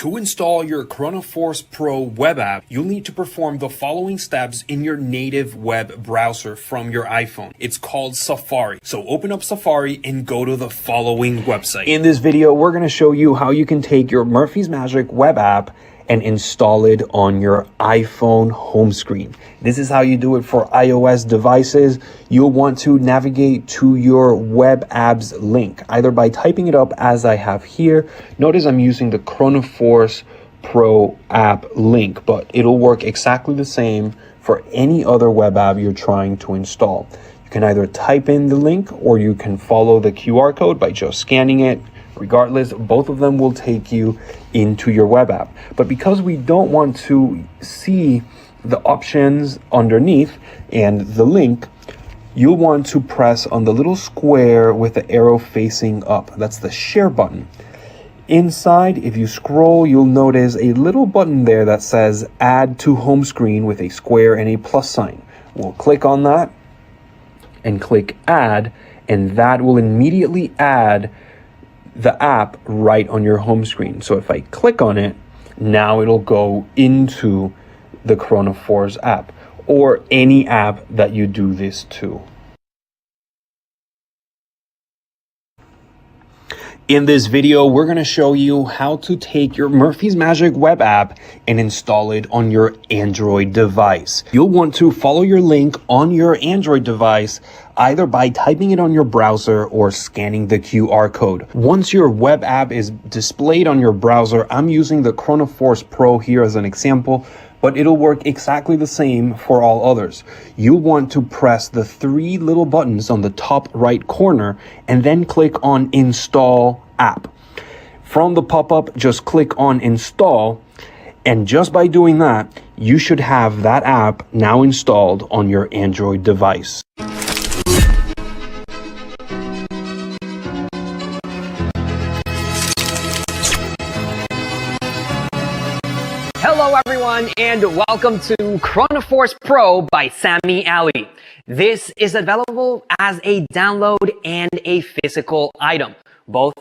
To install your Chronoforce Pro web app, you'll need to perform the following steps in your native web browser from your iPhone. It's called Safari. So open up Safari and go to the following website. In this video, we're going to show you how you can take your Murphy's Magic web app and install it on your iPhone home screen. This is how you do it for iOS devices. You'll want to navigate to your web apps link, either by typing it up as I have here. Notice I'm using the Chronoforce Pro app link, but it'll work exactly the same for any other web app you're trying to install. You can either type in the link or you can follow the QR code by just scanning it. Regardless, both of them will take you into your web app. But because we don't want to see the options underneath and the link, you'll want to press on the little square with the arrow facing up. That's the share button. Inside, if you scroll, you'll notice a little button there that says add to home screen with a square and a plus sign. We'll click on that and click add, and that will immediately add the app right on your home screen. So if I click on it, now it'll go into the Chronoforce app or any app that you do this to. In this video, we're going to show you how to take your Murphy's Magic web app and install it on your Android device. You'll want to follow your link on your Android device, either by typing it on your browser or scanning the QR code. Once your web app is displayed on your browser, I'm using the Chronoforce Pro here as an example, but it'll work exactly the same for all others. You'll want to press the three little buttons on the top right corner and then click on Install App. From the pop-up, just click on Install, and just by doing that, you should have that app now installed on your Android device. Hello everyone, and welcome to Chronoforce Pro by Sami Ali. This is available as a download and a physical item. Both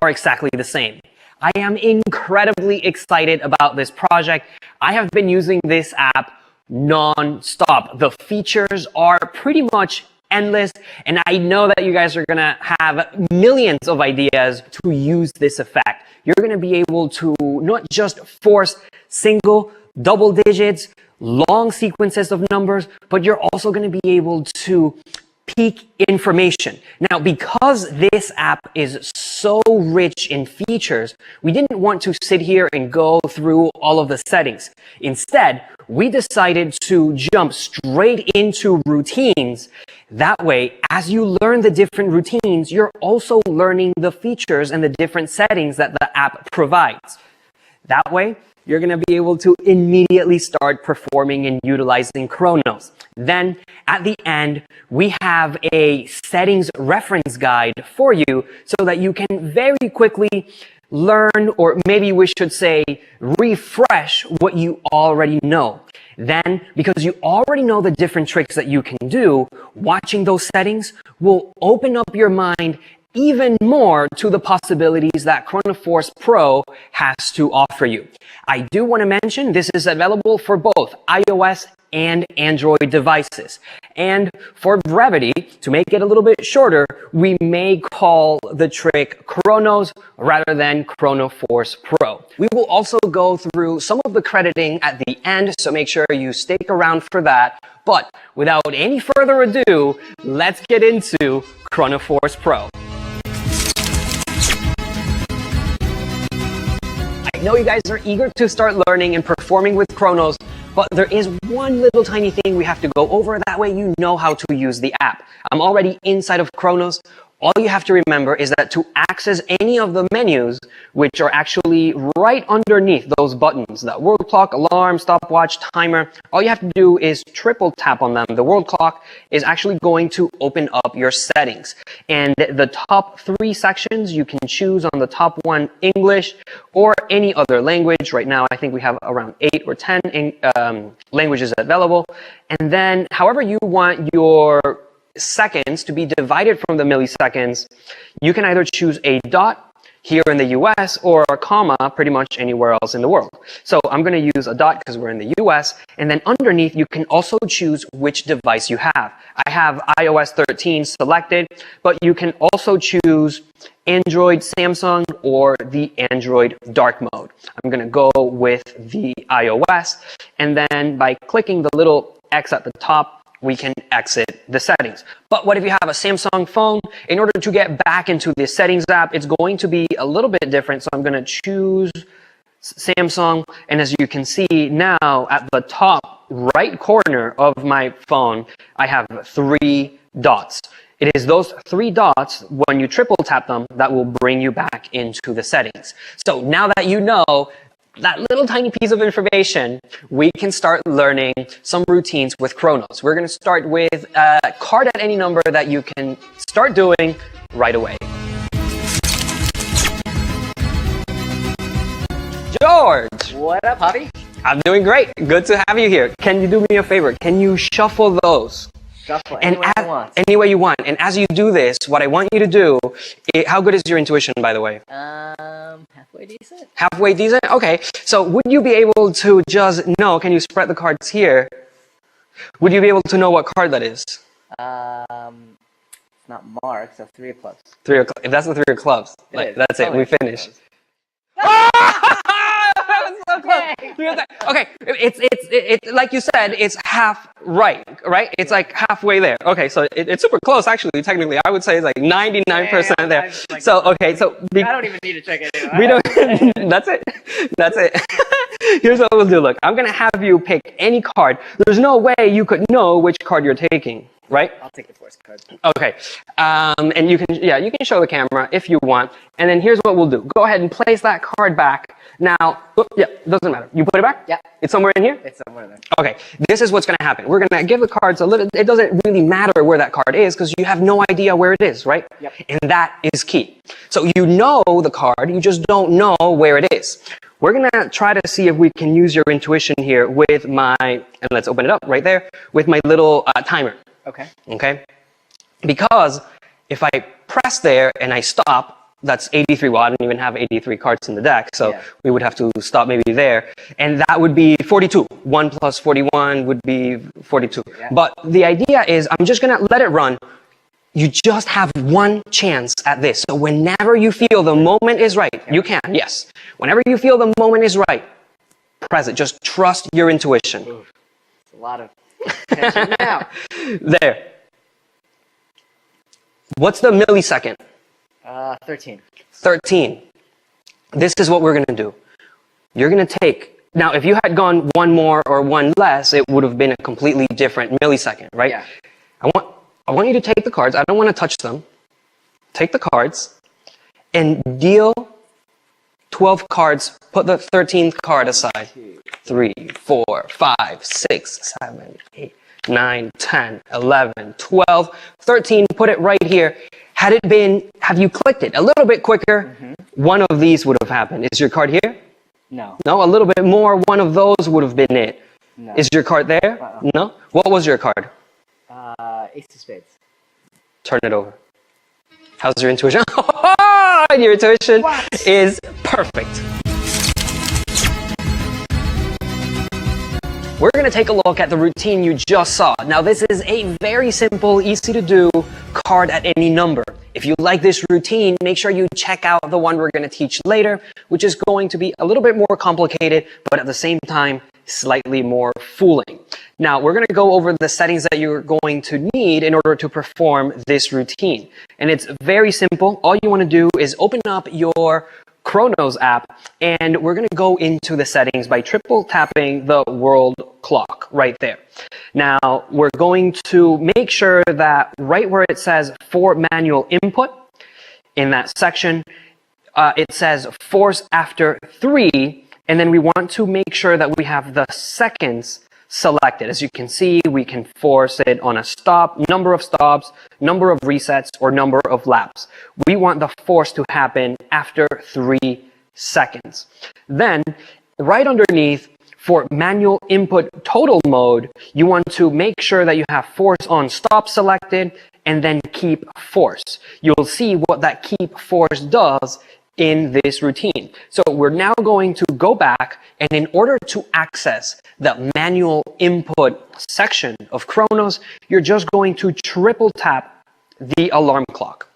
are exactly the same. I am incredibly excited about this project. I have been using this app non-stop. The features are pretty much endless, and I know that you guys are gonna have millions of ideas to use this effect. You're gonna be able to not just force single, double digits, long sequences of numbers, but you're also gonna be able to peek information. Now, because this app is so rich in features, we didn't want to sit here and go through all of the settings. Instead, we decided to jump straight into routines. That way, as you learn the different routines, you're also learning the features and the different settings that the app provides. That way, you're going to be able to immediately start performing and utilizing Chronos. Then, at the end, we have a settings reference guide for you so that you can very quickly learn, or maybe we should say refresh what you already know. Then, because you already know the different tricks that you can do, watching those settings will open up your mind even more to the possibilities that Chronoforce Pro has to offer you. I do want to mention this is available for both iOS and Android devices. And for brevity, to make it a little bit shorter, we may call the trick Chronos rather than Chronoforce Pro. We will also go through some of the crediting at the end, so make sure you stick around for that. But without any further ado, let's get into Chronoforce Pro. I know you guys are eager to start learning and performing with Chronos, but there is one little tiny thing we have to go over. That way you know how to use the app. I'm already inside of Chronos. All you have to remember is that to access any of the menus, which are actually right underneath those buttons, that world clock, alarm, stopwatch, timer, all you have to do is triple tap on them. The world clock is actually going to open up your settings. And the top three sections, you can choose on the top one, English or any other language. Right now, I think we have around 8 or 10 languages available. And then however you want your seconds to be divided from the milliseconds, you can either choose a dot, here in the US, or a comma pretty much anywhere else in the world. So I'm going to use a dot because we're in the US, and then underneath you can also choose which device you have. I have iOS 13 selected, but you can also choose Android Samsung or the Android dark mode. I'm going to go with the iOS, and then by clicking the little X at the top, we can exit the settings. But what if you have a Samsung phone? In order to get back into the settings app, it's going to be a little bit different. So I'm going to choose Samsung, and as you can see now at the top right corner of my phone, I have 3 dots. It is those 3 dots, when you triple tap them, that will bring you back into the settings. So now that you know that little tiny piece of information, we can start learning some routines with Chronos. We're going to start with a card at any number that you can start doing right away. George! What up, Javi? I'm doing great. Good to have you here. Can you do me a favor? Can you shuffle those? Shuffle any way I want. Any way you want. And as you do this, what I want you to do, how good is your intuition, by the way? Halfway decent. Halfway decent? Okay. So would you be able to just know, can you spread the cards here? Would you be able to know what card that is? It's not marked, so 3 of clubs. 3 of clubs. If that's the 3 of clubs, like, that's it. We finish. So close. Okay, it's like you said, it's half right? It's like halfway there. Okay, so it's super close actually. Technically, I would say it's like 99% there. Like, so okay, so I don't even need to check it. We don't. That's it. That's it. Here's what we'll do. Look, I'm gonna have you pick any card. There's no way you could know which card you're taking. Right? I'll take the force card. Okay. And you can show the camera if you want. And then here's what we'll do. Go ahead and place that card back. Now, doesn't matter. You put it back? Yeah. It's somewhere in here? It's somewhere there. Okay. This is what's going to happen. We're going to give the cards a little, it doesn't really matter where that card is because you have no idea where it is, right? Yep. And that is key. So you know the card, you just don't know where it is. We're going to try to see if we can use your intuition here with my, and let's open it up right there, with my little timer. Okay. Okay? Because if I press there and I stop, that's 83. Well, I don't even have 83 cards in the deck, so we would have to stop maybe there. And that would be 42. 1 plus 41 would be 42. Yeah. But the idea is I'm just going to let it run. You just have one chance at this. So whenever you feel the moment is right, you can, yes. Whenever you feel the moment is right, press it. Just trust your intuition. Ooh, it's a lot of attention now. There. What's the millisecond? 13. 13. This is what we're going to do. You're going to take, now if you had gone 1 more or 1 less, it would have been a completely different millisecond, right? Yeah. I want you to take the cards. I don't want to touch them. Take the cards and deal 12 cards. Put the 13th card aside. 3, 4, 5, 6, 7, 8, 9, 10, 11, 12, 13. Put it right here. Had it been, have you clicked it a little bit quicker, one of these would have happened. Is your card here? No. No, a little bit more. One of those would have been it. No. Is your card there? No. What was your card? Ace of spades. Turn it over. How's your intuition? Your intuition is perfect. We're going to take a look at the routine you just saw. Now, this is a very simple, easy to do card at any number. If you like this routine, make sure you check out the one we're going to teach later, which is going to be a little bit more complicated, but at the same time, slightly more fooling. Now, we're going to go over the settings that you're going to need in order to perform this routine. And it's very simple. All you want to do is open up your Chronos app, and we're going to go into the settings by triple tapping the world clock right there. Now, we're going to make sure that right where it says for manual input, in that section, it says force after 3, and then we want to make sure that we have the seconds selected. As you can see, we can force it on a stop, number of stops, number of resets, or number of laps. We want the force to happen after 3 seconds. Then, right underneath, for manual input total mode, you want to make sure that you have force on stop selected, and then keep force. You'll see what that keep force does in this routine. So we're now going to go back, and in order to access the manual input section of Chronos, you're just going to triple tap the alarm clock.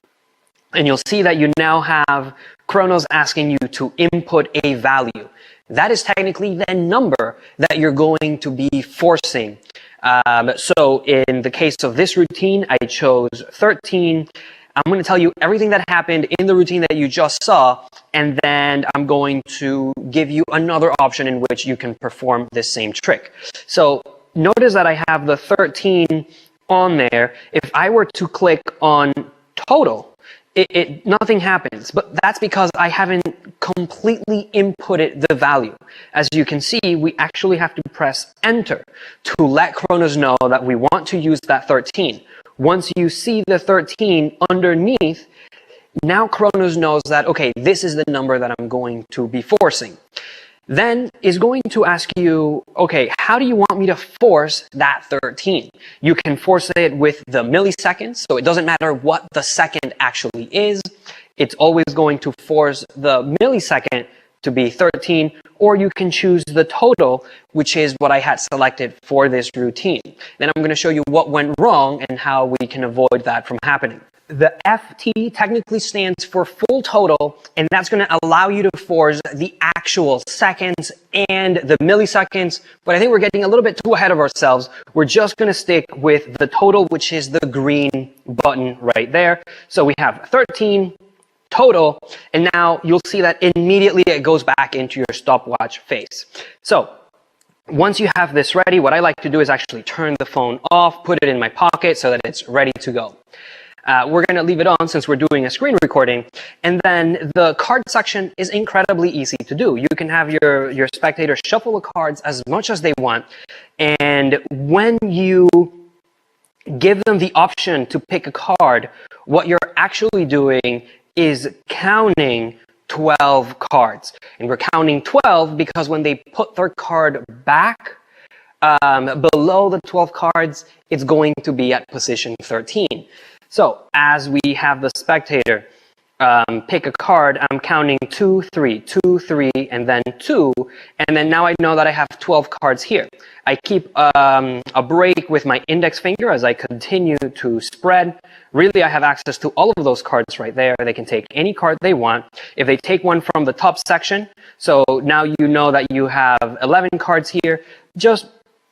And you'll see that you now have Chronos asking you to input a value. That is technically the number that you're going to be forcing. So in the case of this routine, I chose 13. I'm going to tell you everything that happened in the routine that you just saw, and then I'm going to give you another option in which you can perform this same trick. So notice that I have the 13 on there. If I were to click on total, nothing happens, but that's because I haven't completely inputted the value. As you can see, we actually have to press enter to let Chronos know that we want to use that 13. Once you see the 13 underneath, now Chronos knows that, okay, this is the number that I'm going to be forcing. Then is going to ask you, okay, how do you want me to force that 13? You can force it with the milliseconds, so it doesn't matter what the second actually is. It's always going to force the millisecond to be 13, or you can choose the total, which is what I had selected for this routine. Then I'm going to show you what went wrong and how we can avoid that from happening. The FT technically stands for full total, and that's going to allow you to force the actual seconds and the milliseconds. But I think we're getting a little bit too ahead of ourselves. We're just going to stick with the total, which is the green button right there. So we have 13 total, and now you'll see that immediately it goes back into your stopwatch phase. So once you have this ready, what I like to do is actually turn the phone off, put it in my pocket so that it's ready to go. We're going to leave it on since we're doing a screen recording. And then the card section is incredibly easy to do. You can have your spectators shuffle the cards as much as they want. And when you give them the option to pick a card, what you're actually doing is counting 12 cards. And we're counting 12 because when they put their card back below the 12 cards, it's going to be at position 13. So as we have the spectator pick a card, I'm counting 2, 3, 2, 3, and then 2. And then now I know that I have 12 cards here. I keep a break with my index finger as I continue to spread. Really, I have access to all of those cards right there. They can take any card they want. If they take one from the top section, so now you know that you have 11 cards here, just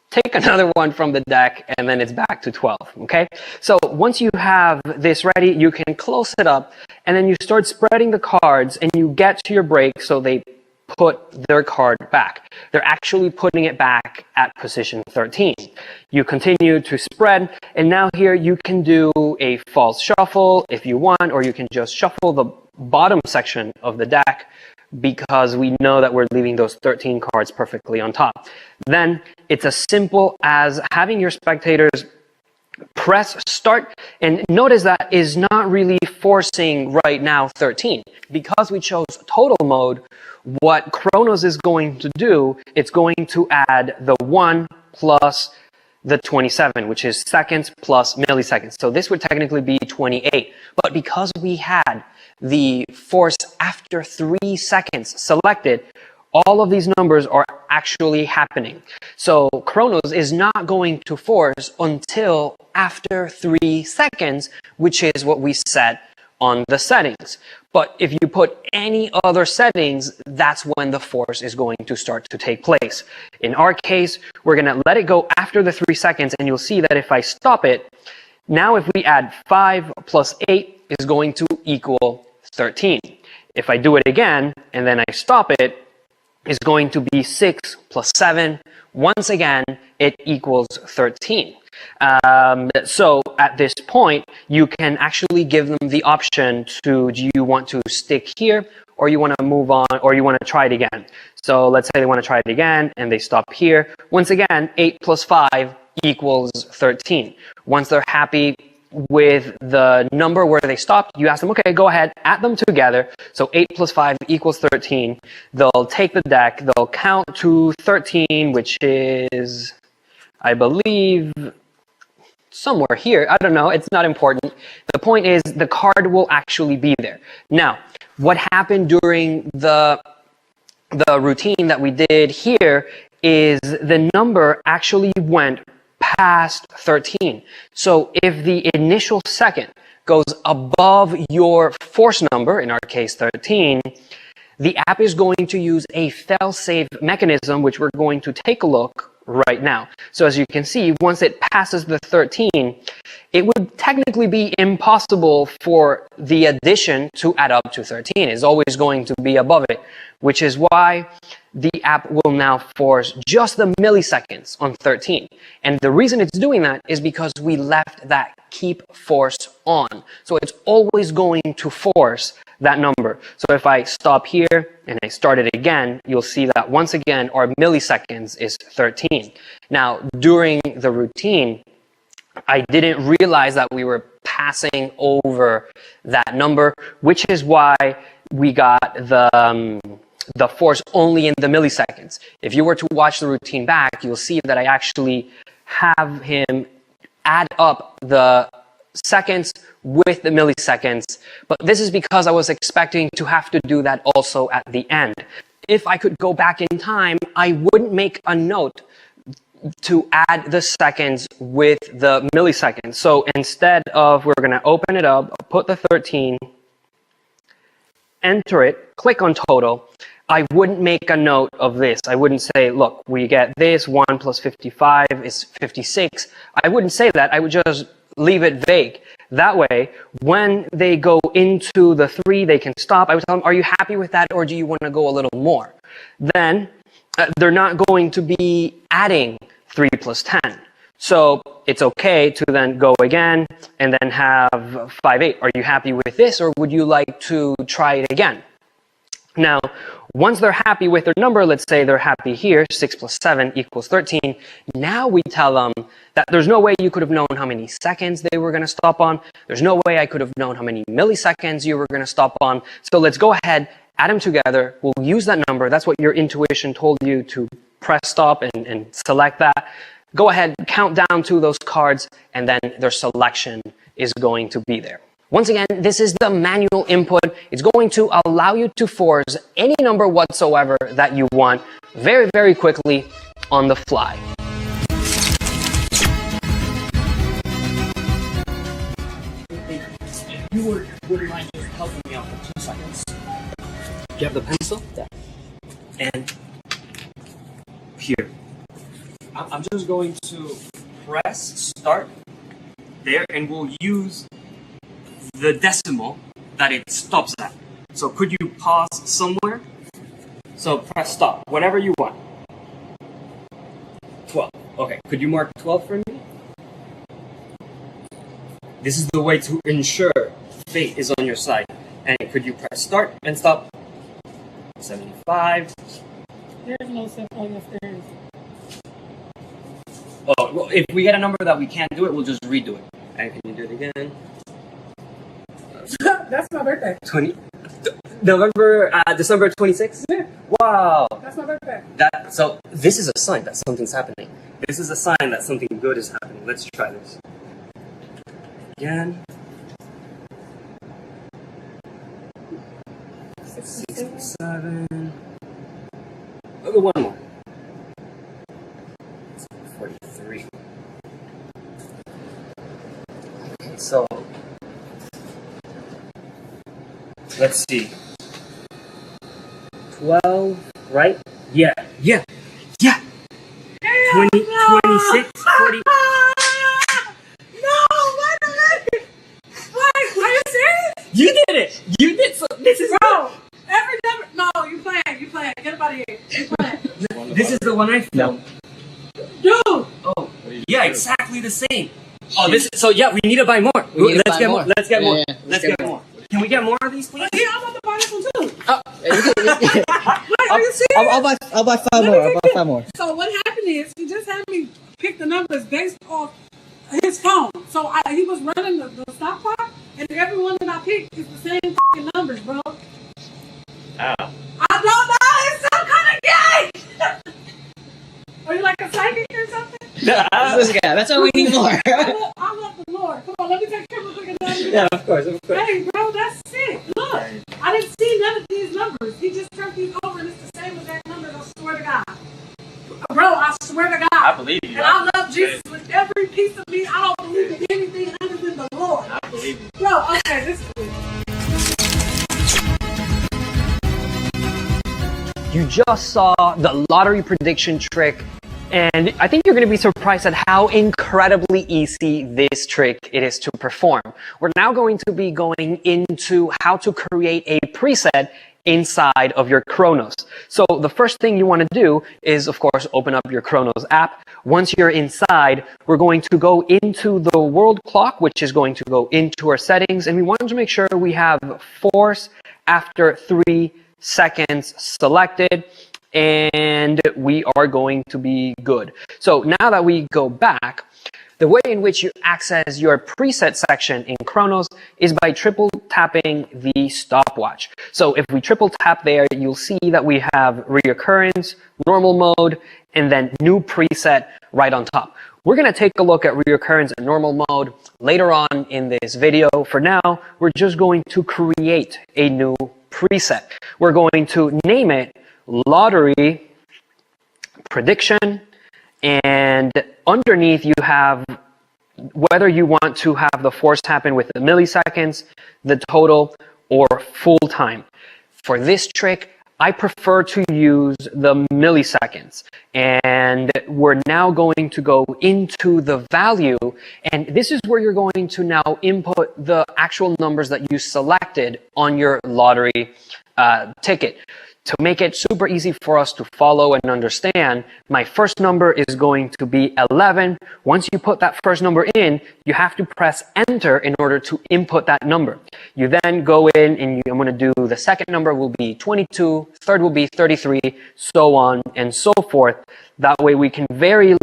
take another one from the deck, and then it's back to 12, okay? So once you have this ready, you can close it up, and then you start spreading the cards, and you get to your break, so they put their card back. They're actually putting it back at position 13. You continue to spread, and now here you can do a false shuffle if you want, or you can just shuffle the bottom section of the deck, because we know that we're leaving those 13 cards perfectly on top. Then it's as simple as having your spectators press start, and notice that is not really forcing right now 13. Because we chose total mode, what Chronos is going to do, it's going to add the 1 plus the 27, which is seconds plus milliseconds. So this would technically be 28. But because we had the force after 3 seconds selected, all of these numbers are actually happening. So Chronos is not going to force until after 3 seconds, which is what we set on the settings. But if you put any other settings, that's when the force is going to start to take place. In our case, we're going to let it go after the 3 seconds, and you'll see that if I stop it, now if we add 5 plus 8 is going to equal 13. If I do it again, and then I stop it, is going to be 6 plus 7. Once again, it equals 13. So at this point, you can actually give them the option to, do you want to stick here, or you want to move on, or you want to try it again. So let's say they want to try it again, and they stop here. Once again, 8 plus 5 equals 13. Once they're happy with the number where they stopped, you ask them, okay, go ahead, add them together. So 8 plus 5 equals 13. They'll take the deck, they'll count to 13, which is, I believe, somewhere here. I don't know. It's not important. The point is the card will actually be there. Now, what happened during the routine that we did here is the number actually went past 13. So if the initial second goes above your force number, in our case 13, the app is going to use a fail-safe mechanism, which we're going to take a look right now. So as you can see, once it passes the 13, it would technically be impossible for the addition to add up to 13. It's always going to be above it, which is why the app will now force just the milliseconds on 13. And the reason it's doing that is because we left that keep force on. So it's always going to force that number. So if I stop here and I start it again, you'll see that once again, our milliseconds is 13. Now, during the routine, I didn't realize that we were passing over that number, which is why we got the force only in the milliseconds. If you were to watch the routine back, you'll see that I actually have him add up the seconds with the milliseconds, but this is because I was expecting to have to do that also at the end. If I could go back in time, I wouldn't make a note to add the seconds with the milliseconds. So instead of, we're going to open it up, put the 13, enter it, click on total, I wouldn't make a note of this. I wouldn't say, look, we get this, 1 plus 55 is 56. I wouldn't say that. I would just leave it vague. That way, when they go into the 3, they can stop. I would tell them, are you happy with that, or do you want to go a little more? Then they're not going to be adding 3 plus 10. So it's okay to then go again and then have 5, 8. Are you happy with this, or would you like to try it again? Now, once they're happy with their number, let's say they're happy here, 6 plus 7 equals 13. Now we tell them that there's no way you could have known how many seconds they were going to stop on. There's no way I could have known how many milliseconds you were going to stop on. So let's go ahead, add them together. We'll use that number. That's what your intuition told you to press stop and select that. Go ahead, count down to those cards, and then their selection is going to be there. Once again, this is the manual input. It's going to allow you to force any number whatsoever that you want very, very quickly on the fly. If you wouldn't mind just helping me out for 2 seconds. Do you have the pencil? Yeah. And here. I'm just going to press start there, and we'll use the decimal that it stops at. So could you pause somewhere? So press stop, whatever you want. 12. Okay, could you mark 12 for me? This is the way to ensure fate is on your side. And could you press start and stop? 75. There's no on if there is. Oh, well, if we get a number that we can't do it, we'll just redo it. And can you do it again? That's my birthday. December 26th? Yeah. Wow. That's my birthday. So this is a sign that something's happening. This is a sign that something good is happening. Let's try this. Again. 67. Oh, one more. 43. Okay, so let's see. 12, right? Yeah. 20, 26, 40. No, wait a minute. Wait, are you serious? You did it! You did so. This is Bro, every number. No, you playing. Get up out of here. You playing. This is the one I filmed. Dude. Oh, yeah, exactly the same. Oh, this. So yeah, we need to buy more. Let's get more. Let's get more. Let's get more. Can we get more of these, please? Yeah, I'm about to buy this one too. Yeah, Wait, are you serious? I'll buy 5 more. I'll buy 5 more. So what happened is he just had me pick the numbers based off his phone. So he was running the stop clock, and every one that I picked is the same fucking numbers, bro. Oh. I don't know. It's some kind of game. Are you like a psychic or something? This guy, that's why we need more. I'm Yeah, of course, of course. Hey, bro, that's sick. Look, I didn't see none of these numbers. He just turned these over and it's the same exact numbers. I swear to God. Bro, I swear to God. I believe you. And I love Jesus with every piece of me. I don't believe in anything other than the Lord. I believe you. Bro, okay, this is it. You just saw the lottery prediction trick, and I think you're going to be surprised at how incredibly easy this trick it is to perform. We're now going to be going into how to create a preset inside of your Kronos. So the first thing you want to do is, of course, open up your Kronos app. Once you're inside, we're going to go into the world clock, which is going to go into our settings, and we want to make sure we have force after 3 seconds selected, and we are going to be good. So now that we go back, the way in which you access your preset section in Kronos is by triple tapping the stopwatch. So if we triple tap there, you'll see that we have reoccurrence, normal mode, and then new preset right on top. We're going to take a look at reoccurrence and normal mode later on in this video. For now, we're just going to create a new preset. We're going to name it Lottery Prediction, and underneath you have whether you want to have the force happen with the milliseconds, the total, or full time. For this trick, I prefer to use the milliseconds, and we're now going to go into the value, and this is where you're going to now input the actual numbers that you selected on your lottery ticket. To make it super easy for us to follow and understand, my first number is going to be 11. Once you put that first number in, you have to press enter in order to input that number. You then go in and I'm going to do the second number will be 22, third will be 33, so on and so forth. That way we can very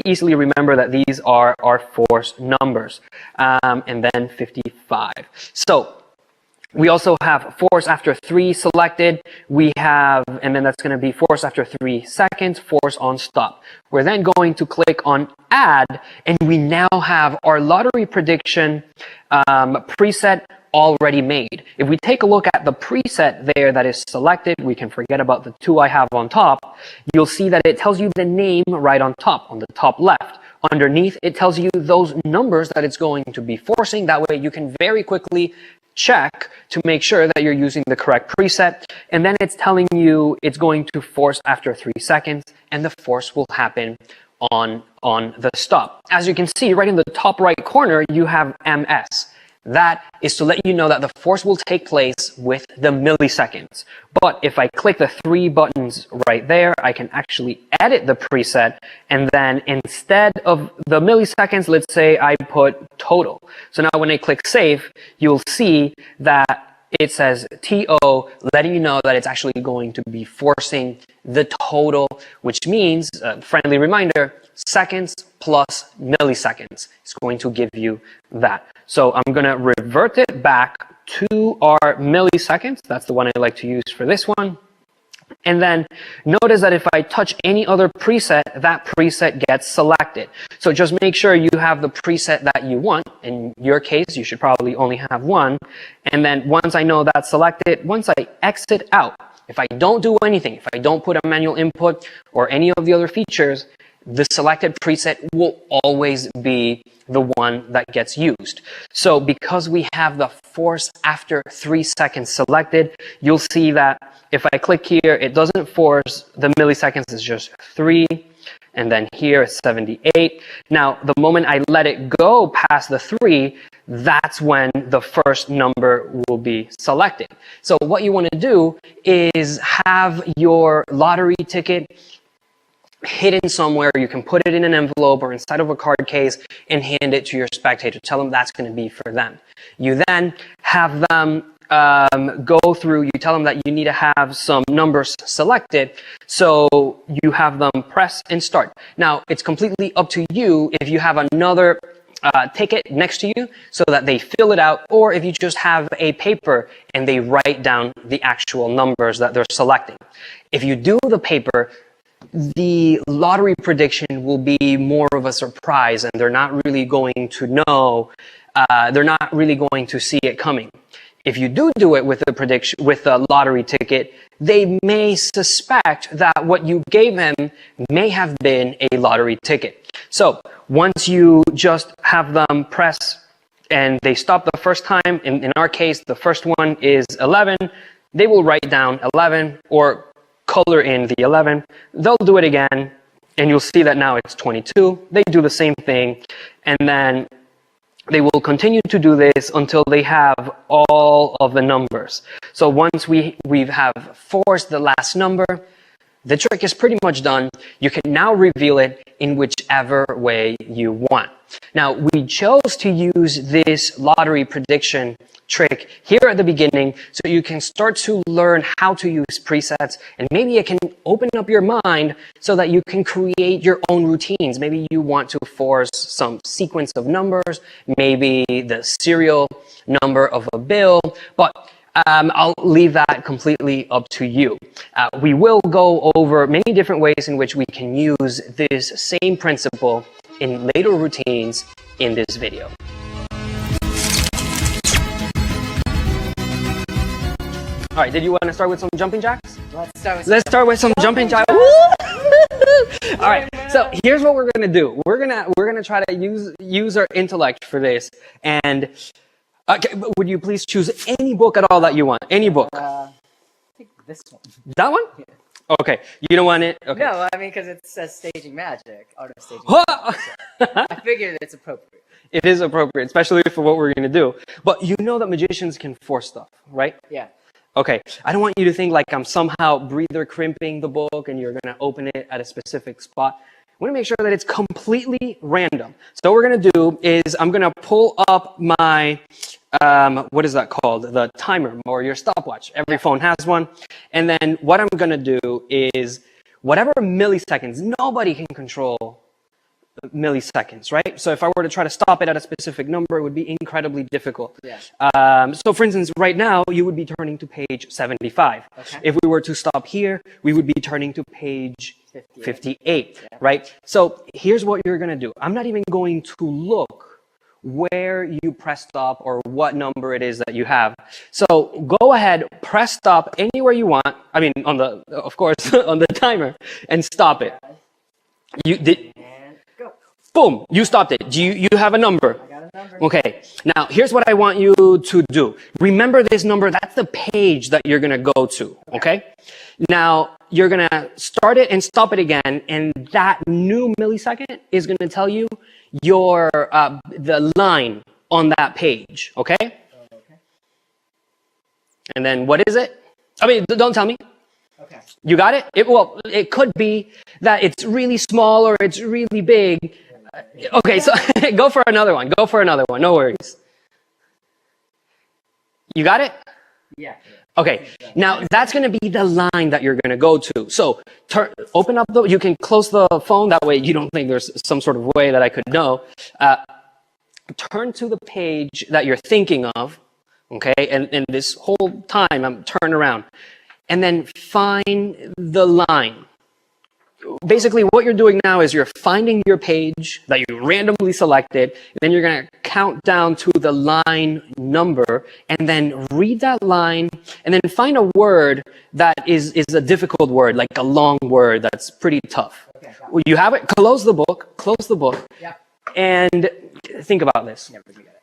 easily remember that these are our force numbers. And then 55. So we also have force after 3 selected. We have, and then that's going to be force after 3 seconds, force on stop. We're then going to click on add, and we now have our lottery prediction preset already made. If we take a look at the preset there that is selected, we can forget about the 2 I have on top. You'll see that it tells you the name right on top, on the top left. Underneath, it tells you those numbers that it's going to be forcing. That way you can very quickly check to make sure that you're using the correct preset. And then it's telling you it's going to force after 3 seconds, and the force will happen on the stop. As you can see, right in the top right corner, you have MS. That is to let you know that the force will take place with the milliseconds. But if I click the 3 buttons right there, I can actually edit the preset, and then instead of the milliseconds, let's say I put total. So now when I click save, you'll see that it says TO, letting you know that it's actually going to be forcing the total, which means, friendly reminder, seconds plus milliseconds is going to give you that. So I'm going to revert it back to our milliseconds. That's the one I like to use for this one. And then notice that if I touch any other preset, that preset gets selected. So just make sure you have the preset that you want. In your case, you should probably only have one. And then once I know that's selected, once I exit out, if I don't do anything, if I don't put a manual input or any of the other features, the selected preset will always be the one that gets used. So because we have the force after 3 seconds selected, you'll see that if I click here, it doesn't force the milliseconds, it's just 3. And then here it's 78. Now, the moment I let it go past the 3, that's when the first number will be selected. So what you want to do is have your lottery ticket hidden somewhere. You can put it in an envelope or inside of a card case and hand it to your spectator. Tell them that's going to be for them. You then have them go through, you tell them that you need to have some numbers selected, so you have them press and start. Now, it's completely up to you if you have another ticket next to you so that they fill it out, or if you just have a paper and they write down the actual numbers that they're selecting. If you do the paper, the lottery prediction will be more of a surprise, and they're not really going to know, they're not really going to see it coming. If you do it with a prediction, with a lottery ticket, they may suspect that what you gave them may have been a lottery ticket. So once you just have them press and they stop the first time, in our case, the first one is 11, they will write down 11 or color in the 11. They'll do it again, and you'll see that now it's 22. They do the same thing, and then they will continue to do this until they have all of the numbers. So once we have forced the last number, the trick is pretty much done. You can now reveal it in whichever way you want. Now, we chose to use this lottery prediction trick here at the beginning so you can start to learn how to use presets, and maybe it can open up your mind so that you can create your own routines. Maybe you want to force some sequence of numbers, maybe the serial number of a bill, but I'll leave that completely up to you. We will go over many different ways in which we can use this same principle in later routines in this video. All right, did you want to start with some jumping jacks? Let's start with some jumping jacks. All right, so here's what we're gonna do. We're gonna try to use our intellect for this. And okay, would you please choose any book at all that you want? Any book. I think this one. That one? Yeah. Okay, you don't want it? Okay. No, I mean, because it says staging magic, art of staging magic. So I figured it's appropriate. It is appropriate, especially for what we're going to do. But you know that magicians can force stuff, right? Yeah. Okay, I don't want you to think like I'm somehow breather crimping the book and you're going to open it at a specific spot. I want to make sure that it's completely random. So what we're going to do is I'm going to pull up my, what is that called? The timer or your stopwatch. Every phone has one. And then what I'm going to do is whatever milliseconds, nobody can control milliseconds, right? So if I were to try to stop it at a specific number, it would be incredibly difficult. Yeah. So for instance, right now, you would be turning to page 75. Okay. If we were to stop here, we would be turning to page 58, Yeah. right? So here's what you're going to do. I'm not even going to look where you press stop or what number it is that you have. So go ahead, press stop anywhere you want. I mean, on the, of course, on the timer, and stop it. You did. And go. Boom, you stopped it. Do you have a number? I got a number. Okay, now here's what I want you to do. Remember this number, that's the page that you're gonna go to, okay? Now, you're gonna start it and stop it again, and that new millisecond is gonna tell you your, the line on that page, okay? Okay. And then what is it? I mean, don't tell me. Okay. You got it? Well, it could be that it's really small or it's really big. Okay, so go for another one. Go for another one. No worries. You got it? Yeah. Okay. Now that's going to be the line that you're going to go to. So open up you can close the phone. That way you don't think there's some sort of way that I could know. Turn to the page that you're thinking of. Okay. And this whole time I'm turning around. And then find the line. Basically, what you're doing now is you're finding your page that you randomly selected, and then you're going to count down to the line number, and then read that line, and then find a word that is a difficult word, like a long word that's pretty tough. Okay. Well, you have it? Close the book, Yeah. and think about this. Never gonna get it.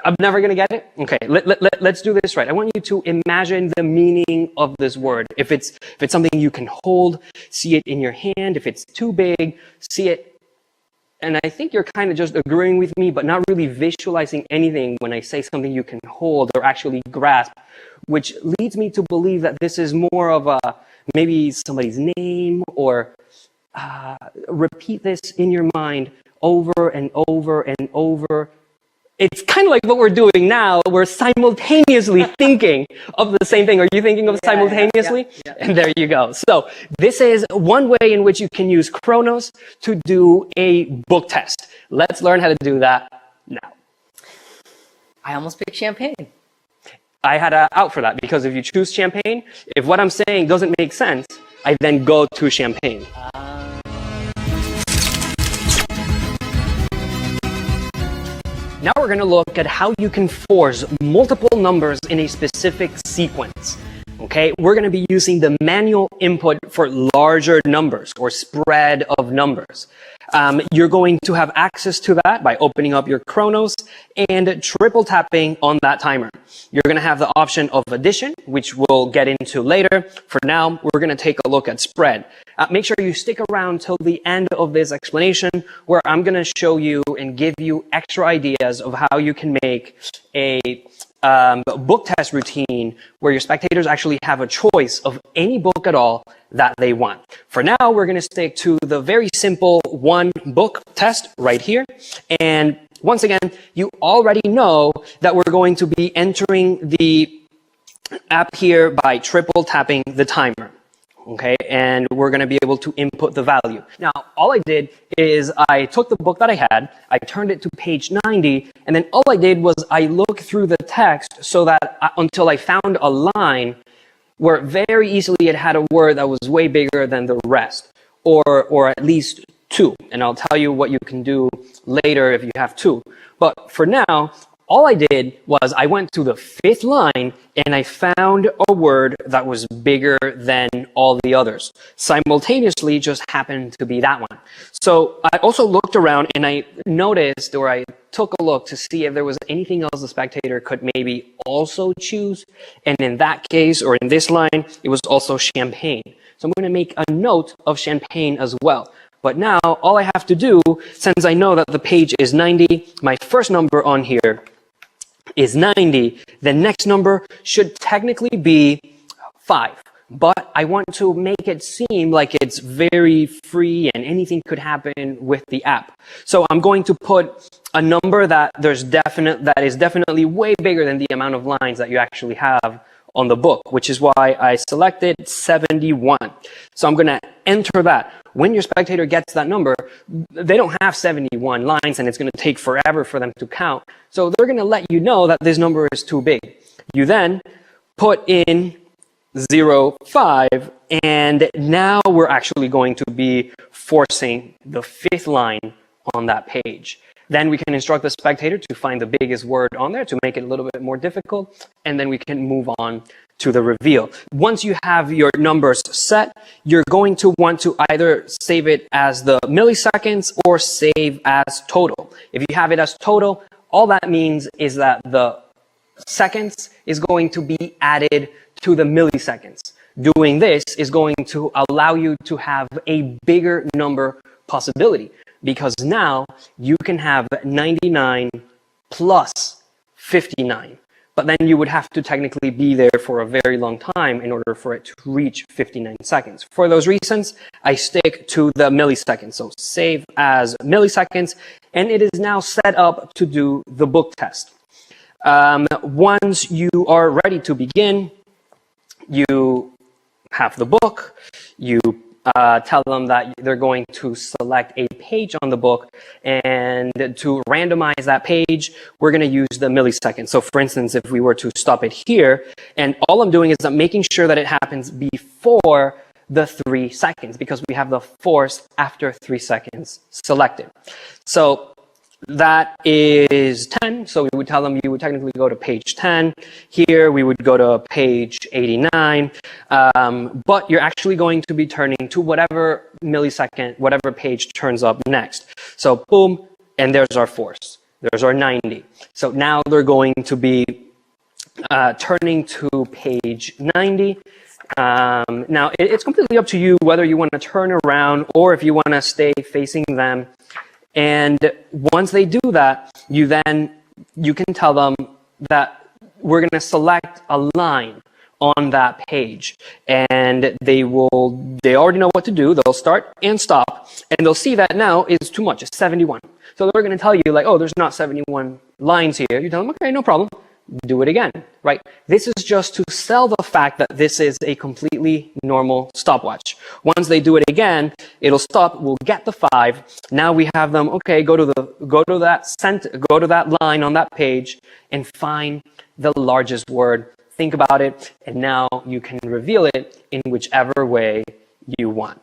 I'm never going to get it? Okay, let's do this right. I want you to imagine the meaning of this word. If it's something you can hold, see it in your hand. If it's too big, see it. And I think you're kind of just agreeing with me, but not really visualizing anything when I say something you can hold or actually grasp, which leads me to believe that this is more of a, maybe somebody's name, or repeat this in your mind over and over and over. It's kind of like what we're doing now. We're simultaneously thinking of the same thing. Are you thinking of simultaneously? Yeah. And there you go. So this is one way in which you can use Chronos to do a book test. Let's learn how to do that now. I almost picked champagne. I had an out for that, because if you choose champagne, if what I'm saying doesn't make sense, I then go to champagne. Now we're going to look at how you can force multiple numbers in a specific sequence. Okay, we're going to be using the manual input for larger numbers or spread of numbers. You're going to have access to that by opening up your Chronos and triple tapping on that timer. You're going to have the option of addition, which we'll get into later. For now, we're going to take a look at spread. Make sure you stick around till the end of this explanation, where I'm going to show you and give you extra ideas of how you can make a book test routine where your spectators actually have a choice of any book at all that they want. For now, we're going to stick to the very simple one book test right here. And once again, you already know that we're going to be entering the app here by triple tapping the timer. Okay, and we're going to be able to input the value. Now, all I did is I took the book that I had, I turned it to page 90, and then all I did was I looked through the text so that until I found a line where very easily it had a word that was way bigger than the rest, or at least two. And I'll tell you what you can do later if you have two. But for now, all I did was I went to the fifth line and I found a word that was bigger than all the others. Simultaneously, just happened to be that one. So I also looked around and I noticed, or I took a look to see if there was anything else the spectator could maybe also choose. And in that case, or in this line, it was also champagne. So I'm going to make a note of champagne as well. But now all I have to do, since I know that the page is 90, my first number on here is 90. The next number should technically be 5. But I want to make it seem like it's very free and anything could happen with the app. So I'm going to put a number that is definitely way bigger than the amount of lines that you actually have on the book, which is why I selected 71. So I'm going to enter that. When your spectator gets that number, they don't have 71 lines and it's going to take forever for them to count. So they're going to let you know that this number is too big. You then put in 0, 5, and now we're actually going to be forcing the fifth line on that page. Then we can instruct the spectator to find the biggest word on there to make it a little bit more difficult, and then we can move on to the reveal. Once you have your numbers set, you're going to want to either save it as the milliseconds or save as total. If you have it as total, all that means is that the seconds is going to be added to the milliseconds. Doing this is going to allow you to have a bigger number possibility, because now you can have 99 plus 59. But then you would have to technically be there for a very long time in order for it to reach 59 seconds. For those reasons, I stick to the milliseconds. So save as milliseconds, and it is now set up to do the book test. Once you are ready to begin, you have the book, you tell them that they're going to select a page on the book, and to randomize that page, we're going to use the milliseconds. So for instance, if we were to stop it here, and all I'm doing is I'm making sure that it happens before the 3 seconds, because we have the force after 3 seconds selected. So that is 10. So we would tell them you would technically go to page 10. Here we would go to page 89. But you're actually going to be turning to whatever millisecond, whatever page turns up next. So boom, and there's our force. There's our 90. So now they're going to be turning to page 90. Now it's completely up to you whether you want to turn around or if you want to stay facing them. And once they do that, you can tell them that we're going to select a line on that page, and they already know what to do. They'll start and stop, and they'll see that now is too much. It's 71. So they're going to tell you like, oh, there's not 71 lines here. You tell them, okay, no problem. Do it again, right? This is just to sell the fact that this is a completely normal stopwatch. Once they do it again, it'll stop. We'll get the 5. Now we have them. Okay, go to that line on that page and find the largest word. Think about it, and now you can reveal it in whichever way you want.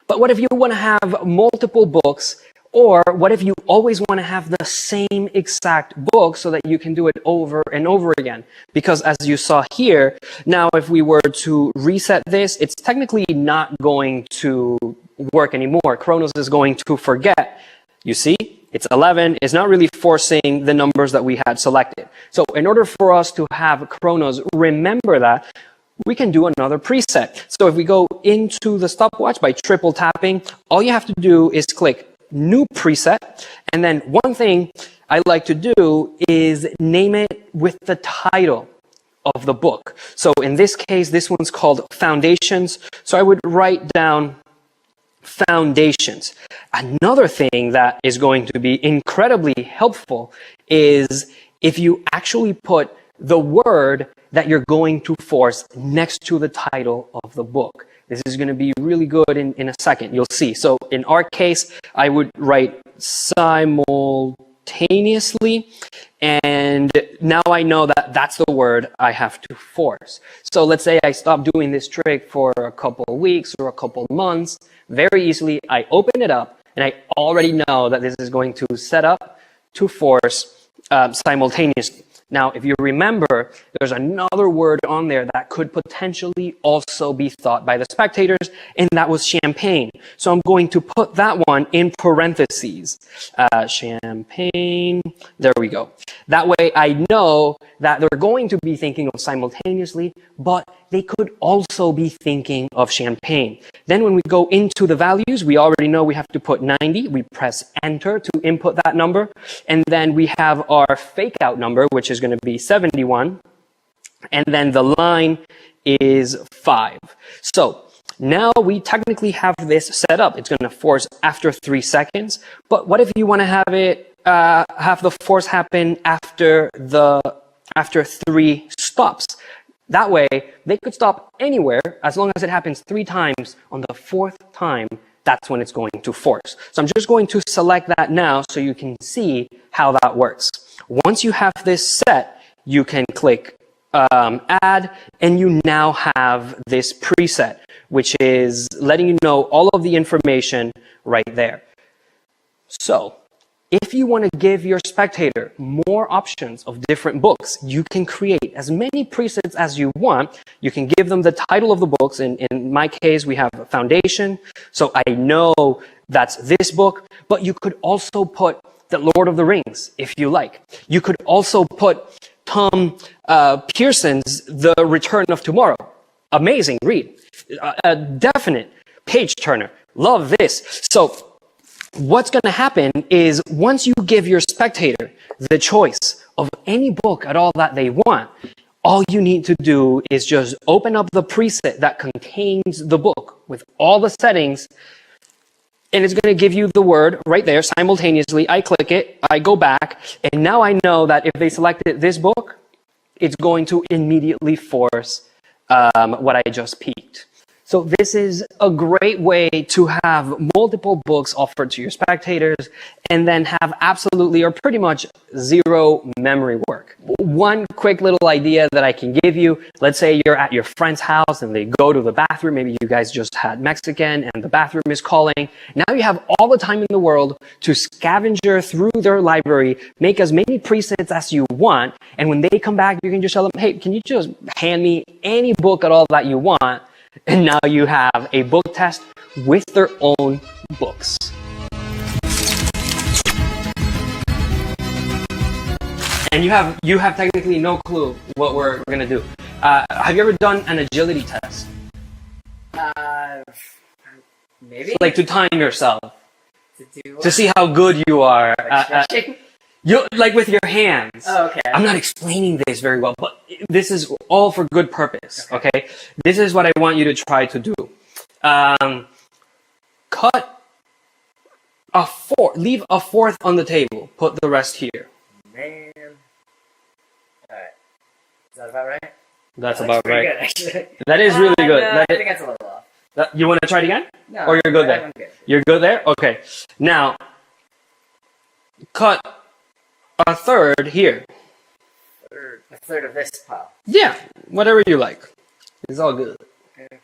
But what if you want to have multiple books, Or what if you always want to have the same exact book so that you can do it over and over again? Because as you saw here, now if we were to reset this, it's technically not going to work anymore. Chronos is going to forget. You see, it's 11. It's not really forcing the numbers that we had selected. So in order for us to have Chronos remember that, we can do another preset. So if we go into the stopwatch by triple tapping, all you have to do is click New Preset. And then one thing I like to do is name it with the title of the book. So in this case, this one's called Foundations. So I would write down Foundations. Another thing that is going to be incredibly helpful is if you actually put the word that you're going to force next to the title of the book. This is going to be really good in a second. You'll see. So in our case, I would write simultaneously. And now I know that that's the word I have to force. So let's say I stop doing this trick for a couple of weeks or a couple of months. Very easily, I open it up and I already know that this is going to set up to force simultaneously. Now, if you remember, there's another word on there that could potentially also be thought by the spectators, and that was champagne. So I'm going to put that one in parentheses. Champagne, there we go. That way I know that they're going to be thinking of simultaneously, but they could also be thinking of champagne. Then when we go into the values, we already know we have to put 90. We press enter to input that number. And then we have our fake out number, which is going to be 71. And then the line is 5. So now we technically have this set up. It's going to force after 3 seconds. But what if you want to have it have the force happen after 3 stops? That way, they could stop anywhere as long as it happens 3 times. On the 4th time, that's when it's going to force. So I'm just going to select that now so you can see how that works. Once you have this set, you can click add, and you now have this preset, which is letting you know all of the information right there. So if you want to give your spectator more options of different books, you can create as many presets as you want. You can give them the title of the books. In my case, we have Foundation. So I know that's this book, but you could also put The Lord of the Rings, if you like. You could also put Tom Pearson's The Return of Tomorrow. Amazing read. Definite page turner. Love this. So what's going to happen is once you give your spectator the choice of any book at all that they want, all you need to do is just open up the preset that contains the book with all the settings, and it's going to give you the word right there simultaneously. I click it, I go back, and now I know that if they selected this book, it's going to immediately force what I just peeked. So this is a great way to have multiple books offered to your spectators and then have absolutely or pretty much zero memory work. One quick little idea that I can give you, let's say you're at your friend's house and they go to the bathroom, maybe you guys just had Mexican and the bathroom is calling. Now you have all the time in the world to scavenger through their library, make as many presets as you want, and when they come back, you can just tell them, hey, can you just hand me any book at all that you want? And now you have a book test with their own books. And you have technically no clue what we're going to do. Have you ever done an agility test? Maybe. Like to time yourself. To To see how good you are. stretching? You like with your hands. Oh, okay. I'm not explaining this very well, but this is all for good purpose, okay? This is what I want you to try to do. Cut a fourth, leave a fourth on the table, put the rest here. Man. Alright. Is that about right? That's That about looks pretty right. Good, actually. That is really good. No, That I is- think that's a little off. you want to try it again? No, Or you're good there? I'm good. You're good there? Okay. Now, cut a third here. A third of this pile. Yeah, whatever you like. It's all good. Okay.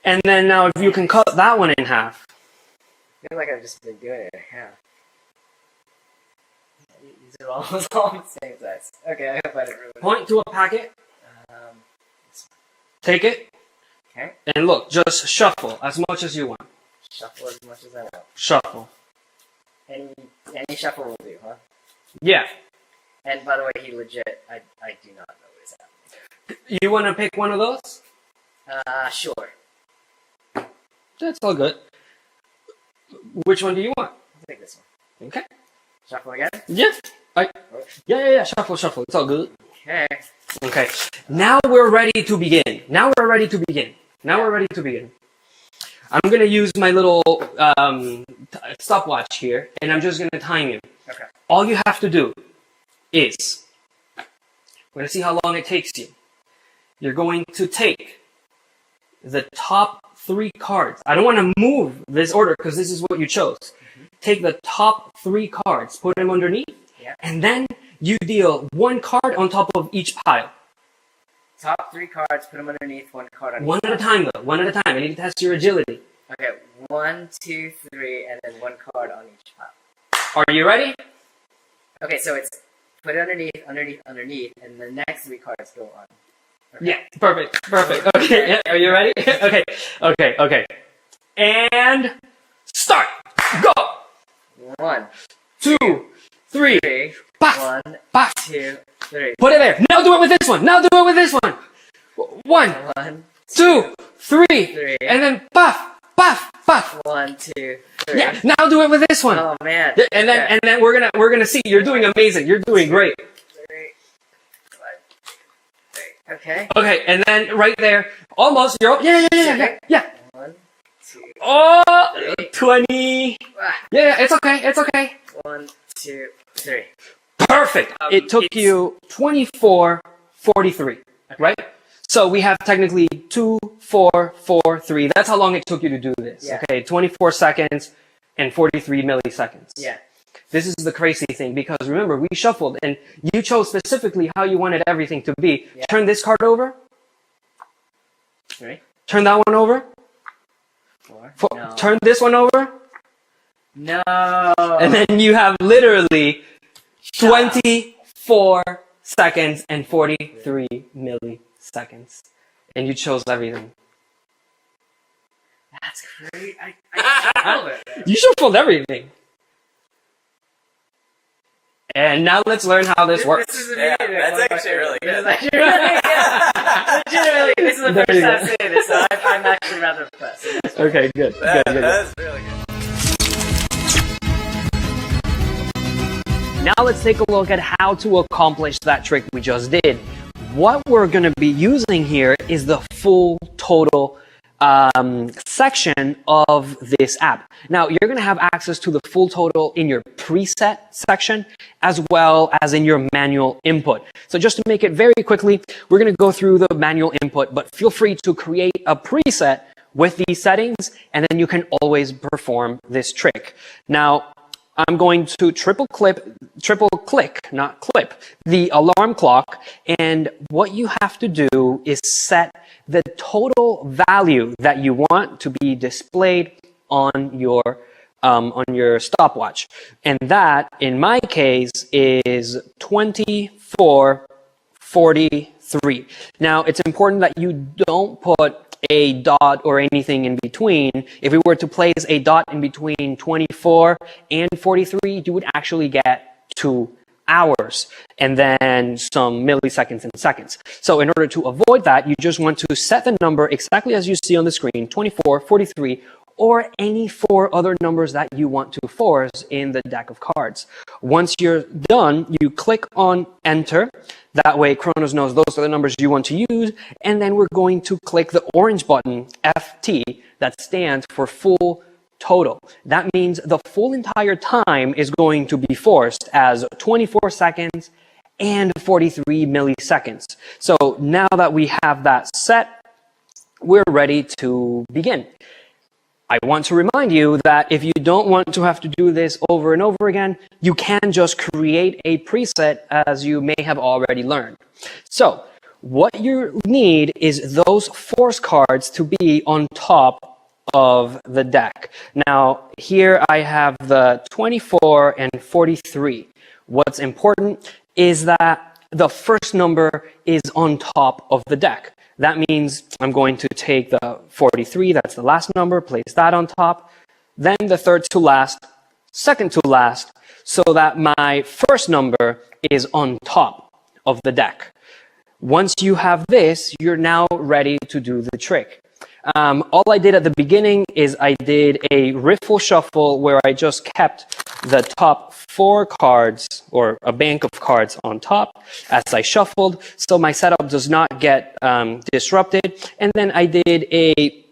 And then now if you can cut that one in half. feel like I've just been doing it. Yeah. These are almost all the same size. Okay, I hope I didn't ruin it. Point to a packet, This take it, one. Okay. and look, just shuffle as much as you want. Shuffle as much as I want. Shuffle. Any shuffle will do, huh? Yeah. And by the way, he legit, I do not know what is happening. You want to pick one of those? Sure. That's all good. Which one do you want? I'll take this one. Okay. Shuffle again? Yeah. Yeah. Shuffle. It's all good. Okay. Okay. Now we're ready to begin. I'm gonna use my little stopwatch here, and I'm just gonna time you. Okay. All you have to do is, we're gonna see how long it takes you. You're going to take the top 3 cards. I don't want to move this order because this is what you chose. Take the top 3 cards, put them underneath, Yeah. and then you deal 1 card on top of each pile. Top 3 cards, put them underneath, 1 card on One each at a time, though. One at a time. I need to test your agility. Okay, 1, 2, 3, and then 1 card on each pile. Are you ready? Okay, so it's put it underneath, and the next 3 cards go on. Okay. Yeah, perfect. Okay, yeah, are you ready? Okay. And start. Go. 1, 2, 3. 3, Bah, 1, bah. 2, 3. Put it there. Now do it with this one. 1, 1, 2, 3, Three. and then buff. 1, 2, 3. Yeah. Now do it with this one. Oh man. And then we're gonna see. You're doing amazing. You're doing great. 3, 1, 3. Okay. Okay, and then right there, almost. You're yeah. 1, 2, Oh, 20. Yeah, it's okay. 1, 2, 3. Perfect. It took you 24:43, right? So we have technically 2, 4, 4, 3. That's how long it took you to do this. Yeah. Okay, 24 seconds and 43 milliseconds. Yeah. This is the crazy thing because remember, we shuffled and you chose specifically how you wanted everything to be. Yeah. Turn this card over. 3, Turn that one over. 4. No. Turn this one over. No. And then you have literally 24 seconds and 43 milliseconds. And you chose everything. That's great. I shuffled it. You shuffled everything. And now let's learn how this works. This is amazing. That's actually really good. This is actually really good. Legitimately, this is the There first you time go. saying this, so I'm actually rather impressed. Okay, good. That's really good. Now let's take a look at how to accomplish that trick we just did. What we're going to be using here is the full total section of this app. Now, you're going to have access to the full total in your preset section as well as in your manual input. So just to make it very quickly, we're going to go through the manual input, but feel free to create a preset with these settings, and then you can always perform this trick. Now, I'm going to triple click, not clip, the alarm clock. And what you have to do is set the total value that you want to be displayed on your stopwatch. And that, in my case, is 24:43. Now, it's important that you don't put a dot or anything in between. If we were to place a dot in between 24 and 43, you would actually get 2 hours and then some milliseconds and seconds. So in order to avoid that, you just want to set the number exactly as you see on the screen, 24, 43, or any 4 other numbers that you want to force in the deck of cards. Once you're done, you click on enter. That way Kronos knows those are the numbers you want to use. And then we're going to click the orange button, FT, that stands for full total. That means the full entire time is going to be forced as 24 seconds and 43 milliseconds. So now that we have that set, we're ready to begin. I want to remind you that if you don't want to have to do this over and over again, you can just create a preset as you may have already learned. So what you need is those force cards to be on top of the deck. Now, here I have the 24 and 43. What's important is that the first number is on top of the deck. That means I'm going to take the 43, that's the last number, place that on top, then the third to last, second to last, so that my first number is on top of the deck. Once you have this, you're now ready to do the trick. All I did at the beginning is I did a riffle shuffle where I just kept the top 4 cards or a bank of cards on top as I shuffled, so my setup does not get disrupted. And then I did a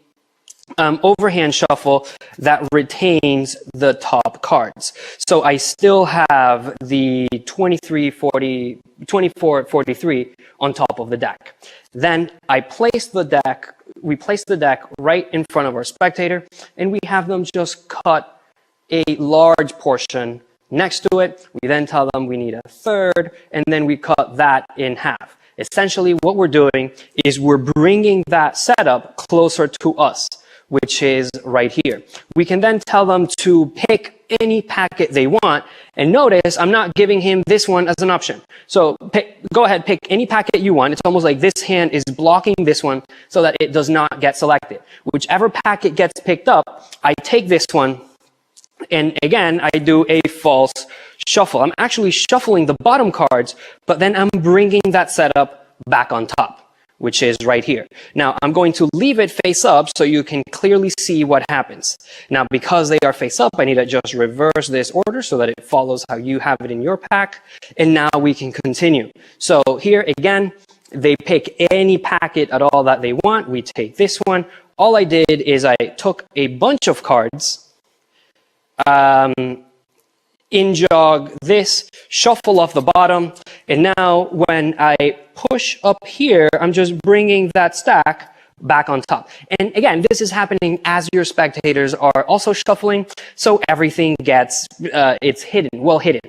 overhand shuffle that retains the top cards. So I still have the 24, 43 on top of the deck. Then I place the deck, we place the deck right in front of our spectator, and we have them just cut a large portion next to it. We then tell them we need a third, and then we cut that in half. Essentially, what we're doing is we're bringing that setup closer to us, which is right here. We can then tell them to pick any packet they want, and notice I'm not giving him this one as an option. So go ahead, pick any packet you want. It's almost like this hand is blocking this one so that it does not get selected. Whichever packet gets picked up, I take this one, and again, I do a false shuffle. I'm actually shuffling the bottom cards, but then I'm bringing that setup back on top, which is right here. Now, I'm going to leave it face up so you can clearly see what happens. Now, because they are face up, I need to just reverse this order so that it follows how you have it in your pack. And now we can continue. So here, again, they pick any packet at all that they want. We take this one. All I did is I took a bunch of cards, in-jog this, shuffle off the bottom, and now when I push up here, I'm just bringing that stack back on top. And again, this is happening as your spectators are also shuffling, so everything gets, it's hidden, well hidden.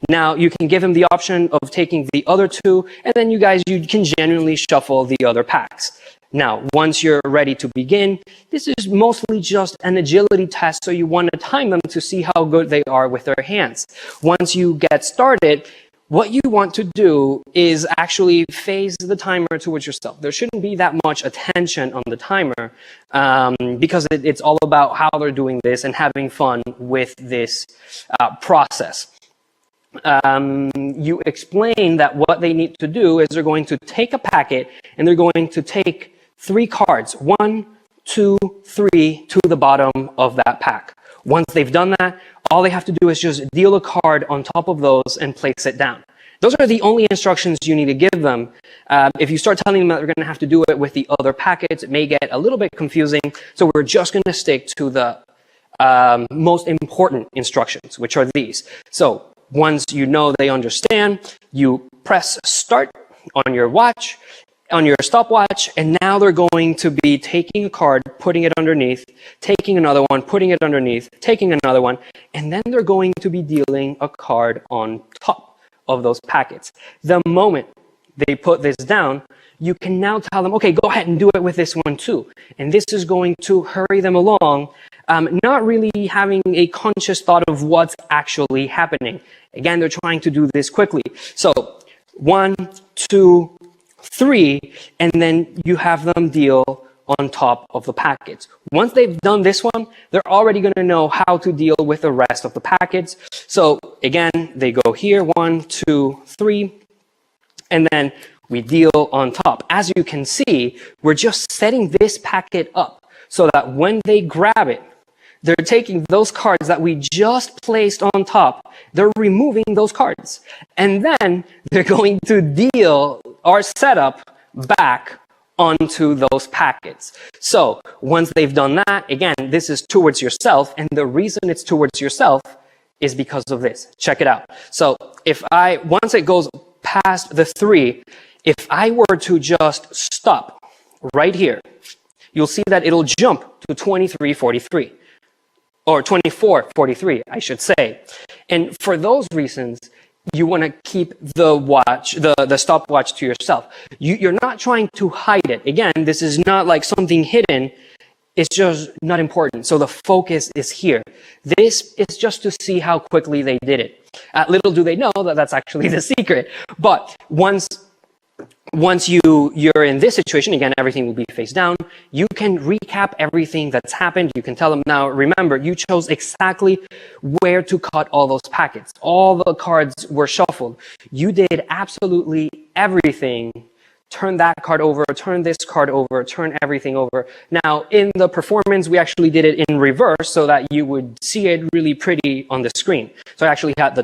Now, you can give him the option of taking the other 2, and then you can genuinely shuffle the other packs. Now, once you're ready to begin, this is mostly just an agility test, so you want to time them to see how good they are with their hands. Once you get started, what you want to do is actually phase the timer towards yourself. There shouldn't be that much attention on the timer because it's all about how they're doing this and having fun with this process. You explain that what they need to do is they're going to take a packet and they're going to take 3 cards, 1, 2, 3, to the bottom of that pack. Once they've done that, all they have to do is just deal a card on top of those and place it down. Those are the only instructions you need to give them. If you start telling them that they're going to have to do it with the other packets, it may get a little bit confusing. So we're just going to stick to the most important instructions, which are these. So once you know they understand, you press start on your watch, on your stopwatch, and now they're going to be taking a card, putting it underneath, taking another one, putting it underneath, taking another one, and then they're going to be dealing a card on top of those packets. The moment they put this down, you can now tell them, okay, go ahead and do it with this one too. And this is going to hurry them along, not really having a conscious thought of what's actually happening. Again, they're trying to do this quickly. So 1, 2, 3, and then you have them deal on top of the packets. Once they've done this one, they're already going to know how to deal with the rest of the packets. So again, they go here, 1, 2, 3, and then we deal on top. As you can see, we're just setting this packet up so that when they grab it, they're taking those cards that we just placed on top, they're removing those cards. And then they're going to deal our setup back onto those packets. So once they've done that, again, this is towards yourself. And the reason it's towards yourself is because of this. Check it out. So once it goes past the 3, if I were to just stop right here, you'll see that it'll jump to 23:43. Or 24:43, I should say. And for those reasons, you want to keep the watch, the stopwatch to yourself. You're not trying to hide it. Again, this is not like something hidden. it's just not important. So the focus is here. This is just to see how quickly they did it. Little do they know that that's actually the secret. But once you're in this situation, again, everything will be face down, you can recap everything that's happened. You can tell them, now, remember, you chose exactly where to cut all those packets. All the cards were shuffled. You did absolutely everything. Turn that card over, turn this card over, turn everything over. Now, in the performance, we actually did it in reverse so that you would see it really pretty on the screen. So I actually had the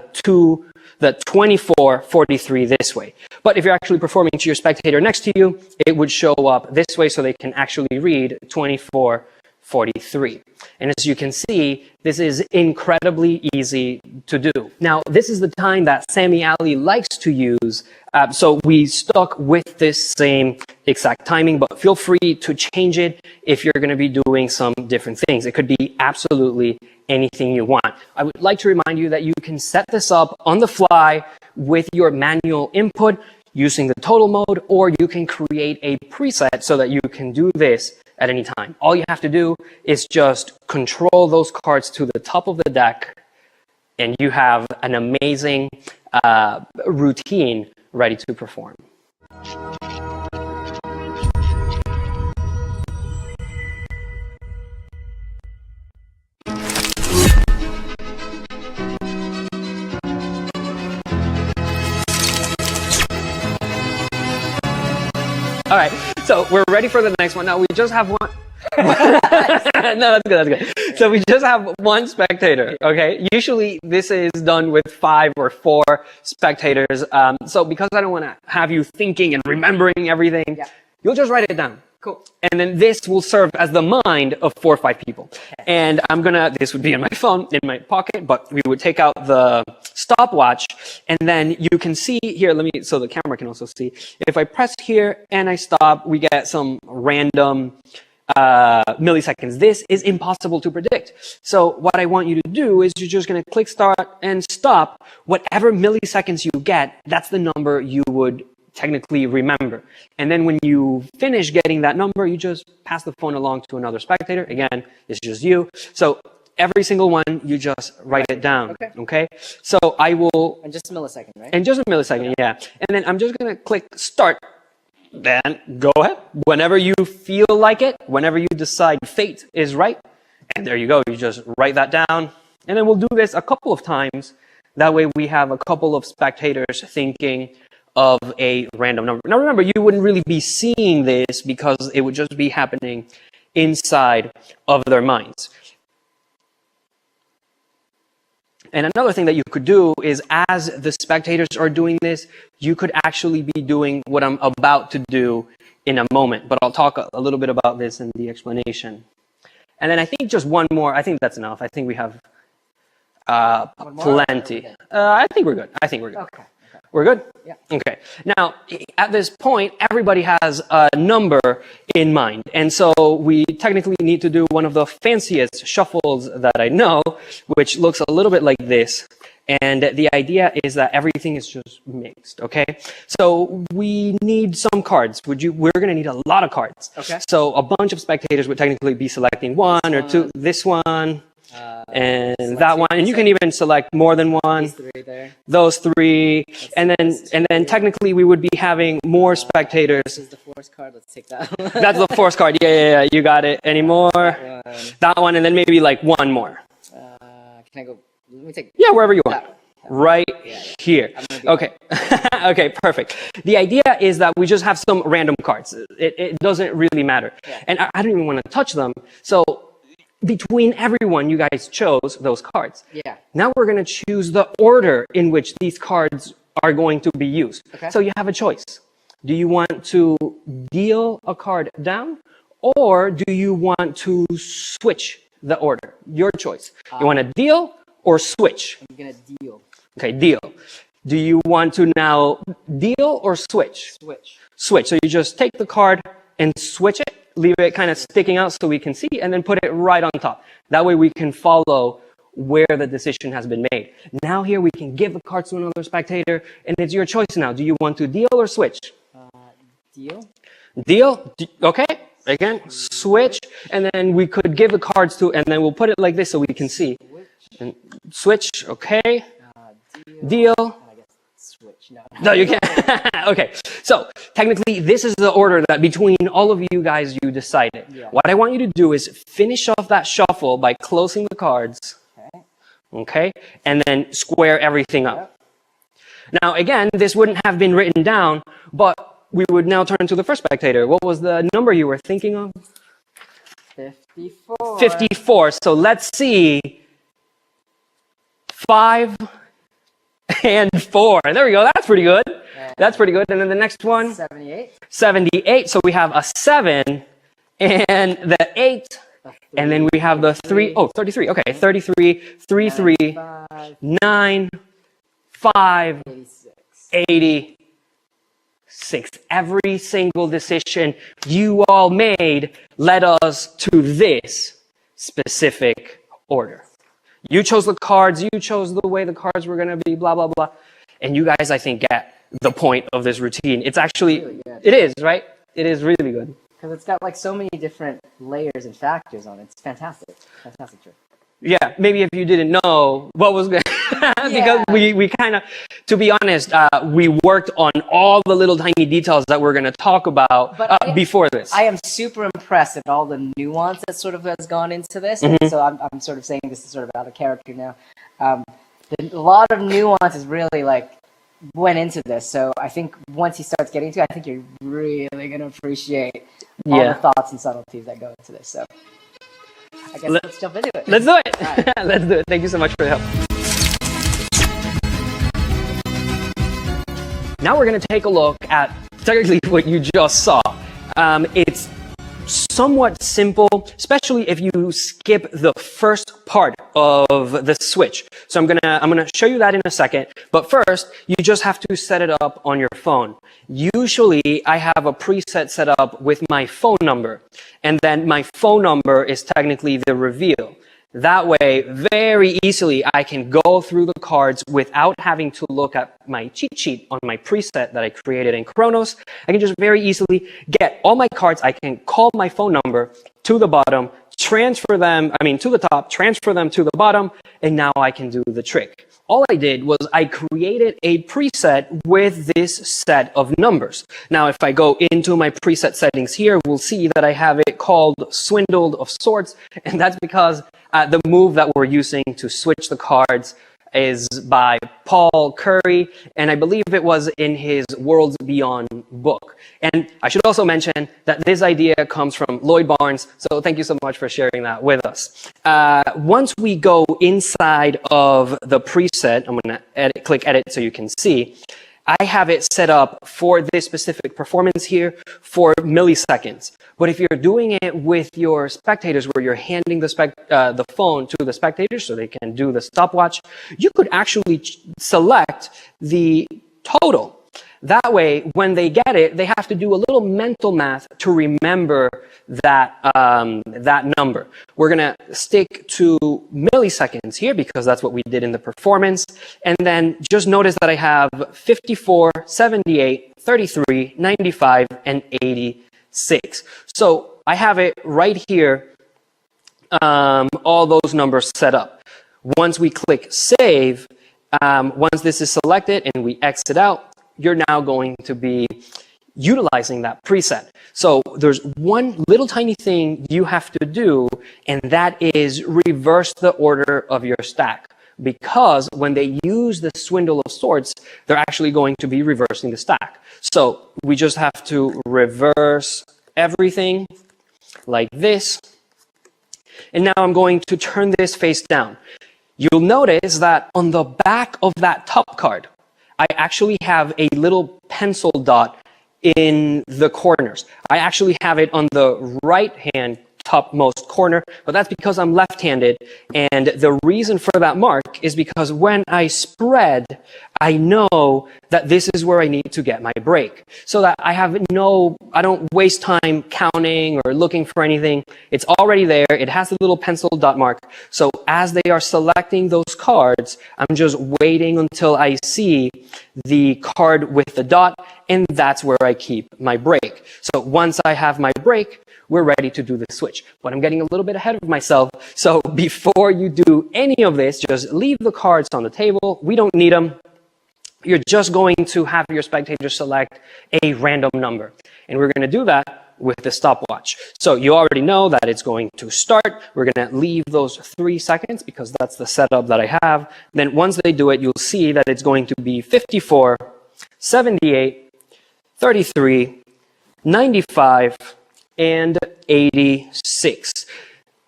24, 43 this way. But if you're actually performing to your spectator next to you, it would show up this way so they can actually read 24, 43. And as you can see, this is incredibly easy to do. Now, this is the time that Sami Ali likes to use. So we stuck with this same exact timing, but feel free to change it if you're going to be doing some different things. It could be absolutely anything you want. I would like to remind you that you can set this up on the fly with your manual input using the total mode, or you can create a preset so that you can do this at any time. All you have to do is just control those cards to the top of the deck, and you have an amazing routine ready to perform. All right, so we're ready for the next one. Now we just have one. No, that's good, that's good. So we just have one spectator, okay? Usually this is done with 5 or 4 spectators. So because I don't want to have you thinking and remembering everything, you'll just write it down. Cool. And then this will serve as the mind of 4 or 5 people. And this would be in my phone, in my pocket, but we would take out the stopwatch, and then you can see here, so the camera can also see. If I press here and I stop, we get some random milliseconds. This is impossible to predict. So what I want you to do is you're just going to click start and stop. Whatever milliseconds you get, that's the number you would technically remember. And then when you finish getting that number, you just pass the phone along to another spectator. Again, it's just you. So every single one, you just write it down. Okay? So I will... In just a millisecond, right? In just a millisecond, yeah. And then I'm just going to click start. Then go ahead. Whenever you feel like it, whenever you decide fate is right, and there you go. You just write that down. And then we'll do this a couple of times. That way we have a couple of spectators thinking of a random number. Now remember, you wouldn't really be seeing this because it would just be happening inside of their minds. And another thing that you could do is, as the spectators are doing this, you could actually be doing what I'm about to do in a moment. But I'll talk a little bit about this in the explanation. And then I think just one more. I think that's enough. I think we have plenty. I think we're good. Okay. We're good? Yeah. Okay. Now, at this point, everybody has a number in mind. And so we technically need to do one of the fanciest shuffles that I know, which looks a little bit like this. And the idea is that everything is just mixed, okay? So we need some cards. We're going to need a lot of cards. Okay. So a bunch of spectators would technically be selecting one or two, this one, and that one, and you can even select more than one. These 3 there. Those 3, and then technically we would be having more spectators. This is the force card. Let's take that one. That's the force card. Yeah. You got it. Any more? That one, and then maybe like one more. Can I go? Let me take. Yeah, wherever you want. Right here. Okay. Okay, perfect. The idea is that we just have some random cards. It doesn't really matter, and I don't even want to touch them. So between everyone, you guys chose those cards. Yeah. Now we're going to choose the order in which these cards are going to be used. Okay. So you have a choice. Do you want to deal a card down, or do you want to switch the order? Your choice. You want to deal or switch? I'm going to deal. Okay, deal. Do you want to now deal or switch? Switch. Switch. So you just take the card and switch it. Leave it kind of sticking out so we can see, and then put it right on top. That way we can follow where the decision has been made. Now here we can give the cards to another spectator, and it's your choice now. Do you want to deal or switch? Deal. Deal? Okay. Again, switch, and then we could give the cards to, and then we'll put it like this so we can see. And switch, okay. Deal. And I guess switch. No, you can't. Okay, so technically this is the order that between all of you guys you decided. Yeah. What I want you to do is finish off that shuffle by closing the cards. Okay, and then square everything up. Now again, this wouldn't have been written down, but we would now turn to the first spectator. What was the number you were thinking of? 54. 54. So let's see. 5 and 4. There we go. That's pretty good. That's pretty good. And then the next one. 78. 78. So we have a 7 and the 8. And then we have the 3. Oh, 33. Okay. 33, 3, 3, 5, 9, 5, 86. 86. Every single decision you all made led us to this specific order. You chose the cards, you chose the way the cards were going to be, blah, blah, blah. And you guys, I think, get the point of this routine. It's actually, Really good. it is, right? It is really good. Because it's got like so many different layers and factors on it. It's fantastic. Fantastic trick. Yeah, maybe if you didn't know what was good. Because Yeah. we kind of, to be honest, we worked on all the little tiny details that we're going to talk about But before this. I am super impressed at all the nuance that sort of has gone into this. And so I'm sort of saying this is sort of out of character now. A lot of nuances really like went into this. So I think once he starts getting to it, I think you're really going to appreciate all Yeah. the thoughts and subtleties that go into this. So I guess let's jump into it. Let's do it. right. Let's do it. Thank you so much for the help. Now we're going to take a look at technically what you just saw. It's somewhat simple, especially if you skip the first part of the switch. So I'm gonna show you that in a second. But first, you just have to set it up on your phone. Usually, I have a preset set up with my phone number, and then my phone number is technically the reveal. That way, very easily, I can go through the cards without having to look at my cheat sheet on my preset that I created in Kronos. I can just very easily get all my cards. I can call my phone number to the bottom, transfer them, to the top, transfer them to the bottom, and now I can do the trick. All I did was I created a preset with this set of numbers. Now, if I go into my preset settings here, we'll see that I have it called Swindled of Sorts, and that's because the move that we're using to switch the cards is by Paul Curry, and I believe it was in his Worlds Beyond book. And I should also mention that this idea comes from Lloyd Barnes, so thank you so much for sharing that with us. Once we go inside of the preset, I'm going to click Edit so you can see. I have it set up for this specific performance here for milliseconds. But if you're doing it with your spectators, where you're handing the phone to the spectators so they can do the stopwatch, you could actually select the total. That way, when they get it, they have to do a little mental math to remember that, that number. We're going to stick to milliseconds here because that's what we did in the performance. And then just notice that I have 54, 78, 33, 95, and 86. So I have it right here, all those numbers set up. Once we click Save, once this is selected and we exit out, you're now going to be utilizing that preset. So there's one little tiny thing you have to do, and that is reverse the order of your stack. Because when they use the Swindle of Sorts, they're actually going to be reversing the stack. So we just have to reverse everything like this. And now I'm going to turn this face down. You'll notice that on the back of that top card, I actually have a little pencil dot in the corners. I actually have it on the right-hand topmost corner, but that's because I'm left-handed. And the reason for that mark is because when I spread, I know that this is where I need to get my break so that I don't waste time counting or looking for anything. It's already there. It has the little pencil dot mark. So as they are selecting those cards, I'm just waiting until I see the card with the dot, and that's where I keep my break. So once I have my break, we're ready to do the switch. But I'm getting a little bit ahead of myself. So before you do any of this, just leave the cards on the table. We don't need them. You're just going to have your spectator select a random number. And we're going to do that with the stopwatch. So you already know that it's going to start. We're going to leave those 3 seconds because that's the setup that I have. Then once they do it, you'll see that it's going to be 54, 78, 33, 95, and 86.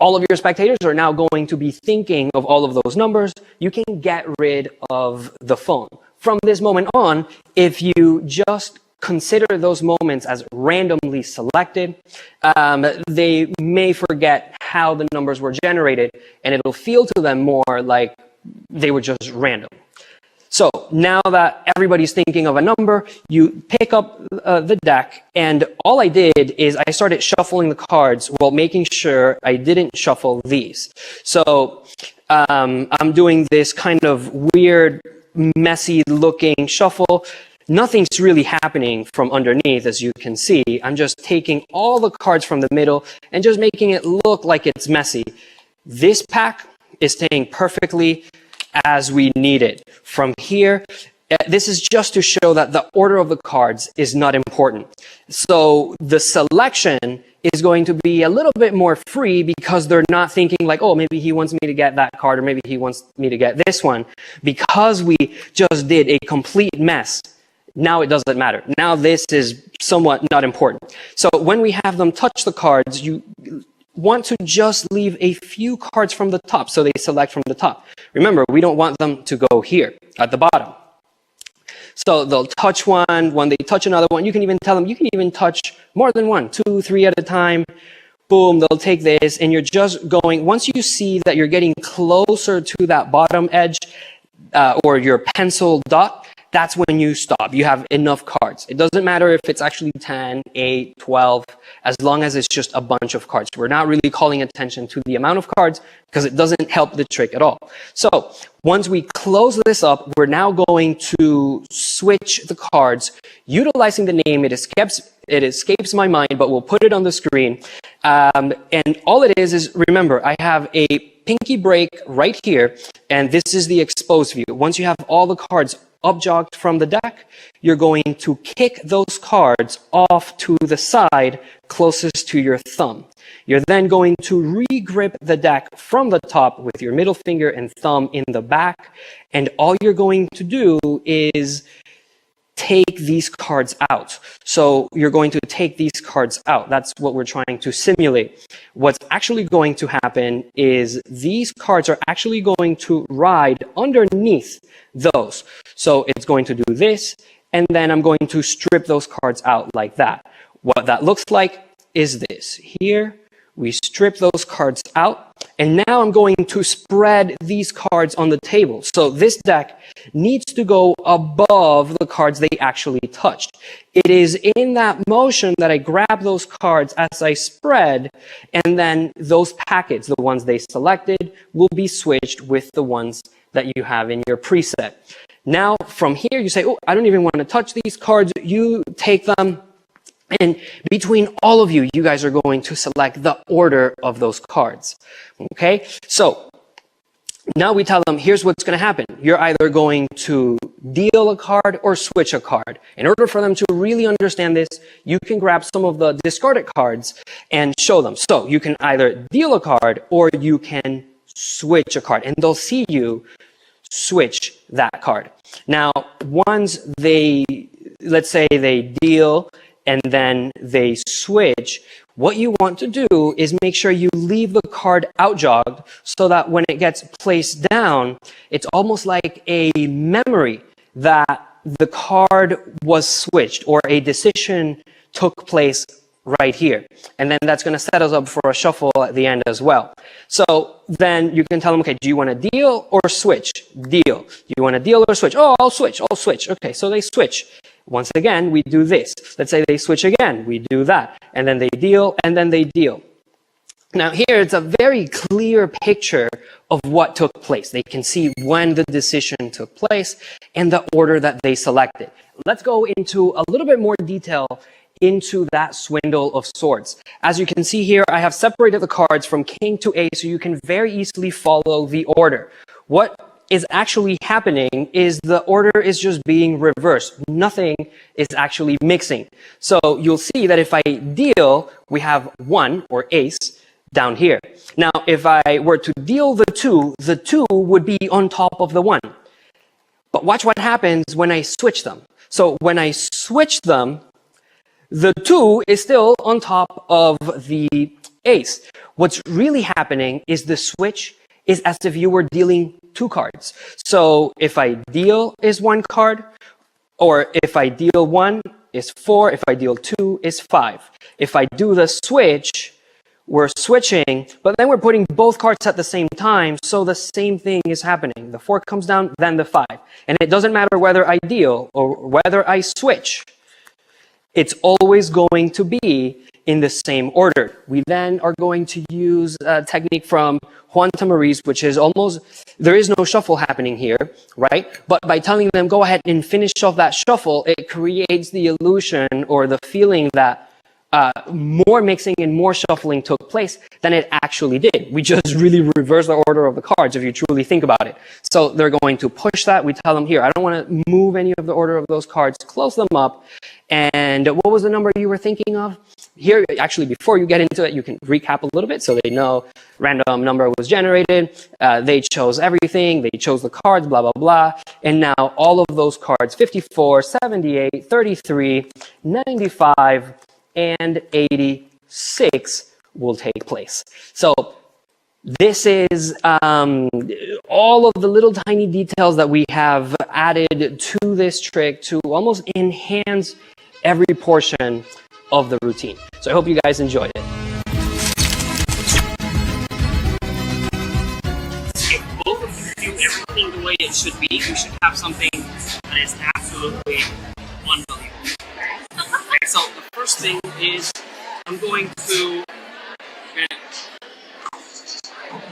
All of your spectators are now going to be thinking of all of those numbers. You can get rid of the phone. From this moment on, if you just consider those moments as randomly selected, they may forget how the numbers were generated, and it'll feel to them more like they were just random. So now that everybody's thinking of a number, you pick up the deck, and all I did is I started shuffling the cards while making sure I didn't shuffle these. So I'm doing this kind of weird, messy looking shuffle. Nothing's really happening from underneath, as you can see. I'm just taking all the cards from the middle and just making it look like it's messy. This pack is staying perfectly as we need it. From here, this is just to show that the order of the cards is not important. So the selection is going to be a little bit more free because they're not thinking like, oh, maybe he wants me to get that card or maybe he wants me to get this one. Because we just did a complete mess, now it doesn't matter. Now this is somewhat not important. So when we have them touch the cards, you want to just leave a few cards from the top so they select from the top. Remember, we don't want them to go here at the bottom. So they'll touch one, when they touch another one, you can even tell them, you can even touch more than one, 2, 3 at a time. Boom, they'll take this, and you're just going, once you see that you're getting closer to that bottom edge or your pencil dot, that's when you stop. You have enough cards. It doesn't matter if it's actually 10, 8, 12, as long as it's just a bunch of cards. We're not really calling attention to the amount of cards because it doesn't help the trick at all. So once we close this up, we're now going to switch the cards utilizing the name. It escapes my mind, but we'll put it on the screen. And all it is remember, I have a pinky break right here, and this is the exposed view. Once you have all the cards up-jogged from the deck, you're going to kick those cards off to the side closest to your thumb. You're then going to re-grip the deck from the top with your middle finger and thumb in the back, and all you're going to do is take these cards out. So you're going to take these cards out. That's what we're trying to simulate. What's actually going to happen is these cards are actually going to ride underneath those. So it's going to do this, and then I'm going to strip those cards out like that. What that looks like is this. Here, we strip those cards out, and now I'm going to spread these cards on the table. So this deck needs to go above the cards they actually touched. It is in that motion that I grab those cards as I spread, and then those packets, the ones they selected, will be switched with the ones that you have in your preset. Now, from here, you say, oh, I don't even want to touch these cards. You take them, and between all of you, you guys are going to select the order of those cards. Okay? So now we tell them, here's what's going to happen. You're either going to deal a card or switch a card. In order for them to really understand this, you can grab some of the discarded cards and show them. So you can either deal a card or you can switch a card, and they'll see you switch that card. Now, once let's say they deal and then they switch, what you want to do is make sure you leave the card out-jogged so that when it gets placed down, it's almost like a memory that the card was switched or a decision took place right here. And then that's going to set us up for a shuffle at the end as well. So then you can tell them, okay, do you want to deal or switch? Deal. Do you want to deal or switch? Oh, I'll switch. Okay, so they switch. Once again, we do this. Let's say they switch again. We do that. And then they deal, and then they deal. Now here, it's a very clear picture of what took place. They can see when the decision took place and the order that they selected. Let's go into a little bit more detail into that swindle of swords. As you can see here, I have separated the cards from king to ace so you can very easily follow the order. What is actually happening is the order is just being reversed. Nothing is actually mixing. So you'll see that if I deal, we have 1 or ace down here. Now, if I were to deal the 2 would be on top of the 1. But watch what happens when I switch them. So when I switch them, the 2 is still on top of the ace. What's really happening is the switch is as if you were dealing 2 cards. So if I deal is 1 card, or if I deal 1 is 4, if I deal 2 is 5. If I do the switch, we're switching, but then we're putting both cards at the same time, so the same thing is happening. The 4 comes down, then the 5. And it doesn't matter whether I deal or whether I switch. It's always going to be in the same order. We then are going to use a technique from Juan Tamariz, which is almost, there is no shuffle happening here, right? But by telling them, go ahead and finish off that shuffle, it creates the illusion or the feeling that more mixing and more shuffling took place than it actually did. We just really reversed the order of the cards if you truly think about it. So they're going to push that. We tell them here, I don't want to move any of the order of those cards, close them up. And what was the number you were thinking of? Here, actually, before you get into it, you can recap a little bit so they know random number was generated. They chose everything. They chose the cards, blah, blah, blah. And now all of those cards, 54, 78, 33, 95, and 86 will take place. So this is all of the little tiny details that we have added to this trick to almost enhance every portion of the routine. So I hope you guys enjoyed it. If both of you do everything the way it should be, you should have something that is absolutely unbelievable. Okay, so the first thing is I'm going to,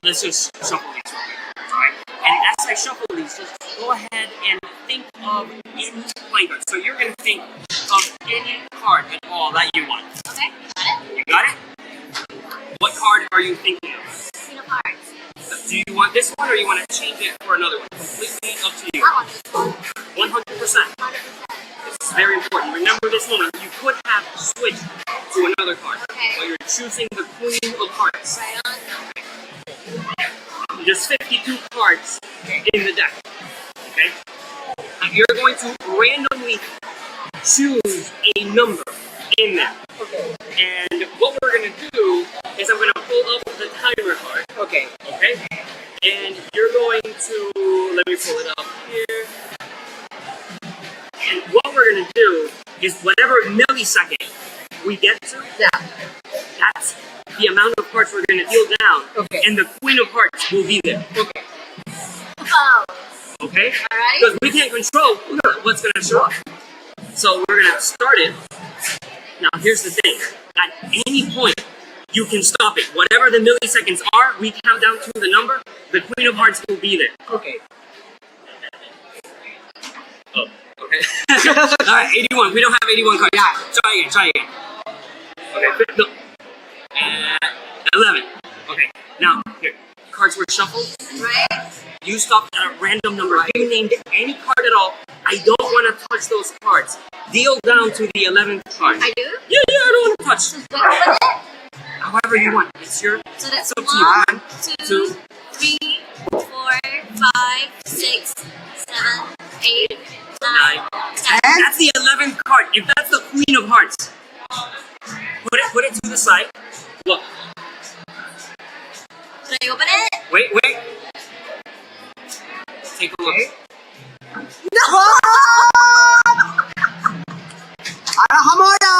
let's just shuffle these. Right? And as I shuffle these, just go ahead and think of any playing card. So you're going to think of any card at all that you want. Okay, got it. You got it? What card are you thinking of? Queen of Hearts. Do you want this one or you want to change it for another one? Completely up to you. I want this one. 100%. 100%. It's very important. Remember this moment. You could have switched to another card. Okay. But you're choosing the Queen of Hearts. Right on. There's 52 cards in the deck. Okay? And you're going to randomly choose a number in there. Okay. And what we're going to do is I'm going to pull up the timer card. Okay. Okay? And you're going to, let me pull it up here. And what we're going to do is whatever millisecond we get to, that's the amount of cards we're going to deal down. Okay. And the Queen of Hearts will be there. Okay. Oh. Okay? Alright. Because we can't control what's going to show up. So we're going to start it. Now here's the thing. At any point, you can stop it. Whatever the milliseconds are, we count down to the number, the Queen of Hearts will be there. Okay. Oh, okay. Alright, 81. We don't have 81 cards. Yeah. Try again. Okay, no. 11. Okay, now, here. Cards were shuffled. Right? You stopped at a random number. You named any card at all. I don't want to touch those cards. Deal down to the 11th card. I do? Yeah, I don't want to touch. Just go with it? However you want. It's your... So that's it's up to you. 1, 2, 3, 4, 5, 6, 7, 8, 9, 10. That's the 11th card. If that's the Queen of Hearts, put it to the side. Look. Should I open it? Wait. Take a look. No! Arahamada!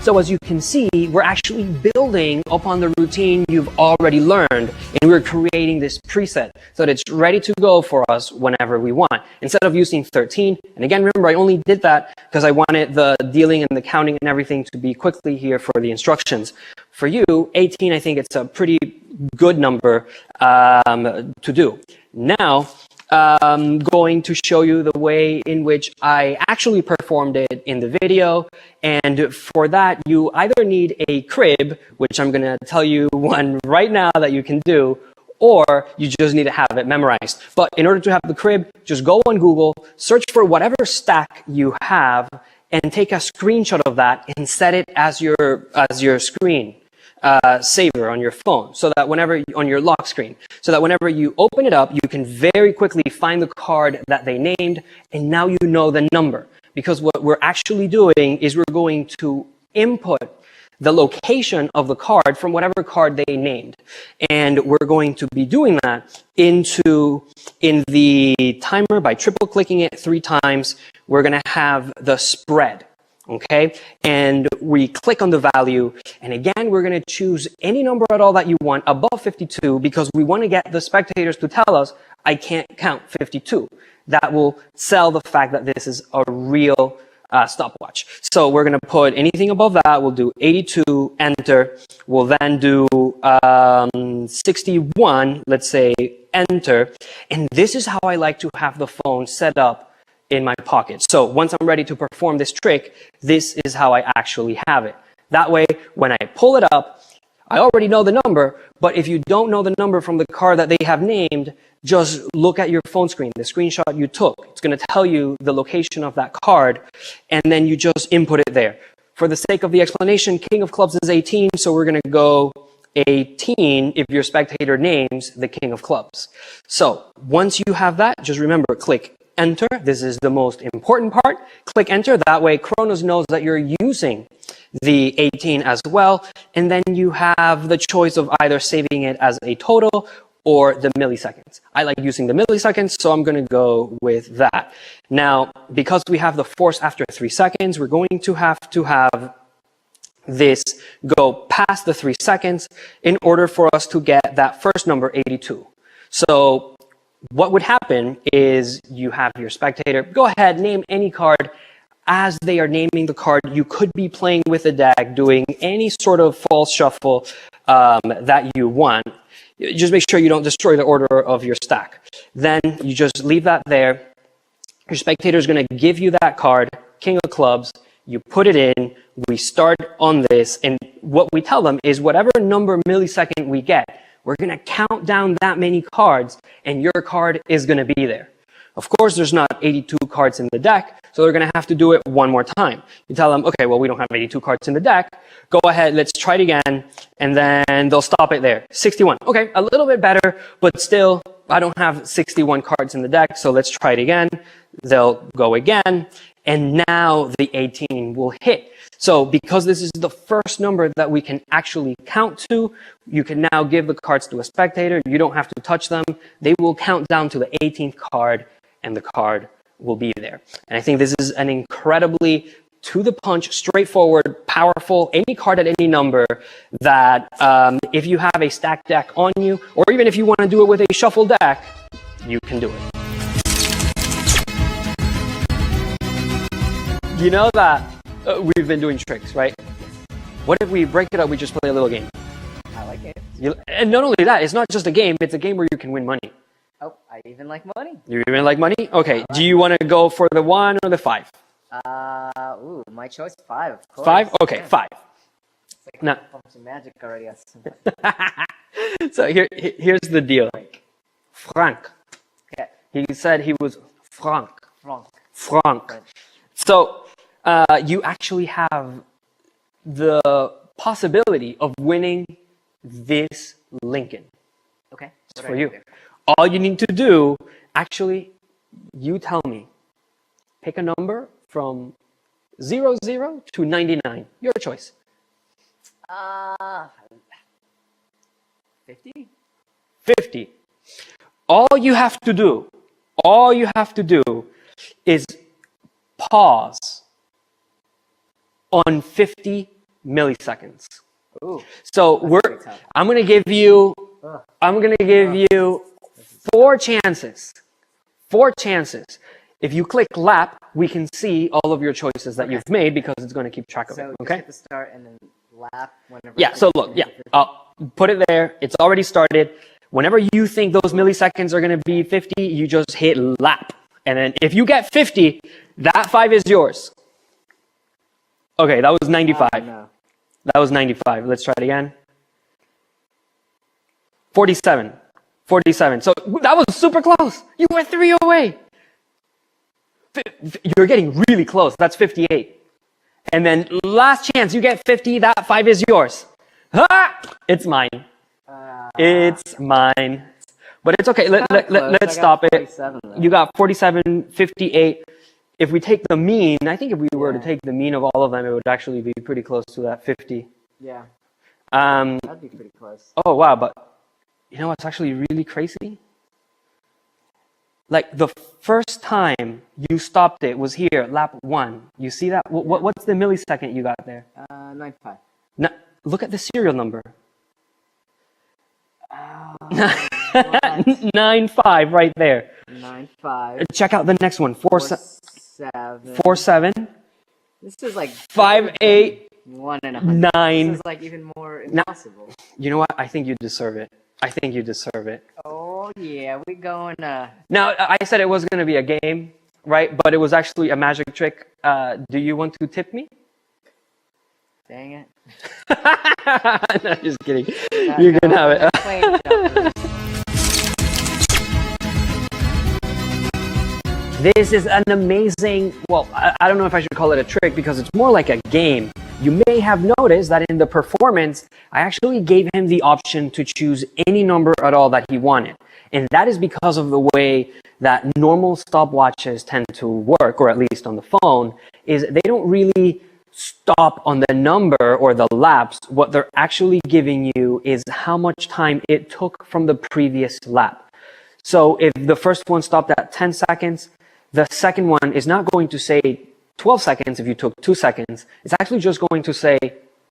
So as you can see, we're actually building upon the routine you've already learned, and we're creating this preset so that it's ready to go for us whenever we want. Instead of using 13, and again, remember, I only did that because I wanted the dealing and the counting and everything to be quickly here for the instructions. For you, 18, I think it's a pretty good number to do. Now, I'm going to show you the way in which I actually performed it in the video. And for that, you either need a crib, which I'm going to tell you one right now that you can do, or you just need to have it memorized. But in order to have the crib, just go on Google, search for whatever stack you have, and take a screenshot of that and set it as your screen saver on your phone, so that whenever on your lock screen, so that whenever you open it up, you can very quickly find the card that they named, and now you know the number. Because what we're actually doing is we're going to input the location of the card from whatever card they named, and we're going to be doing that in the timer by triple clicking it 3 times. We're going to have the spread. Okay, and we click on the value, and again, we're going to choose any number at all that you want above 52, because we want to get the spectators to tell us, I can't count 52. That will sell the fact that this is a real stopwatch. So we're going to put anything above that. We'll do 82, enter. We'll then do 61, let's say, enter. And this is how I like to have the phone set up in my pocket. So once I'm ready to perform this trick, this is how I actually have it. That way, when I pull it up, I already know the number, but if you don't know the number from the card that they have named, just look at your phone screen, the screenshot you took. It's going to tell you the location of that card, and then you just input it there. For the sake of the explanation, King of Clubs is 18, so we're going to go 18 if your spectator names the King of Clubs. So once you have that, just remember, click enter. This is the most important part. Click enter. That way Kronos knows that you're using the 18 as well. And then you have the choice of either saving it as a total or the milliseconds. I like using the milliseconds, so I'm going to go with that. Now, because we have the force after 3 seconds, we're going to have this go past the 3 seconds in order for us to get that first number, 82. So what would happen is you have your spectator, go ahead, name any card. As they are naming the card, you could be playing with the deck, doing any sort of false shuffle that you want. Just make sure you don't destroy the order of your stack. Then you just leave that there. Your spectator is going to give you that card, King of Clubs. You put it in. We start on this. And what we tell them is whatever number millisecond we get, we're going to count down that many cards, and your card is going to be there. Of course, there's not 82 cards in the deck, so they're going to have to do it one more time. You tell them, okay, well, we don't have 82 cards in the deck. Go ahead, let's try it again, and then they'll stop it there. 61. Okay, a little bit better, but still, I don't have 61 cards in the deck, so let's try it again. They'll go again, and now the 18 will hit. So because this is the first number that we can actually count to, you can now give the cards to a spectator. You don't have to touch them. They will count down to the 18th card, and the card will be there. And I think this is an incredibly to the punch, straightforward, powerful, any card at any number that if you have a stacked deck on you, or even if you want to do it with a shuffle deck, you can do it. You know that we've been doing tricks, right? What if we break it up, we just play a little game? I like it. And not only that, it's not just a game, it's a game where you can win money. Oh, I even like money. You even like money? Okay, do you want to go for the 1 or the 5? Ooh, my choice, 5, of course. 5? Okay, Yeah. 5. It's like Now, some magic already. so here's the deal. Frank. Okay, He said he was Frank. Frank. Frank. French. So you actually have the possibility of winning this Lincoln. Okay. It's what for do I you. do? All you need to do, actually, you tell me. Pick a number from 00 to 99. Your choice. 50? 50. All you have to do is pause on 50 milliseconds. Ooh. So pretty tough. I'm gonna give you 4 chances. 4 chances. If you click lap, we can see all of your choices that you've made because it's going to keep track of So it. just Okay? hit the start and then lap whenever. Yeah. So look, yeah, I'll put it there. It's already started. Whenever you think those milliseconds are going to be 50, you just hit lap. And then if you get 50, that 5 is yours. Okay, that was 95. No. That was 95. Let's try it again. 47. 47. So that was super close. You were 3 away. You're getting really close. That's 58. And then last chance, you get 50. That 5 is yours. Ah! It's mine. It's mine. But it's okay. Let's stop it. You got 47, 58. If we take the mean, I think if we were to take the mean of all of them, it would actually be pretty close to that 50. Yeah, Um, that'd be pretty close. oh, wow. But you know what's actually really crazy? Like the first time you stopped it was here, lap 1. You see that? What's the millisecond you got there? 95. No, look at the serial number. 95 right there. 95. Check out the next one. 7. 47. This is like 58. 1 and 100. 9. This is like even more impossible. You know what? I think you deserve it. I think you deserve it. Oh yeah, we going. Now, I said it was going to be a game, right? But it was actually a magic trick. Do you want to tip me? Dang it. No, just kidding. You can have it. This is an amazing, well, I don't know if I should call it a trick because it's more like a game. You may have noticed that in the performance, I actually gave him the option to choose any number at all that he wanted. And that is because of the way that normal stopwatches tend to work, or at least on the phone, is they don't really stop on the number or the laps. What they're actually giving you is how much time it took from the previous lap. So if the first one stopped at 10 seconds, the second one is not going to say 12 seconds if you took 2 seconds. It's actually just going to say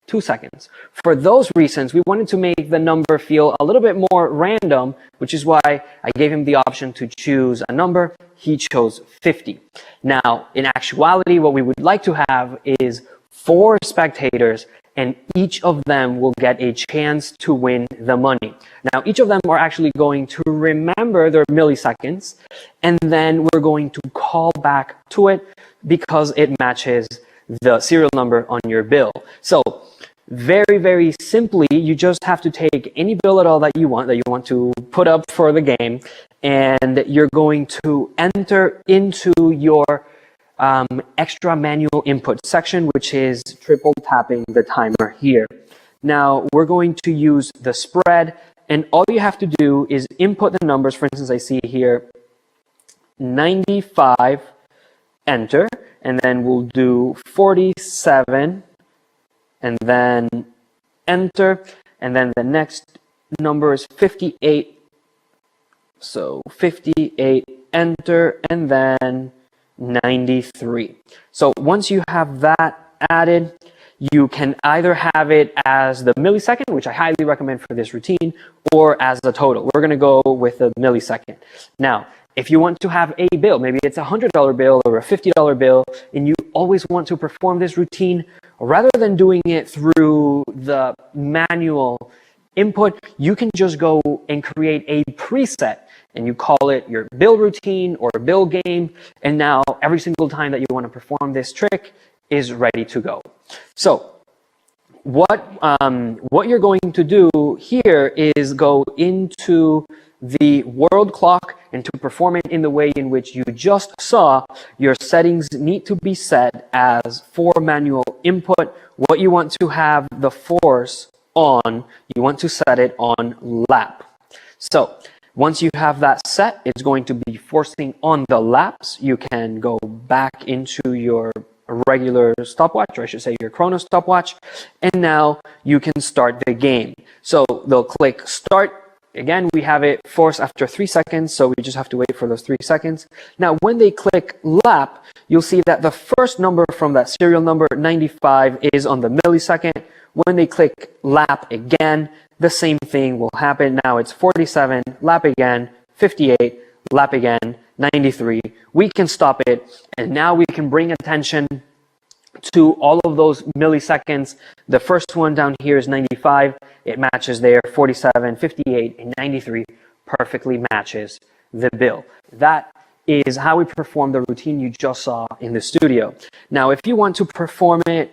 2 seconds. For those reasons, we wanted to make the number feel a little bit more random, which is why I gave him the option to choose a number. He chose 50. Now, in actuality, what we would like to have is 4 spectators, and each of them will get a chance to win the money. Now, each of them are actually going to remember their milliseconds, and then we're going to call back to it because it matches the serial number on your bill. So, very, very simply, you just have to take any bill at all that you want to put up for the game, and you're going to enter into your extra manual input section, which is triple tapping the timer here. Now we're going to use the spread, and all you have to do is input the numbers. For instance, I see here 95, enter, and then we'll do 47, and then enter, and then the next number is 58. So 58, enter, and then 93. So once you have that added, you can either have it as the millisecond, which I highly recommend for this routine, or as a total. We're going to go with the millisecond. Now, if you want to have a bill, maybe it's a $100 bill or a $50 bill, and you always want to perform this routine, rather than doing it through the manual input, you can just go and create a preset, and you call it your bill routine or bill game, and now every single time that you want to perform this trick is ready to go. So what you're going to do here is go into the world clock, and to perform it in the way in which you just saw, your settings need to be set as for manual input. What you want to have the force on, you want to set it on lap. So once you have that set, it's going to be forcing on the laps. You can go back into your regular stopwatch, or I should say your chrono stopwatch, and now you can start the game. So they'll click start, Again, we have it force after 3 seconds, so we just have to wait for those 3 seconds. Now, when they click lap, you'll see that the first number from that serial number, 95, is on the millisecond. When they click lap again, the same thing will happen. Now it's 47, lap again, 58, lap again, 93. We can stop it, and now we can bring attention to all of those milliseconds. The first one down here is 95. It matches there. 47, 58, and 93 perfectly matches the bill. That is how we perform the routine you just saw in the studio. Now, if you want to perform it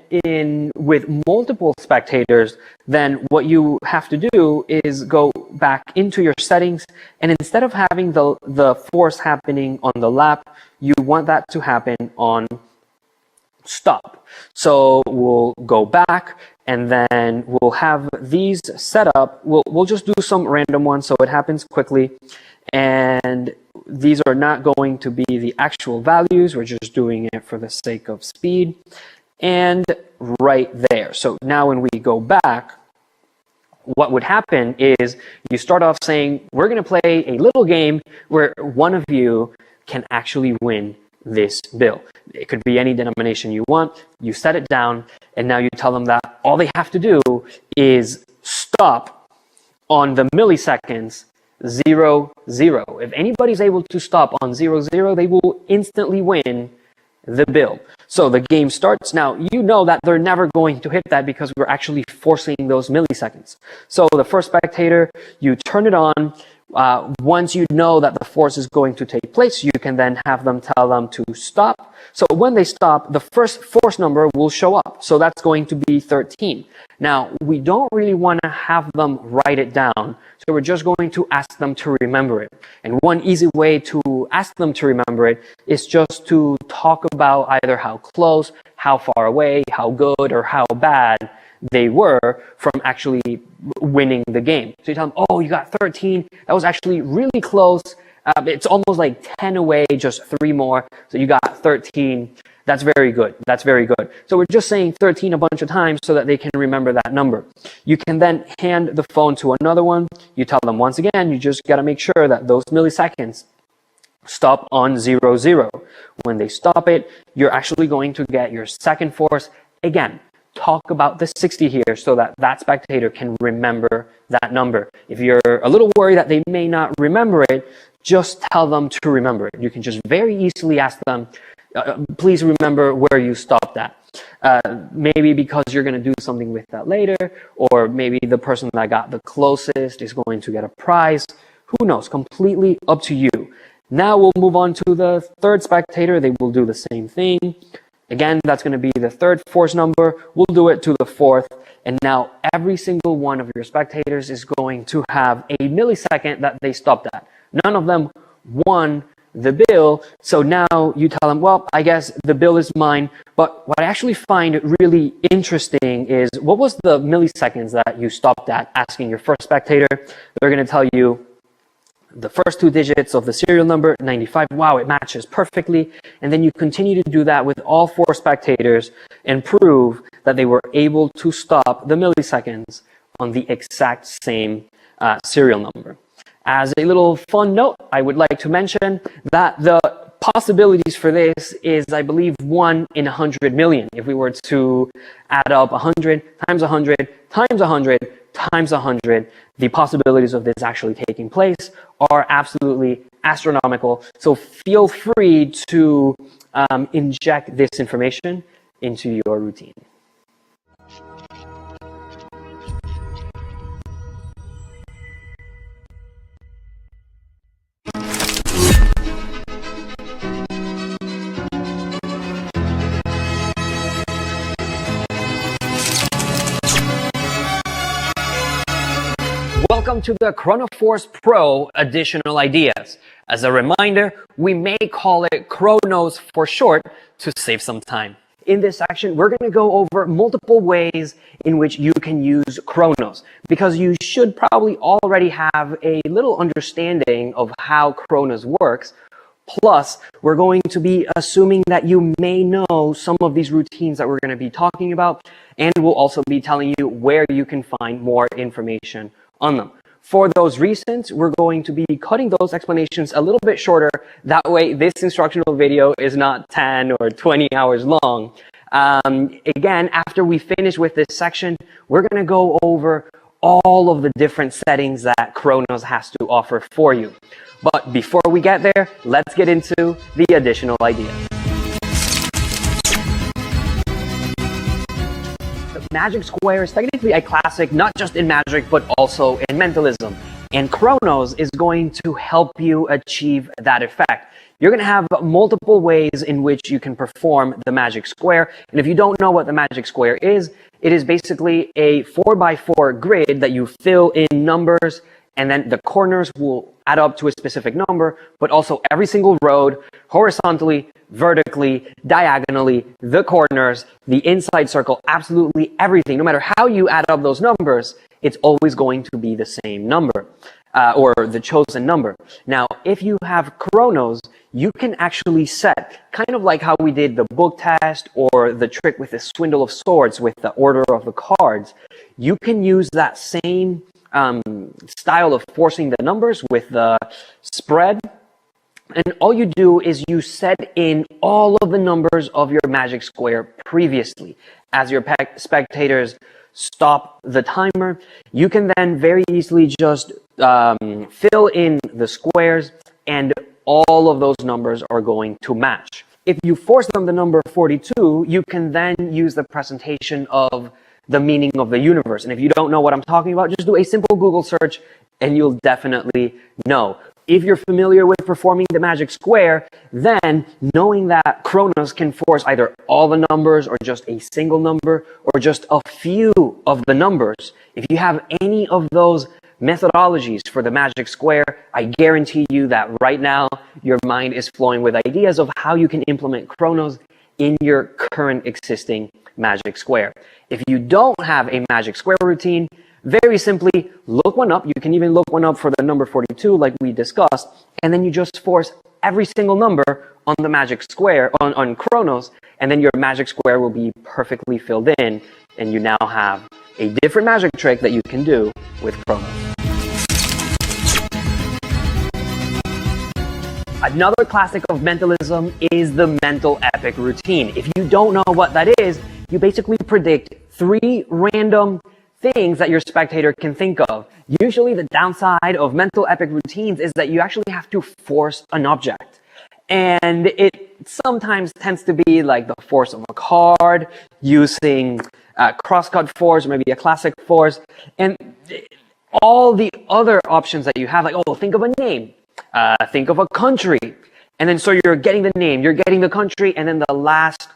with multiple spectators, then what you have to do is go back into your settings, and instead of having the force happening on the lap, you want that to happen on stop. So we'll go back, and then we'll have these set up. We'll just do some random ones so it happens quickly, and these are not going to be the actual values. We're just doing it for the sake of speed. And right there. So now when we go back, what would happen is you start off saying, we're going to play a little game where one of you can actually win this bill. It could be any denomination you want. You set it down, and now you tell them that all they have to do is stop on the milliseconds 0, 0. If anybody's able to stop on 0, 0, they will instantly win the bill. So the game starts. Now, you know that they're never going to hit that because we're actually forcing those milliseconds. So the first spectator, you turn it on. Once you know that the force is going to take place, you can then have them tell them to stop. So when they stop, the first force number will show up. So that's going to be 13. Now, we don't really want to have them write it down. So we're just going to ask them to remember it. And one easy way to ask them to remember it is just to talk about either how close, how far away, how good, or how bad they were from actually winning the game. So you tell them, oh, you got 13. That was actually really close. It's almost like 10 away, just 3 more. So you got 13. That's very good. That's very good. So we're just saying 13 a bunch of times so that they can remember that number. You can then hand the phone to another one. You tell them once again, you just got to make sure that those milliseconds stop on 0, 0. When they stop it, you're actually going to get your second force. Again, talk about the 60 here so that that spectator can remember that number. If you're a little worried that they may not remember it, just tell them to remember it. You can just very easily ask them, please remember where you stopped at. Maybe because you're going to do something with that later, or maybe the person that got the closest is going to get a prize. Who knows? Completely up to you. Now we'll move on to the third spectator. They will do the same thing. Again, that's going to be the third force number. We'll do it to the fourth. And now every single one of your spectators is going to have a millisecond that they stopped at. None of them won the bill. So now you tell them, well, I guess the bill is mine. But what I actually find really interesting is, what was the milliseconds that you stopped at? Asking your first spectator. They're going to tell you the first 2 digits of the serial number, 95. Wow, it matches perfectly. And then you continue to do that with all 4 spectators and prove that they were able to stop the milliseconds on the exact same serial number. As a little fun note, I would like to mention that the possibilities for this is, I believe, 1 in 100 million. If we were to add up 100 times 100 times 100 times 100, the possibilities of this actually taking place are absolutely astronomical. So feel free to inject this information into your routine. Welcome to the Chronoforce Pro Additional Ideas. As a reminder, we may call it Chronos for short to save some time. In this section, we're going to go over multiple ways in which you can use Chronos, because you should probably already have a little understanding of how Chronos works. Plus, we're going to be assuming that you may know some of these routines that we're going to be talking about, and we'll also be telling you where you can find more information on them. For those reasons, we're going to be cutting those explanations a little bit shorter. That way, this instructional video is not 10 or 20 hours long. Again, after we finish with this section, we're going to go over all of the different settings that Chronos has to offer for you. But before we get there, let's get into the additional ideas. The Magic Square is technically a classic, not just in Magic, but also in Mentalism. And Chronos is going to help you achieve that effect. You're going to have multiple ways in which you can perform the Magic Square. And if you don't know what the Magic Square is, it is basically a 4x4 grid that you fill in numbers, and then the corners will add up to a specific number, but also every single road, horizontally, vertically, diagonally, the corners, the inside circle, absolutely everything. No matter how you add up those numbers, it's always going to be the same number, or the chosen number. Now, if you have Chronos, you can actually set, kind of like how we did the book test or the trick with the Swindle of Swords with the order of the cards. You can use that same style of forcing the numbers with the spread. And all you do is you set in all of the numbers of your Magic Square previously. As your spectators stop the timer, you can then very easily just fill in the squares, and all of those numbers are going to match. If you force them the number 42, you can then use the presentation of the meaning of the universe. And if you don't know what I'm talking about, just do a simple Google search and you'll definitely know. If you're familiar with performing the Magic Square, then knowing that Chronos can force either all the numbers or just a single number or just a few of the numbers, if you have any of those methodologies for the Magic Square, I guarantee you that right now your mind is flowing with ideas of how you can implement Chronos in your current existing Magic Square. If you don't have a Magic Square routine, very simply look one up. You can even look one up for the number 42 like we discussed, and then you just force every single number on the Magic Square, on Chronos, and then your Magic Square will be perfectly filled in, and you now have a different magic trick that you can do with Chronos. Another classic of Mentalism is the Mental Epic routine. If you don't know what that is, you basically predict 3 random things that your spectator can think of. Usually the downside of Mental Epic routines is that you actually have to force an object. And it sometimes tends to be like the force of a card, using crosscut force, or maybe a classic force, and all the other options that you have, like, oh, think of a name. Think of a country. And then so you're getting the name, you're getting the country, and then the last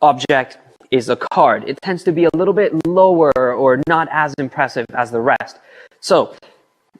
object is a card. It tends to be a little bit lower or not as impressive as the rest. So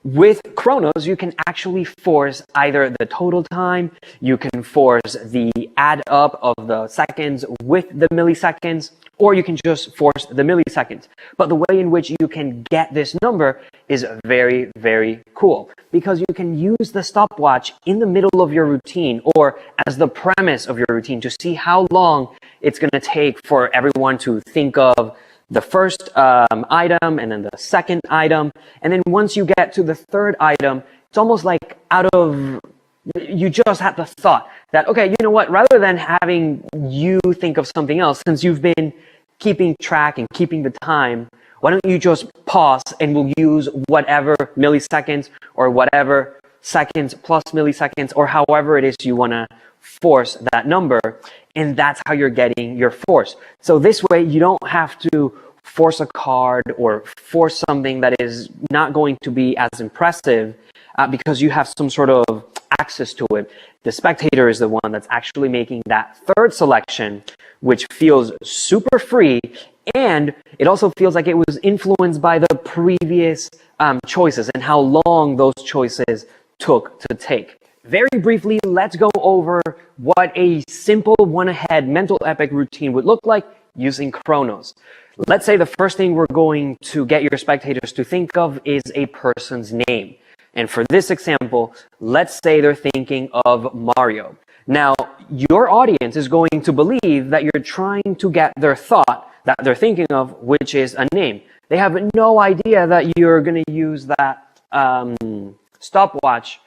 with Chronos, you can actually force either the total time, you can force the add up of the seconds with the milliseconds, or you can just force the milliseconds. But the way in which you can get this number is very, very cool, because you can use the stopwatch in the middle of your routine or as the premise of your routine to see how long it's going to take for everyone to think of the first item and then the second item. And then once you get to the third item, it's almost like you just had the thought that, okay, you know what, rather than having you think of something else, since you've been keeping track and keeping the time, why don't you just pause and we'll use whatever milliseconds or whatever seconds plus milliseconds or however it is you want to force that number. And that's how you're getting your force. So this way you don't have to force a card or force something that is not going to be as impressive because you have some sort of access to it. The spectator is the one that's actually making that third selection, which feels super free, and it also feels like it was influenced by the previous choices and how long those choices took to take. Very briefly, let's go over what a simple one-ahead Mental Epic routine would look like using Chronos. Let's say the first thing we're going to get your spectators to think of is a person's name. And for this example, let's say they're thinking of Mario. Now, your audience is going to believe that you're trying to get their thought that they're thinking of, which is a name. They have no idea that you're going to use that stopwatch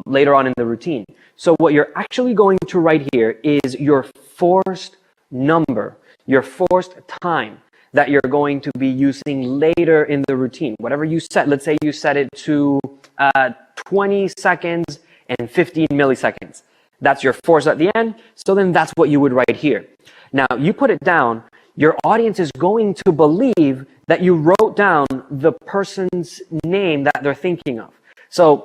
later on in the routine. So what you're actually going to write here is your forced number, your forced time that you're going to be using later in the routine. Whatever you set, let's say you set it to 20 seconds and 15 milliseconds. That's your force at the end. So then that's what you would write here. Now you put it down, your audience is going to believe that you wrote down the person's name that they're thinking of. So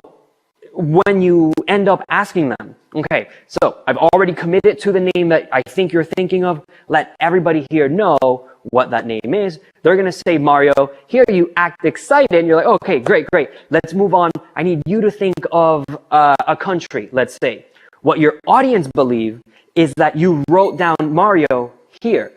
when you end up asking them, okay, so I've already committed to the name that I think you're thinking of, let everybody here know what that name is. They're going to say Mario. Here you act excited and you're like, okay, great. Let's move on. I need you to think of a country, let's say. What your audience believe is that you wrote down Mario here.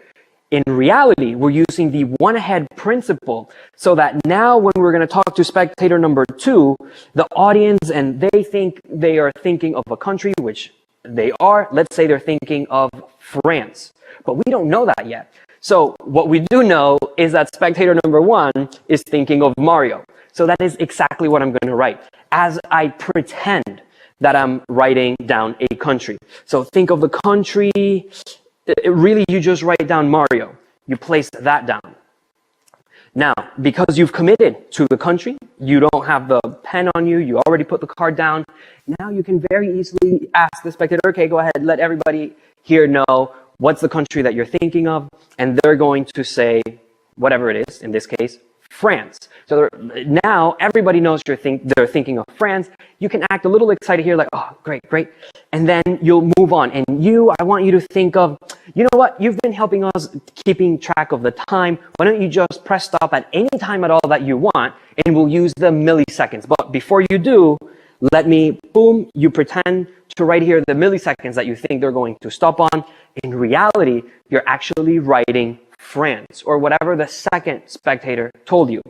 In reality, we're using the one ahead principle so that now when we're going to talk to spectator number 2, the audience and they think they are thinking of a country, which they are. Let's say they're thinking of France, but we don't know that yet. So what we do know is that spectator number 1 is thinking of Mario. So that is exactly what I'm going to write as I pretend that I'm writing down a country. So think of the country. Really, you just write down Mario. You place that down. Now, because you've committed to the country, you don't have the pen on you, you already put the card down. Now you can very easily ask the spectator, okay, go ahead, let everybody here know what's the country that you're thinking of, and they're going to say whatever it is, in this case, France. So now everybody knows they're thinking of France. You can act a little excited here, like, oh, great. And then you'll move on. And I want you to think of, you know what? You've been helping us keeping track of the time. Why don't you just press stop at any time at all that you want, and we'll use the milliseconds. But before you do, let me, boom, you pretend to write here the milliseconds that you think they're going to stop on. In reality, you're actually writing France, or whatever the second spectator told you.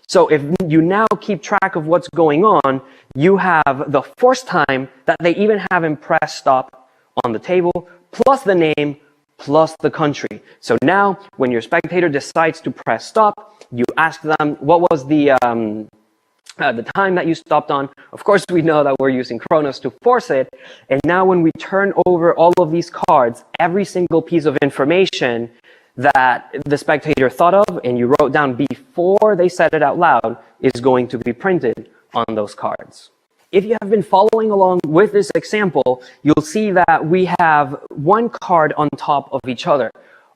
So if you now keep track of what's going on, you have the first time that they even haven't pressed stop on the table, plus the name, plus the country. So now when your spectator decides to press stop, you ask them, what was the time that you stopped on? Of course, we know that we're using Kronos to force it. And now when we turn over all of these cards, every single piece of information that the spectator thought of and you wrote down before they said it out loud is going to be printed on those cards. If you have been following along with this example, you'll see that we have one card on top of each other.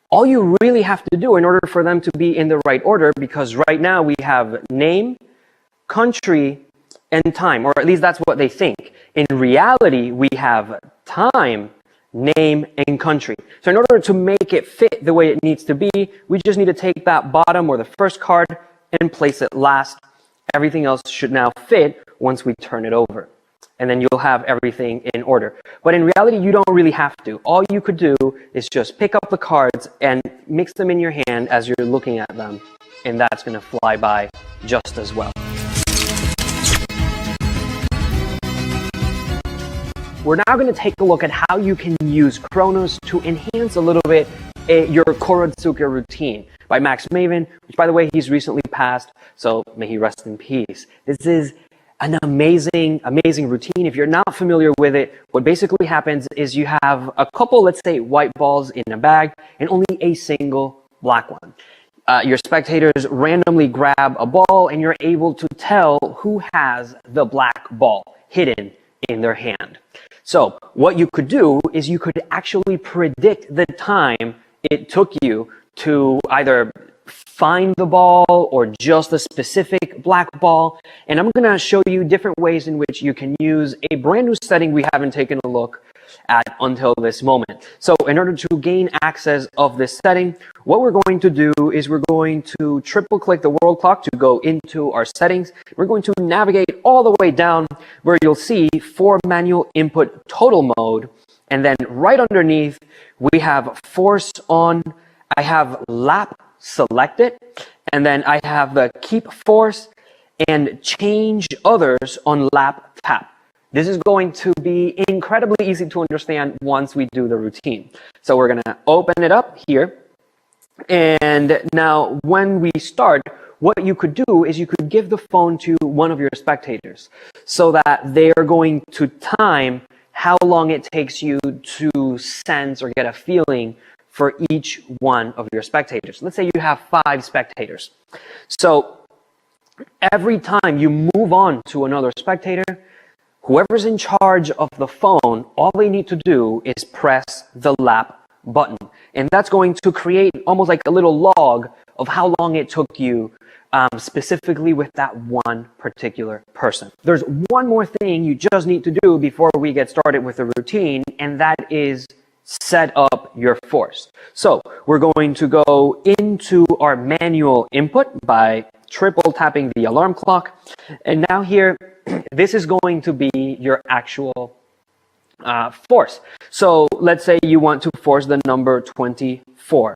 All you really have to do in order for them to be in the right order, because right now we have name, country, and time, or at least that's what they think. In reality, we have time, name, and country. So in order to make it fit the way it needs to be, we just need to take that bottom or the first card and place it last. Everything else should now fit once we turn it over. And then you'll have everything in order. But in reality, you don't really have to. All you could do is just pick up the cards and mix them in your hand as you're looking at them. And that's going to fly by just as well. We're now going to take a look at how you can use Kronos to enhance a little bit your Korodsuke routine by Max Maven, which, by the way, he's recently passed, so may he rest in peace. This is an amazing routine. If you're not familiar with it, what basically happens is you have a couple, let's say, white balls in a bag and only a single black one. Your spectators randomly grab a ball and you're able to tell who has the black ball hidden in their hand. So what you could do is you could actually predict the time it took you to either find the ball or just a specific black ball. And I'm going to show you different ways in which you can use a brand new setting we haven't taken a look at until this moment. So in order to gain access of this setting, what we're going to do is we're going to triple click the world clock to go into our settings. We're going to navigate all the way down where you'll see for manual input total mode. And then right underneath, we have force on. I have lap selected. And then I have the keep force and change others on lap tap. This is going to be incredibly easy to understand once we do the routine. So we're going to open it up here. And now when we start, what you could do is you could give the phone to one of your spectators so that they are going to time how long it takes you to sense or get a feeling for each one of your spectators. Let's say you have 5 spectators. So every time you move on to another spectator, whoever's in charge of the phone, all they need to do is press the lap button. And that's going to create almost like a little log of how long it took you specifically with that one particular person. There's one more thing you just need to do before we get started with the routine, and that is set up your force. So we're going to go into our manual input by triple tapping the alarm clock. And now here, this is going to be your actual force. So let's say you want to force the number 24.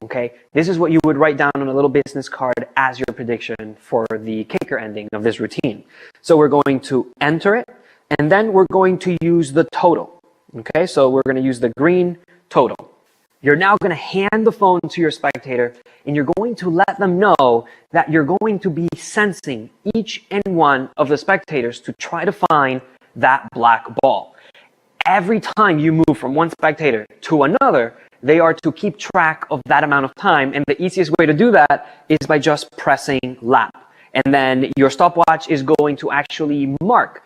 Okay, this is what you would write down on a little business card as your prediction for the kicker ending of this routine. So we're going to enter it, and then we're going to use the total. Okay, so we're going to use the green total. You're now going to hand the phone to your spectator, and you're going to let them know that you're going to be sensing each and one of the spectators to try to find that black ball. Every time you move from one spectator to another, they are to keep track of that amount of time, and the easiest way to do that is by just pressing lap. And then your stopwatch is going to actually mark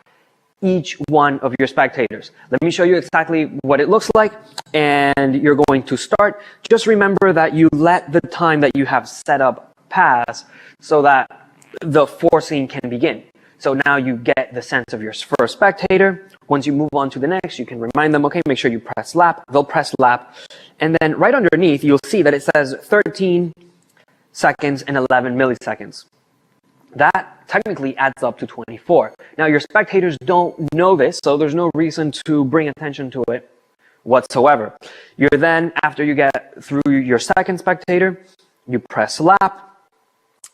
each one of your spectators. Let me show you exactly what it looks like, and you're going to start. Just remember that you let the time that you have set up pass so that the forcing can begin. So now you get the sense of your first spectator. Once you move on to the next, you can remind them, okay, make sure you press lap. They'll press lap. And then right underneath, you'll see that it says 13 seconds and 11 milliseconds. That technically adds up to 24. Now, your spectators don't know this, so there's no reason to bring attention to it whatsoever. You're then, after you get through your second spectator, you press lap.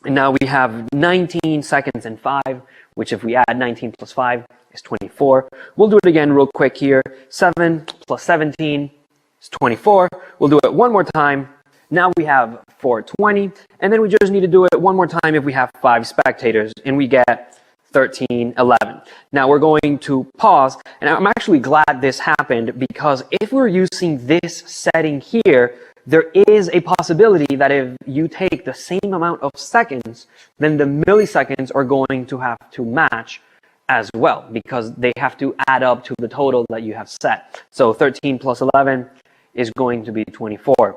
And now we have 19 seconds and 5, which if we add 19 plus 5 is 24. We'll do it again real quick here. 7 plus 17 is 24. We'll do it one more time. Now we have 420, and then we just need to do it one more time if we have 5 spectators, and we get 13, 11. Now we're going to pause, and I'm actually glad this happened, because if we're using this setting here, there is a possibility that if you take the same amount of seconds, then the milliseconds are going to have to match as well, because they have to add up to the total that you have set. So 13 plus 11 is going to be 24.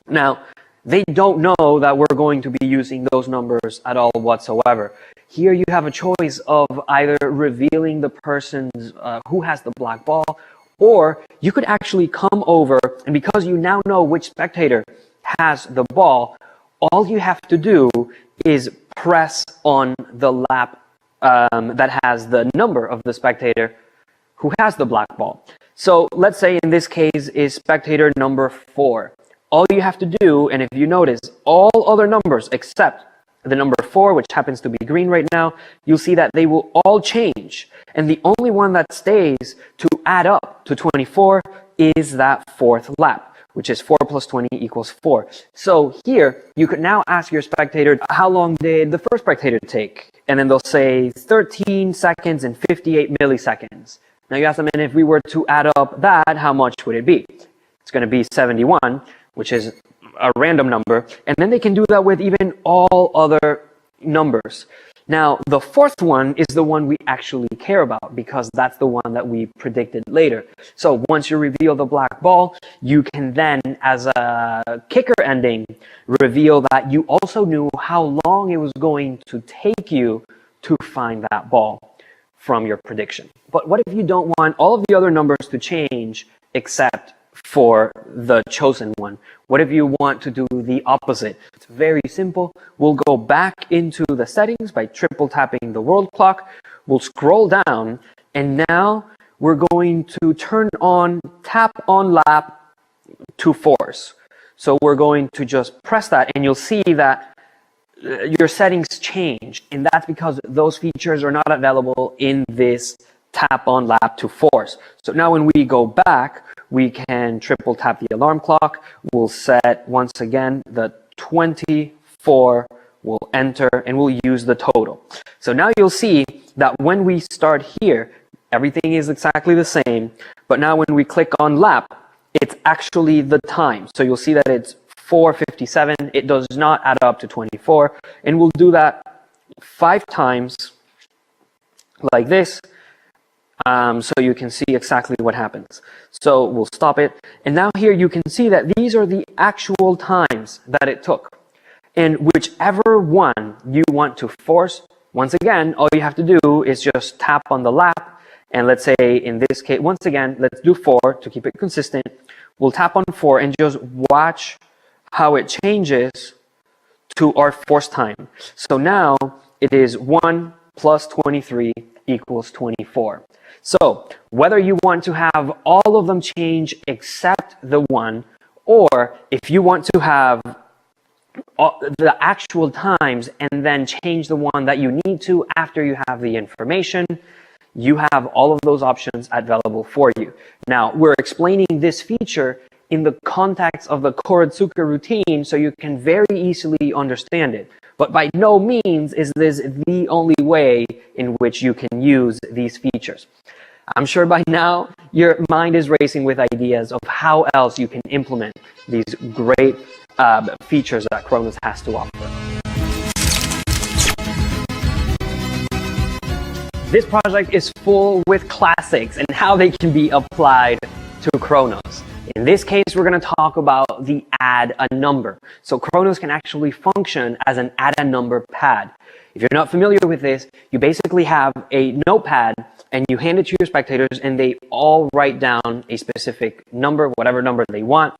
Now, they don't know that we're going to be using those numbers at all whatsoever. Here you have a choice of either revealing the person's who has the black ball, or you could actually come over, and because you now know which spectator has the ball, all you have to do is press on the lap that has the number of the spectator who has the black ball. So let's say in this case is spectator number 4. All you have to do, and if you notice, all other numbers except the number 4, which happens to be green right now, you'll see that they will all change. And the only one that stays to add up to 24 is that 4th lap, which is 4 plus 20 equals 4. So here, you could now ask your spectator, how long did the first spectator take? And then they'll say 13 seconds and 58 milliseconds. Now you ask them, and if we were to add up that, how much would it be? It's going to be 71, which is a random number. And then they can do that with even all other numbers. Now, the 4th one is the one we actually care about, because that's the one that we predicted later. So once you reveal the black ball, you can then, as a kicker ending, reveal that you also knew how long it was going to take you to find that ball from your prediction. But what if you don't want all of the other numbers to change except for the chosen one? What if you want to do the opposite? It's very simple. We'll go back into the settings by triple tapping the world clock. We'll scroll down, and now we're going to turn on tap on lap to force. So we're going to just press that, and you'll see that your settings change, and that's because those features are not available in this tap on lap to force. So now when we go back, we can triple tap the alarm clock. We'll set once again the 24 we'll enter, and we'll use the total. So now you'll see that when we start here, everything is exactly the same, but now when we click on lap, it's actually the time. So you'll see that it's 4:57. It does not add up to 24, and we'll do that 5 times like this, so you can see exactly what happens. So we'll stop it, and now here you can see that these are the actual times that it took. And whichever one you want to force, once again, all you have to do is just tap on the lap, and let's say in this case, once again, let's do 4 to keep it consistent. We'll tap on 4 and just watch how it changes to our force time. So now it is 1 plus 23 equals 24. So whether you want to have all of them change except the 1, or if you want to have the actual times and then change the one that you need to after you have the information, you have all of those options available for you. Now, we're explaining this feature in the context of the Koretsuka routine so you can very easily understand it. But by no means is this the only way in which you can use these features. I'm sure by now your mind is racing with ideas of how else you can implement these great features that Khronos has to offer. This project is full with classics and how they can be applied to Khronos. In this case, we're going to talk about the add a number. So Khronos can actually function as an add a number pad. If you're not familiar with this, you basically have a notepad and you hand it to your spectators and they all write down a specific number, whatever number they want.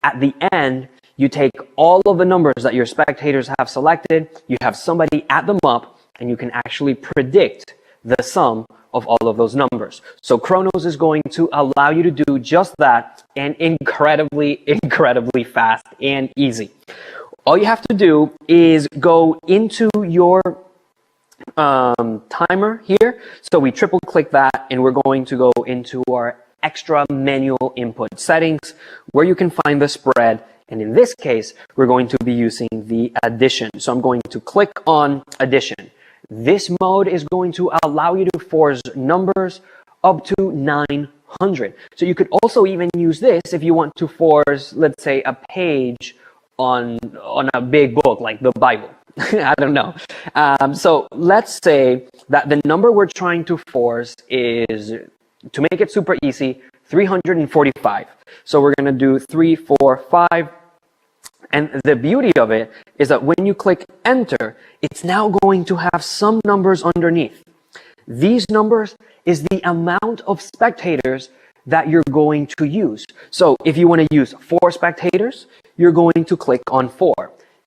At the end, you take all of the numbers that your spectators have selected, you have somebody add them up, and you can actually predict the sum of all of those numbers. So Khronos is going to allow you to do just that, and incredibly fast and easy. All you have to do is go into your timer here. So we triple click that and we're going to go into our extra manual input settings where you can find the spread. And in this case, we're going to be using the addition. So I'm going to click on addition. This mode is going to allow you to force numbers up to 900. So you could also even use this if you want to force, let's say, a page on a big book like the Bible. I don't know. So let's say that the number we're trying to force is, to make it super easy, 345. So we're going to do 3, 4, 5. And the beauty of it is that when you click enter, it's now going to have some numbers underneath. These numbers is the amount of spectators that you're going to use. So if you want to use 4 spectators, you're going to click on 4.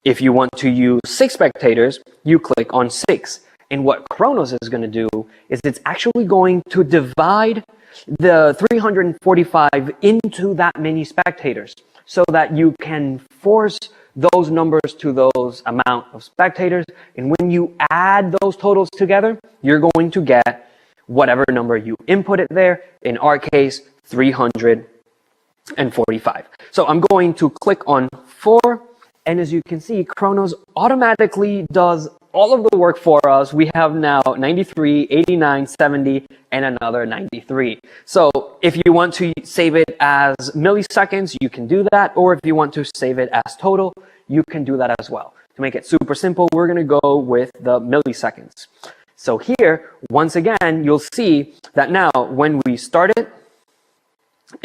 If you want to use 6 spectators, you click on 6. And what Khronos is going to do is it's actually going to divide the 345 into that many spectators so that you can force those numbers to those amount of spectators. And when you add those totals together, you're going to get whatever number you input it there. In our case, 345. So I'm going to click on 4. And as you can see, Khronos automatically does all of the work for us. We have now 93, 89, 70, and another 93. So if you want to save it as milliseconds, you can do that. Or if you want to save it as total, you can do that as well. To make it super simple, we're going to go with the milliseconds. So here, once again, you'll see that now when we start it,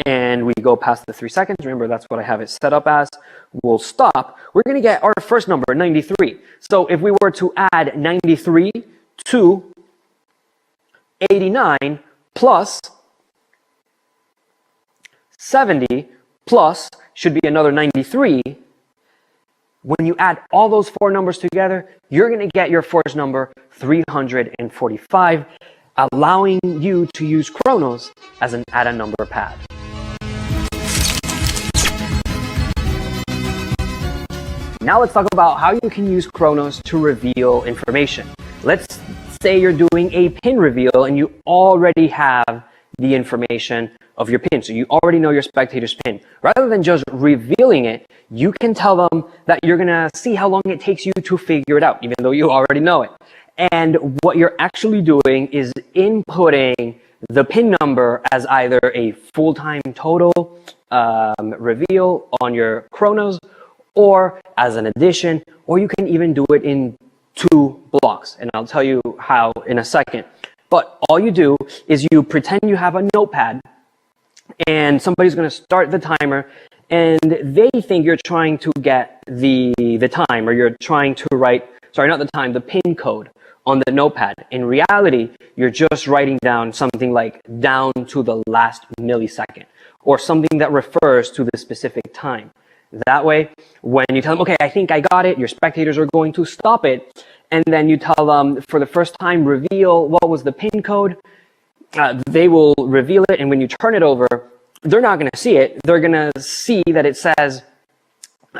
and we go past the 3 seconds, remember that's what I have it set up as, we'll stop, we're going to get our first number, 93. So if we were to add 93 to 89 plus 70 plus should be another 93, when you add all those 4 numbers together, you're going to get your first number, 345, allowing you to use Khronos as an add a number pad. Now let's talk about how you can use Khronos to reveal information. Let's say you're doing a pin reveal and you already have the information of your PIN. So you already know your spectator's PIN. Rather than just revealing it, you can tell them that you're gonna see how long it takes you to figure it out, even though you already know it. And what you're actually doing is inputting the PIN number as either a full-time total reveal on your Chronos, or as an addition, or you can even do it in 2 blocks. And I'll tell you how in a second. But all you do is you pretend you have a notepad and somebody's going to start the timer, and they think you're trying to get the time, or you're trying to write, sorry, not the time, the PIN code on the notepad. In reality, you're just writing down something like down to the last millisecond, or something that refers to the specific time. That way, when you tell them, okay, I think I got it, your spectators are going to stop it, and then you tell them for the first time, reveal what was the PIN code. They will reveal it, and when you turn it over, they're not going to see it. They're going to see that it says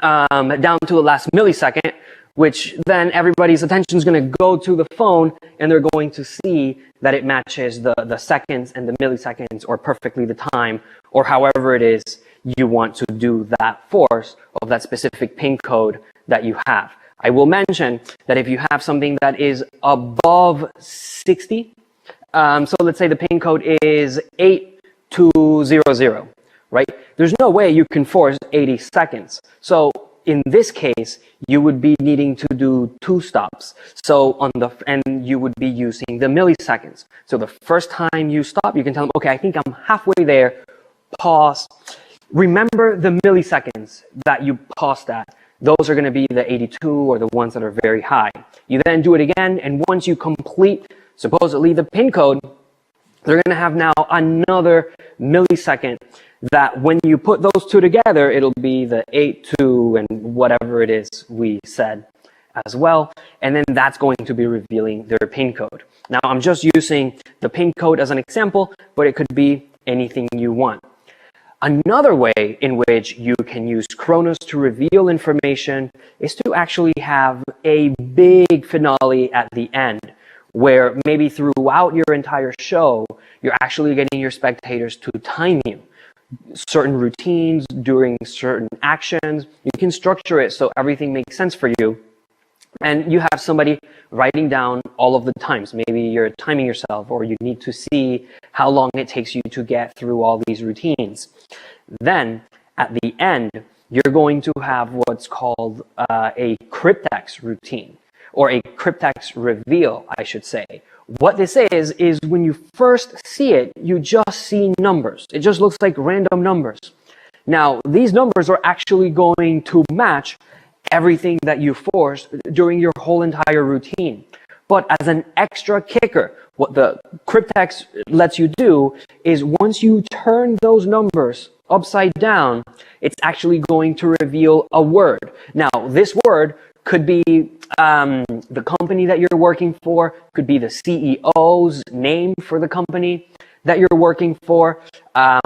down to the last millisecond, which then everybody's attention is going to go to the phone, and they're going to see that it matches the seconds and the milliseconds, or perfectly the time, or however it is you want to do that force of that specific PIN code that you have. I will mention that if you have something that is above 60, so let's say the PIN code is 8200, right? There's no way you can force 80 seconds. So in this case, you would be needing to do 2 stops. So and you would be using the milliseconds. So the first time you stop, you can tell them, okay, I think I'm halfway there, pause. Remember the milliseconds that you paused at. Those are going to be the 82, or the ones that are very high. You then do it again, and once you complete supposedly the PIN code, they're going to have now another millisecond that when you put those 2 together, it'll be the 82 and whatever it is we said as well. And then that's going to be revealing their PIN code. Now, I'm just using the PIN code as an example, but it could be anything you want. Another way in which you can use Chronos to reveal information is to actually have a big finale at the end, where maybe throughout your entire show, you're actually getting your spectators to time you. Certain routines during certain actions, you can structure it so everything makes sense for you. And you have somebody writing down all of the times. Maybe you're timing yourself, or you need to see how long it takes you to get through all these routines. Then, at the end, you're going to have what's called a cryptex routine, or a cryptex reveal, I should say. What this is when you first see it, you just see numbers. It just looks like random numbers. Now, these numbers are actually going to match everything that you forced during your whole entire routine. But as an extra kicker, what the cryptex lets you do is once you turn those numbers upside down, it's actually going to reveal a word. Now, this word could be the company that you're working for, could be the CEO's name for the company that you're working for,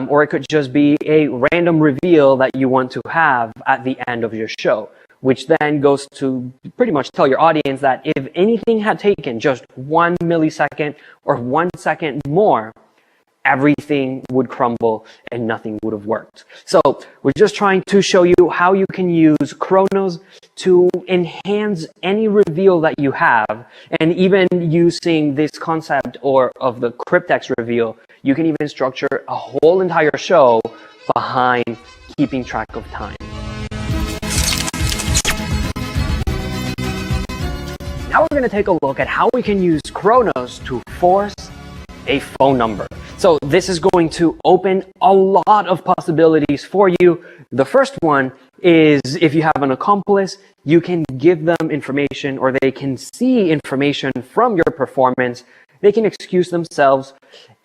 or it could just be a random reveal that you want to have at the end of your show, which then goes to pretty much tell your audience that if anything had taken just 1 millisecond or 1 second more, everything would crumble and nothing would have worked. So we're just trying to show you how you can use Chronos to enhance any reveal that you have. And even using this concept of the cryptex reveal, you can even structure a whole entire show behind keeping track of time. Now we're going to take a look at how we can use Chronos to force a phone number. So this is going to open a lot of possibilities for you. The first one is if you have an accomplice, you can give them information, or they can see information from your performance. They can excuse themselves.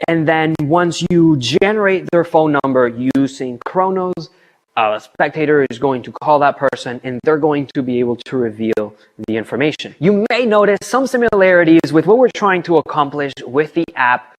And then once you generate their phone number using Chronos, a spectator is going to call that person, and they're going to be able to reveal the information. You may notice some similarities with what we're trying to accomplish with the app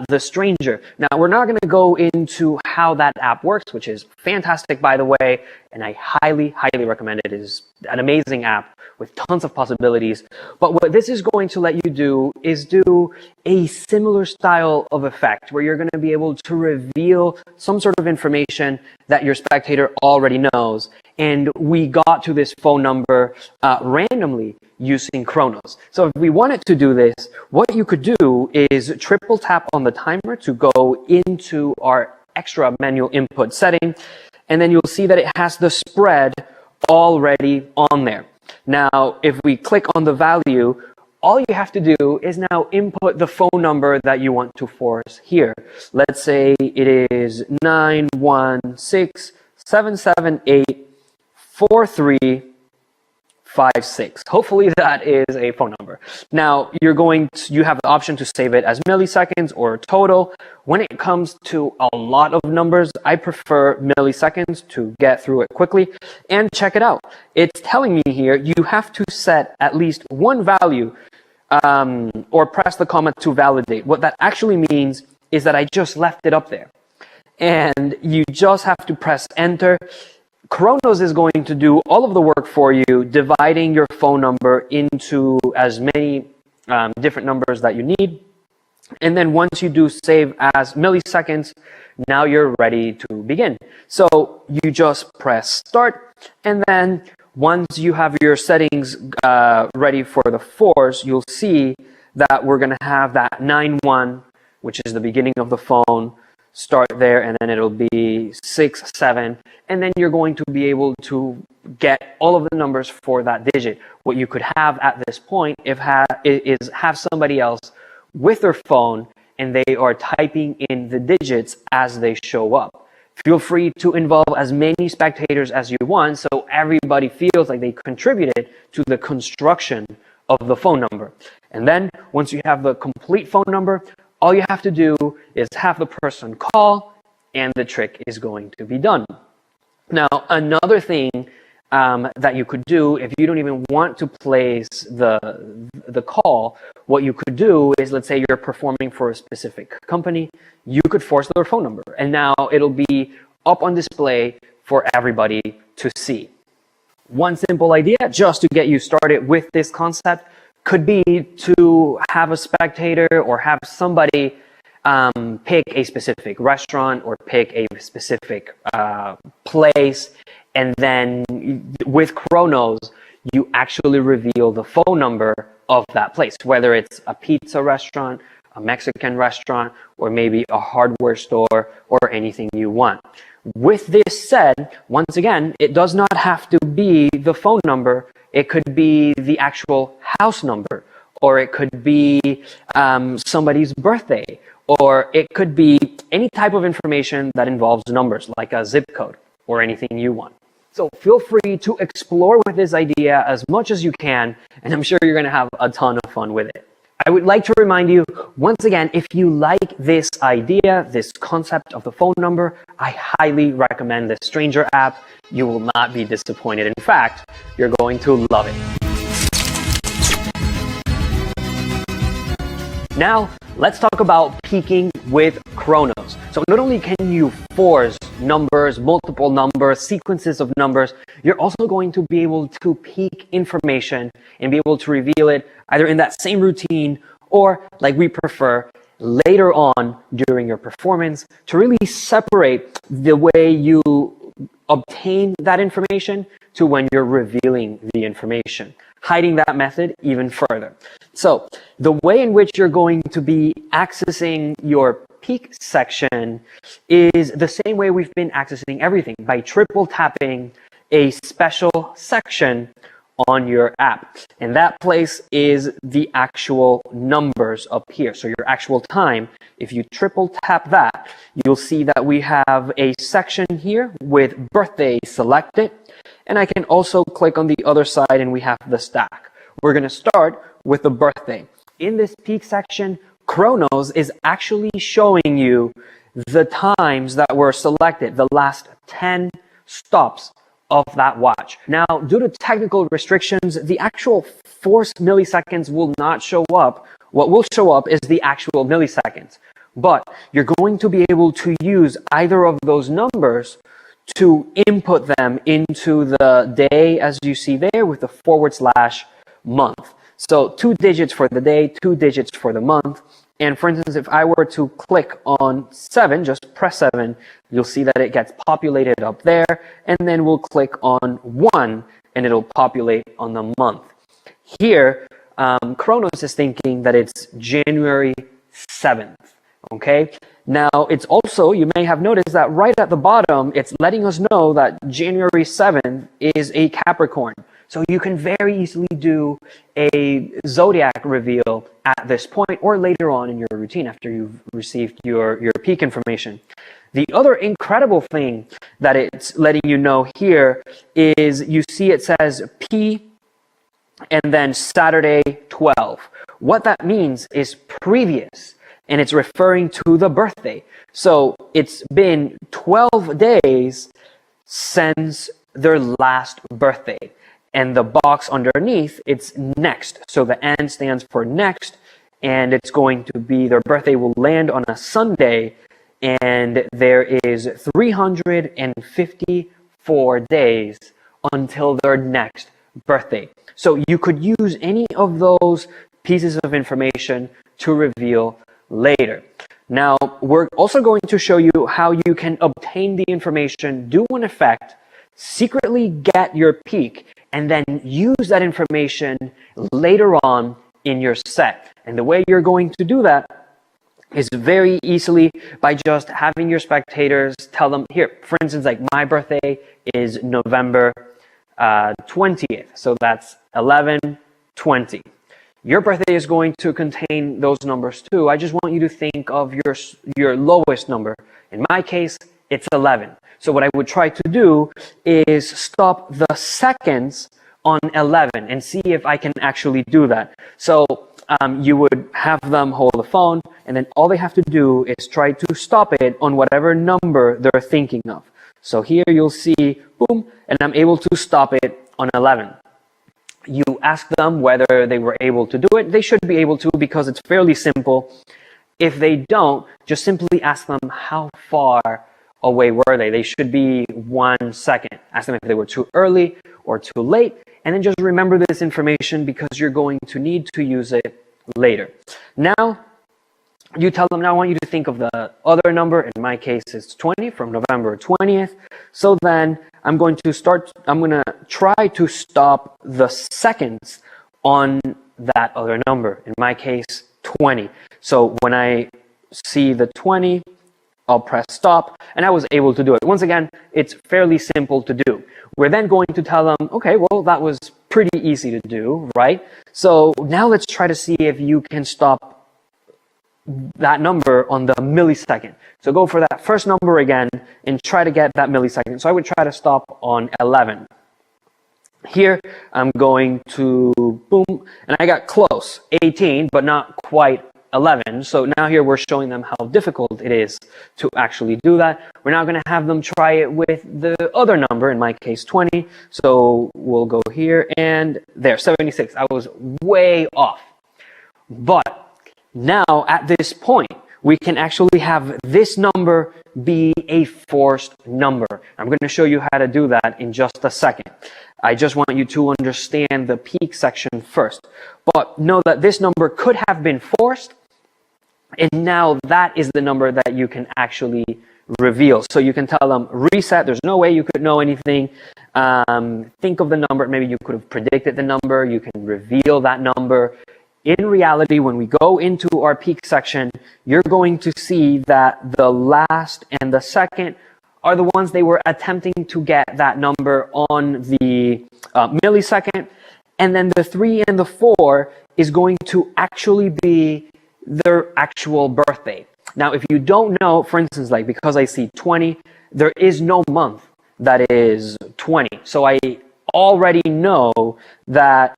The Stranger. Now, we're not going to go into how that app works, which is fantastic, by the way, and I highly, highly recommend it. It is an amazing app with tons of possibilities. But what this is going to let you do is do a similar style of effect where you're going to be able to reveal some sort of information that your spectator already knows. And we got to this phone number randomly using Chronos. So if we wanted to do this, what you could do is triple tap on the timer to go into our extra manual input setting. And then you'll see that it has the spread already on there. Now, if we click on the value, all you have to do is now input the phone number that you want to force here. Let's say it is 916-778-4356. Hopefully that is a phone number. Now, you have the option to save it as milliseconds or total. When it comes to a lot of numbers, I prefer milliseconds to get through it quickly. And check it out. It's telling me here you have to set at least one value or press the comma to validate. What that actually means is that I just left it up there. And you just have to press enter. Chronos is going to do all of the work for you, dividing your phone number into as many different numbers that you need. And then once you do save as milliseconds, now you're ready to begin. So you just press start, and then once you have your settings ready for the force, you'll see that we're going to have that 91, which is the beginning of the phone, start there, and then it'll be 6, 7, and then you're going to be able to get all of the numbers for that digit. What you could have at this point is have somebody else with their phone and they are typing in the digits as they show up. Feel free to involve as many spectators as you want so everybody feels like they contributed to the construction of the phone number. And then once you have the complete phone number, all you have to do is have the person call and the trick is going to be done. Now, another thing that you could do if you don't even want to place the call, what you could do is, let's say you're performing for a specific company, you could force their phone number and now it'll be up on display for everybody to see. One simple idea just to get you started with this concept could be to have a spectator or have somebody pick a specific restaurant or pick a specific place, and then with Chronos, you actually reveal the phone number of that place, whether it's a pizza restaurant, a Mexican restaurant, or maybe a hardware store, or anything you want. With this said, once again, it does not have to be the phone number. It could be the actual house number, or it could be somebody's birthday, or it could be any type of information that involves numbers, like a zip code or anything you want. So feel free to explore with this idea as much as you can, and I'm sure you're going to have a ton of fun with it. I would like to remind you, once again, if you like this idea, this concept of the phone number, I highly recommend the Stranger app. You will not be disappointed. In fact, you're going to love it. Now, let's talk about peaking with Chronos. So not only can you force numbers, multiple numbers, sequences of numbers, you're also going to be able to peak information and be able to reveal it either in that same routine or, like we prefer, later on during your performance to really separate the way you obtain that information to when you're revealing the information, hiding that method even further. So the way in which you're going to be accessing your peak section is the same way we've been accessing everything, by triple tapping a special section on your app. And that place is the actual numbers up here. So your actual time, if you triple tap that, you'll see that we have a section here with birthday selected. And I can also click on the other side and we have the stack. We're going to start with the birthday. In this peak section, Chronos is actually showing you the times that were selected, the last 10 stops of that watch. Now, due to technical restrictions, the actual forced milliseconds will not show up. What will show up is the actual milliseconds. But you're going to be able to use either of those numbers to input them into the day, as you see there, with the / month. So 2 digits for the day, 2 digits for the month. And for instance, if I were to click on 7, just press 7, you'll see that it gets populated up there. And then we'll click on 1 and it'll populate on the month. Here, Kronos is thinking that it's January 7th. Okay. Now, it's also, you may have noticed that right at the bottom, it's letting us know that January 7th is a Capricorn. So you can very easily do a zodiac reveal at this point or later on in your routine after you've received your peak information. The other incredible thing that it's letting you know here is you see it says P and then Saturday 12. What that means is previous, and it's referring to the birthday. So it's been 12 days since their last birthday. And the box underneath, it's next. So the N stands for next, and it's going to be, their birthday will land on a Sunday, and there is 354 days until their next birthday. So you could use any of those pieces of information to reveal later. Now, we're also going to show you how you can obtain the information, do an effect, secretly get your peak, and then use that information later on in your set. And the way you're going to do that is very easily by just having your spectators tell them, here, for instance, like my birthday is November 20th. So that's 11/20. Your birthday is going to contain those numbers too. I just want you to think of your lowest number. In my case, it's 11. So what I would try to do is stop the seconds on 11 and see if I can actually do that. So you would have them hold the phone, and then all they have to do is try to stop it on whatever number they're thinking of. So here you'll see, boom, and I'm able to stop it on 11. You ask them whether they were able to do it. They should be able to because it's fairly simple. If they don't, just simply ask them how far away were they. They should be 1 second. Ask them if they were too early or too late. And then just remember this information because you're going to need to use it later. Now, you tell them, now I want you to think of the other number. In my case, it's 20 from November 20th. So then I'm going to try to stop the seconds on that other number. In my case, 20. So when I see the 20, I'll press stop, and I was able to do it. Once again, it's fairly simple to do. We're then going to tell them, okay, well, that was pretty easy to do, right? So now let's try to see if you can stop that number on the millisecond. So go for that first number again and try to get that millisecond. So I would try to stop on 11. Here, I'm going to boom, and I got close, 18, but not quite 11. So now here we're showing them how difficult it is to actually do that. We're now going to have them try it with the other number, in my case 20. So we'll go here and there, 76. I was way off. But now at this point, we can actually have this number be a forced number. I'm going to show you how to do that in just a second. I just want you to understand the peak section first. But know that this number could have been forced, and now that is the number that you can actually reveal. So you can tell them, reset, there's no way you could know anything. Think of the number, maybe you could have predicted the number, you can reveal that number. In reality, when we go into our peak section, you're going to see that the last and the second are the ones they were attempting to get that number on the millisecond. And then the 3 and the 4 is going to actually be their actual birthday. Now, if you don't know, for instance, like because I see 20, there is no month that is 20. So I already know that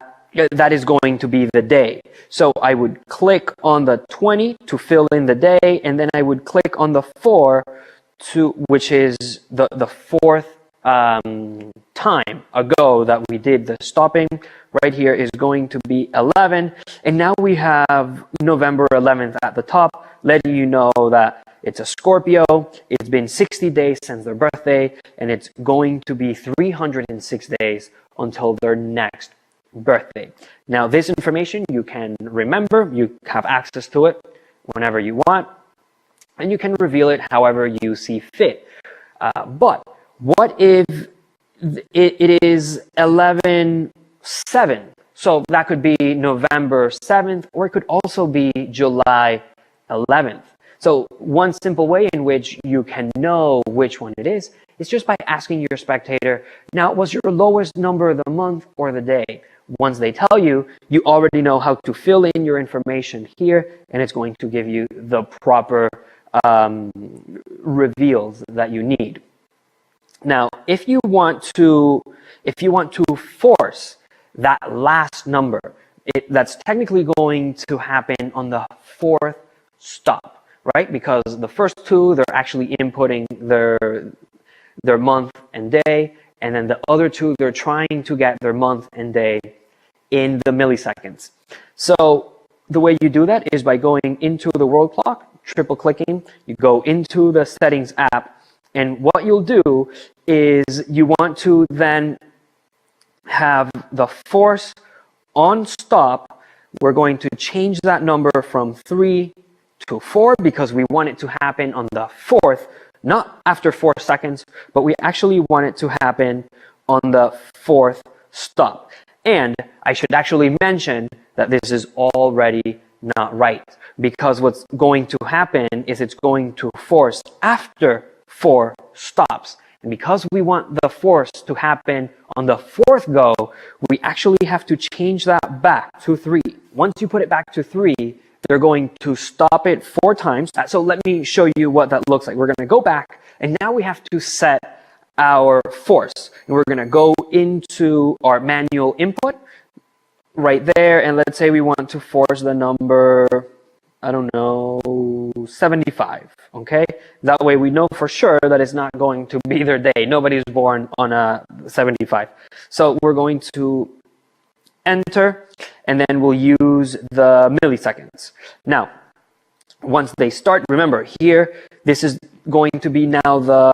that is going to be the day. So I would click on the 20 to fill in the day, and then I would click on the 4 which is the fourth time ago that we did the stopping. Right here is going to be 11, and now we have November 11th at the top. letting you know that it's a Scorpio, it's been 60 days since their birthday, and it's going to be 306 days until their next birthday. Now, this information you can remember, you have access to it whenever you want, and you can reveal it however you see fit. But what if it is 11/7? So that could be November 7th, or it could also be July 11th. So one simple way in which you can know which one it is just by asking your spectator, now, was your lowest number the month or the day? Once they tell you, you already know how to fill in your information here, and it's going to give you the proper reveals that you need. Now, if you want to force that last number, that's technically going to happen on the fourth stop, right? Because the first two, they're actually inputting their month and day, and then the other two, they're trying to get their month and day in the milliseconds. So the way you do that is by going into the world clock, triple clicking, you go into the settings app, and what you'll do is you want to then have the force on stop. We're going to change that number from 3 to 4 because we want it to happen on the fourth, not after 4 seconds, but we actually want it to happen on the fourth stop. And I should actually mention that this is already not right, because what's going to happen is it's going to force after 4 stops. And because we want the force to happen on the fourth go, we actually have to change that back to 3. Once you put it back to 3, they're going to stop it 4 times. So let me show you what that looks like. We're going to go back, and now we have to set our force. And we're going to go into our manual input right there, and let's say we want to force the number, I don't know, 75, okay? That way we know for sure that it's not going to be their day. Nobody's born on a 75. So we're going to enter, and then we'll use the milliseconds. Now, once they start, remember here, this is going to be now the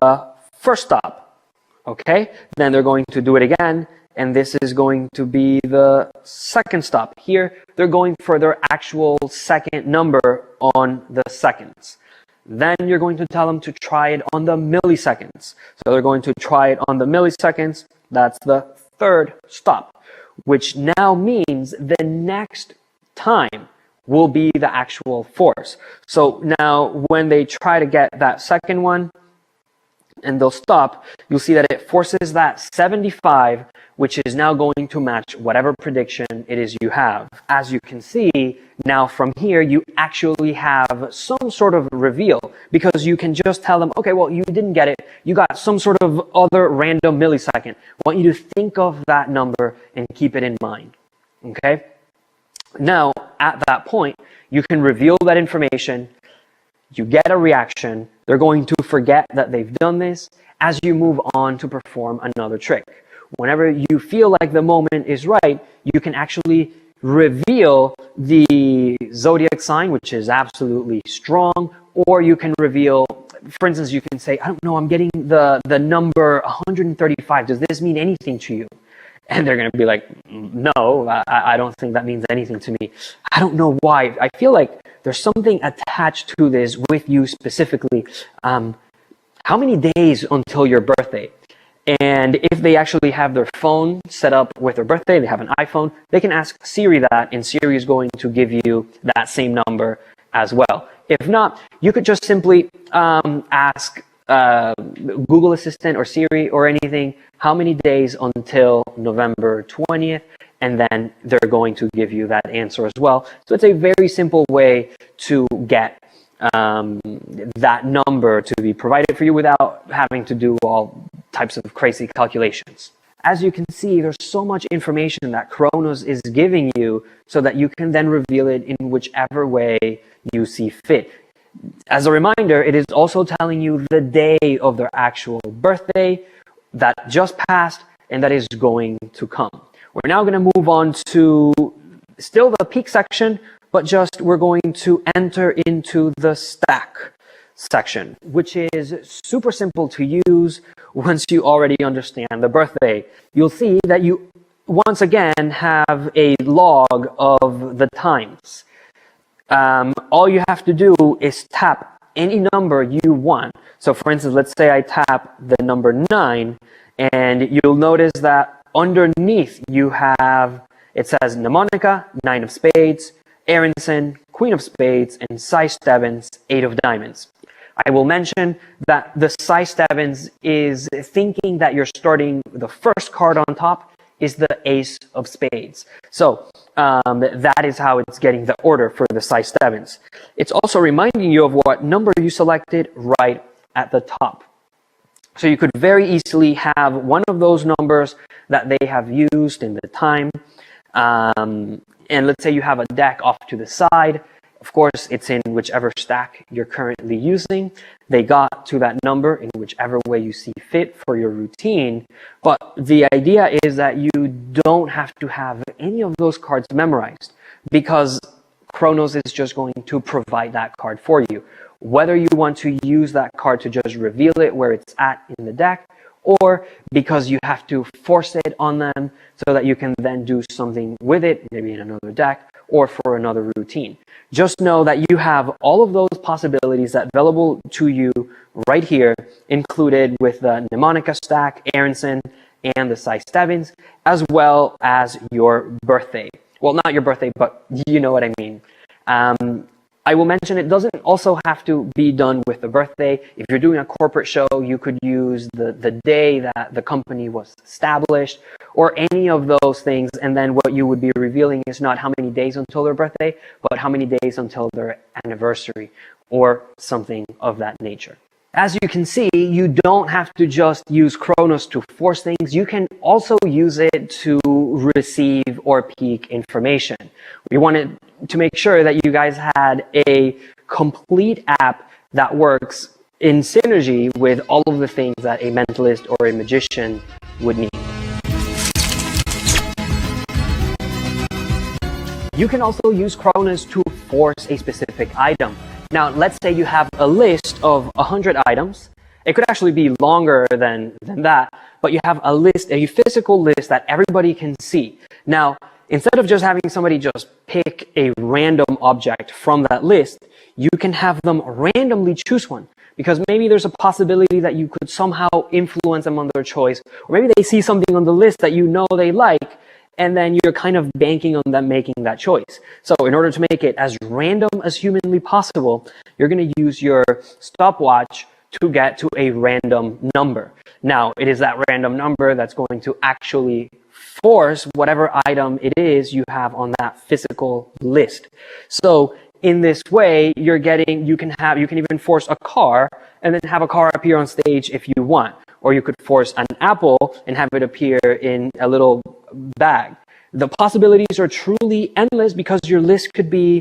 first stop, okay? Then they're going to do it again, and this is going to be the second stop. Here, they're going for their actual second number on the seconds. Then you're going to tell them to try it on the milliseconds. So they're going to try it on the milliseconds. That's the third stop, which now means the next time will be the actual force. So now when they try to get that second one and they'll stop, you'll see that it forces that 75, which is now going to match whatever prediction it is you have. As you can see, now from here, you actually have some sort of reveal, because you can just tell them, okay, well, you didn't get it. You got some sort of other random millisecond. I want you to think of that number and keep it in mind, okay? Now, at that point, you can reveal that information. You get a reaction. They're going to forget that they've done this as you move on to perform another trick. Whenever you feel like the moment is right, you can actually reveal the zodiac sign, which is absolutely strong, or you can reveal, for instance, you can say, I don't know, I'm getting the number 135. Does this mean anything to you? And they're going to be like, no, I don't think that means anything to me. I don't know why. I feel like there's something attached to this with you specifically. How many days until your birthday? And if they actually have their phone set up with their birthday, they have an iPhone, they can ask Siri that, and Siri is going to give you that same number as well. If not, you could just simply ask Google Assistant or Siri or anything, how many days until November 20th, and then they're going to give you that answer as well. So it's a very simple way to get that number to be provided for you without having to do all types of crazy calculations. As you can see, there's so much information that Kronos is giving you so that you can then reveal it in whichever way you see fit. As a reminder, it is also telling you the day of their actual birthday that just passed and that is going to come. We're now going to move on to still the peak section, but just we're going to enter into the stack section, which is super simple to use once you already understand the birthday. You'll see that you once again have a log of the times. All you have to do is tap any number you want. So for instance, let's say I tap the number 9, and you'll notice that underneath you have, it says mnemonica, 9 of spades, Aronson, Queen of spades, and size 7s, 8 of diamonds. I will mention that the size 7s is thinking that you're starting the first card on top is the ace of spades. So that is how it's getting the order for the size 7s. It's also reminding you of what number you selected right at the top. So you could very easily have one of those numbers that they have used in the time. And let's say you have a deck off to the side. Of course, it's in whichever stack you're currently using. They got to that number in whichever way you see fit for your routine. But the idea is that you don't have to have any of those cards memorized, because Chronos is just going to provide that card for you. Whether you want to use that card to just reveal it where it's at in the deck, or because you have to force it on them so that you can then do something with it, maybe in another deck or for another routine. Just know that you have all of those possibilities available to you right here, included with the mnemonica stack, Aronson, and the size 7s, as well as your birthday. Well, not your birthday, but you know what I mean. I will mention it doesn't also have to be done with the birthday. If you're doing a corporate show, you could use the day that the company was established, or any of those things, and then what you would be revealing is not how many days until their birthday, but how many days until their anniversary, or something of that nature. As you can see, you don't have to just use Chronos to force things. You can also use it to receive or peek information. We wanted to make sure that you guys had a complete app that works in synergy with all of the things that a mentalist or a magician would need. You can also use Chronos to force a specific item. Now, let's say you have a list of 100 items. It could actually be longer than that, but you have a list, a physical list that everybody can see. Now, instead of just having somebody just pick a random object from that list, you can have them randomly choose one, because maybe there's a possibility that you could somehow influence them on their choice, or maybe they see something on the list that you know they like, and then you're kind of banking on them making that choice. So in order to make it as random as humanly possible, you're going to use your stopwatch to get to a random number. Now, it is that random number that's going to actually force whatever item it is you have on that physical list. So in this way, you can even force a car and then have a car appear on stage if you want. Or you could force an apple and have it appear in a little bag. The possibilities are truly endless, because your list could be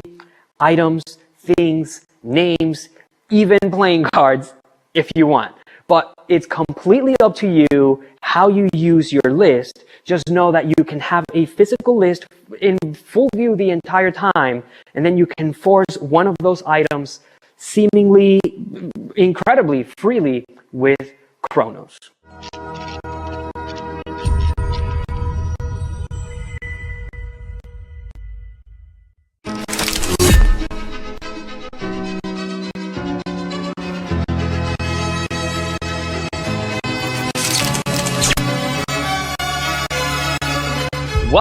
items, things, names, even playing cards if you want. But it's completely up to you how you use your list. Just know that you can have a physical list in full view the entire time, and then you can force one of those items seemingly incredibly freely with Chronos.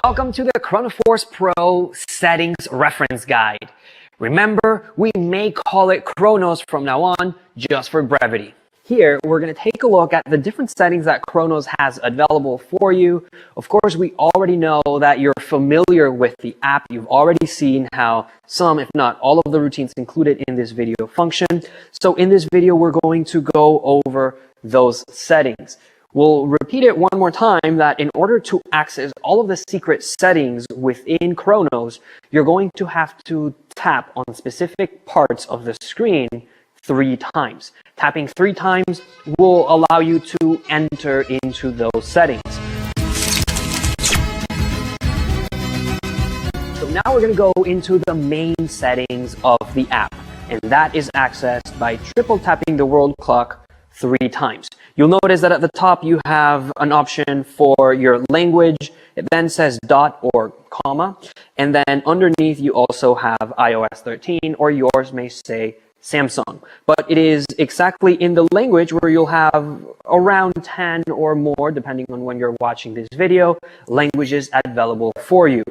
Welcome to the Chronoforce Pro Settings Reference Guide. Remember, we may call it Chronos from now on, just for brevity. Here, we're going to take a look at the different settings that Chronos has available for you. Of course, we already know that you're familiar with the app. You've already seen how some, if not all of the routines included in this video function. So in this video, we're going to go over those settings. We'll repeat it one more time, that in order to access all of the secret settings within Chronos, you're going to have to tap on specific parts of the screen 3 times. Tapping 3 times will allow you to enter into those settings. So now we're going to go into the main settings of the app, and that is accessed by triple tapping the world clock 3 times. You'll notice that at the top you have an option for your language. It then says dot or comma, and then underneath you also have iOS 13, or yours may say Samsung. But it is exactly in the language where you'll have around 10 or more, depending on when you're watching this video, languages available for you.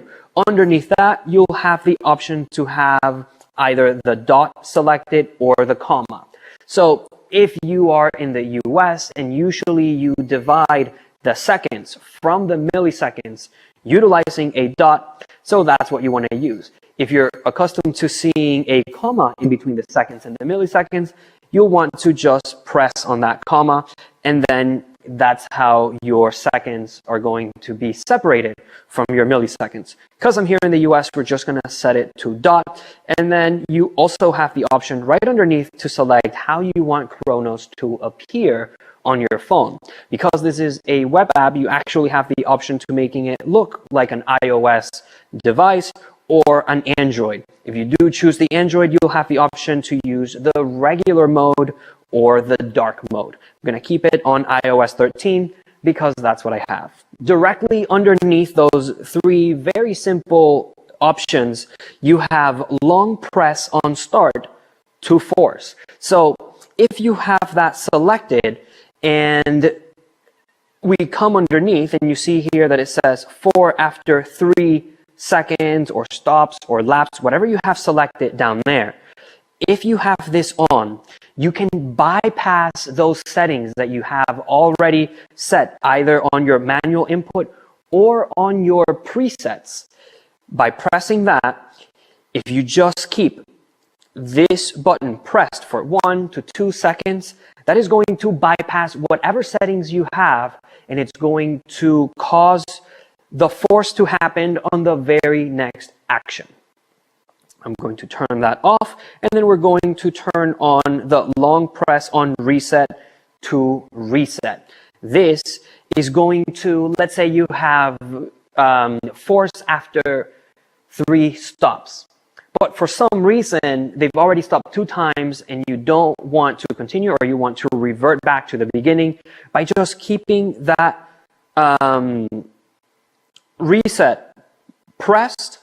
Underneath that, you'll have the option to have either the dot selected or the comma. So if you are in the US and usually you divide the seconds from the milliseconds utilizing a dot, so that's what you want to use. If you're accustomed to seeing a comma in between the seconds and the milliseconds, you'll want to just press on that comma, and then that's how your seconds are going to be separated from your milliseconds. Because I'm here in the US, we're just going to set it to dot, and then you also have the option right underneath to select how you want Chronos to appear on your phone. Because this is a web app, you actually have the option to making it look like an iOS device or an Android. If you do choose the Android, you'll have the option to use the regular mode or the dark mode. I'm going to keep it on iOS 13 because that's what I have. Directly underneath those 3 very simple options, you have long press on start to force. So if you have that selected and we come underneath and you see here that it says for after 3 seconds or stops or laps, whatever you have selected down there, if you have this on, you can bypass those settings that you have already set either on your manual input or on your presets. By pressing that, if you just keep this button pressed for 1 to 2 seconds, that is going to bypass whatever settings you have, and it's going to cause the force to happen on the very next action. I'm going to turn that off, and then we're going to turn on the long press on reset to reset. This is going to, let's say you have force after 3 stops. But for some reason, they've already stopped 2 times and you don't want to continue, or you want to revert back to the beginning. By just keeping that reset pressed,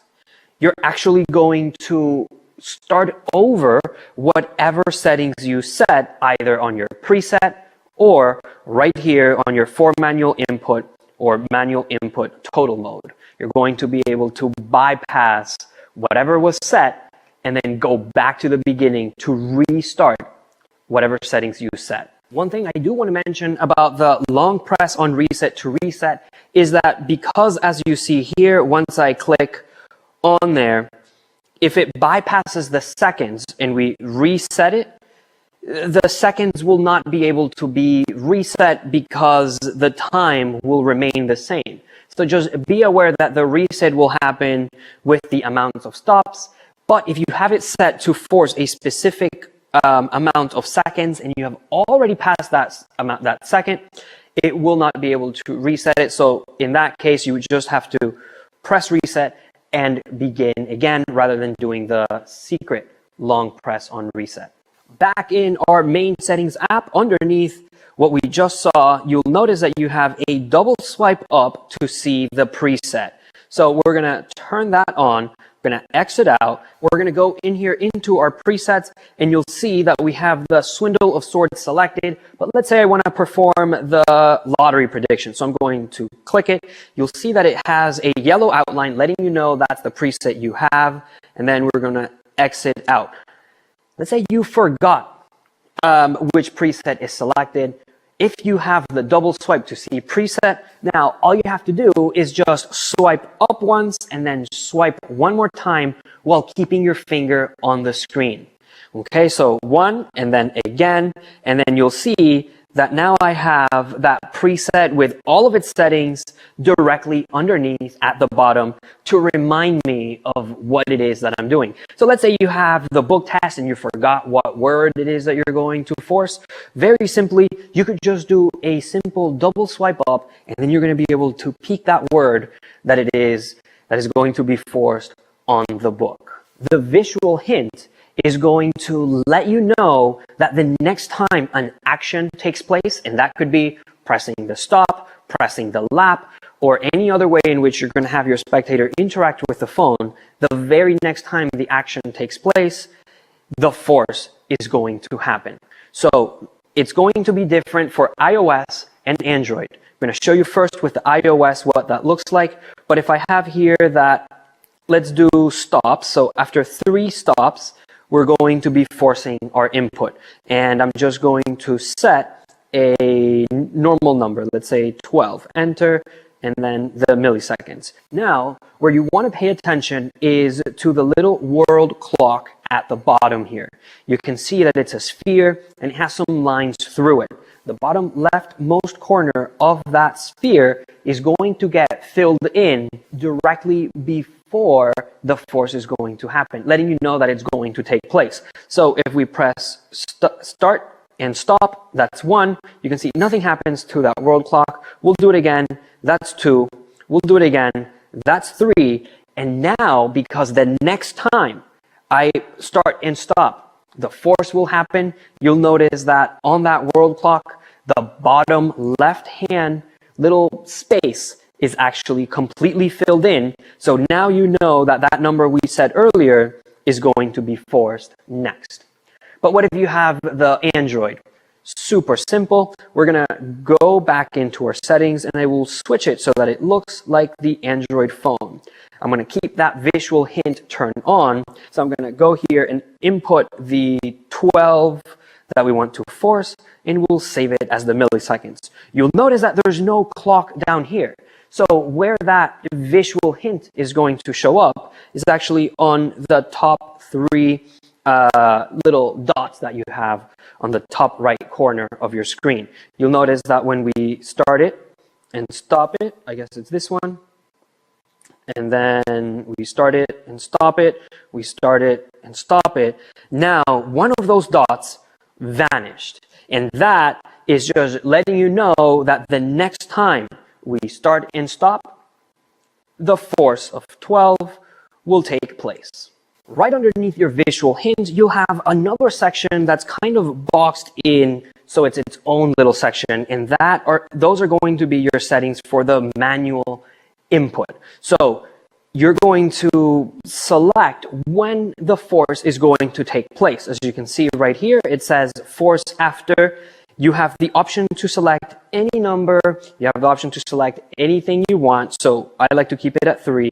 you're actually going to start over whatever settings you set either on your preset or right here on your for manual input or manual input total mode. You're going to be able to bypass whatever was set and then go back to the beginning to restart whatever settings you set. One thing I do want to mention about the long press on reset to reset is that because, as you see here, once I click on there, if it bypasses the seconds and we reset it, the seconds will not be able to be reset because the time will remain the same. So just be aware that the reset will happen with the amounts of stops, but if you have it set to force a specific amount of seconds and you have already passed that second, it will not be able to reset it. So in that case, you would just have to press reset and begin again rather than doing the secret long press on reset. Back in our main settings app, underneath what we just saw, you'll notice that you have a double swipe up to see the preset. So we're going to turn that on. We're going to exit out. We're going to go in here into our presets, and you'll see that we have the Swindle of Swords selected. But let's say I want to perform the lottery prediction. So I'm going to click it. You'll see that it has a yellow outline letting you know that's the preset you have. And then we're going to exit out. Let's say you forgot which preset is selected. If you have the double swipe to see preset, now all you have to do is just swipe up once and then swipe one more time while keeping your finger on the screen. Okay, so 1 and then again, and then you'll see that now I have that preset with all of its settings directly underneath at the bottom to remind me of what it is that I'm doing. So let's say you have the book test and you forgot what word it is that you're going to force. Very simply, you could just do a simple double swipe up, and then you're going to be able to pick that word that is going to be forced on the book. The visual hint is going to let you know that the next time an action takes place, and that could be pressing the stop, pressing the lap, or any other way in which you're going to have your spectator interact with the phone, the very next time the action takes place, the force is going to happen. So it's going to be different for iOS and Android. I'm going to show you first with the iOS what that looks like. But if I have here that, let's do stops. So after 3 stops, we're going to be forcing our input. And I'm just going to set a normal number, let's say 12. Enter, and then the milliseconds. Now, where you want to pay attention is to the little world clock at the bottom here. You can see that it's a sphere and it has some lines through it. The bottom leftmost corner of that sphere is going to get filled in directly before the force is going to happen, letting you know that it's going to take place. So if we press start and stop, that's 1. You can see nothing happens to that world clock. We'll do it again. That's 2. We'll do it again. That's 3. And now, because the next time I start and stop, the force will happen. You'll notice that on that world clock, the bottom left-hand little space is actually completely filled in. So now you know that that number we said earlier is going to be forced next. But what if you have the Android? Super simple. We're going to go back into our settings and I will switch it so that it looks like the Android phone. I'm going to keep that visual hint turned on. So I'm going to go here and input the 12 that we want to force, and we'll save it as the milliseconds. You'll notice that there's no clock down here. So where that visual hint is going to show up is actually on the top 3 little dots that you have on the top right corner of your screen. You'll notice that when we start it and stop it, I guess it's this one, and then we start it and stop it, we start it and stop it. Now, one of those dots vanished. And that is just letting you know that the next time we start and stop, the force of 12 will take place. Right underneath your visual hint, you'll have another section that's kind of boxed in, so it's its own little section, and those are going to be your settings for the manual input. So you're going to select when the force is going to take place. As you can see right here, it says force after. You have the option to select any number. You have the option to select anything you want. So I like to keep it at 3.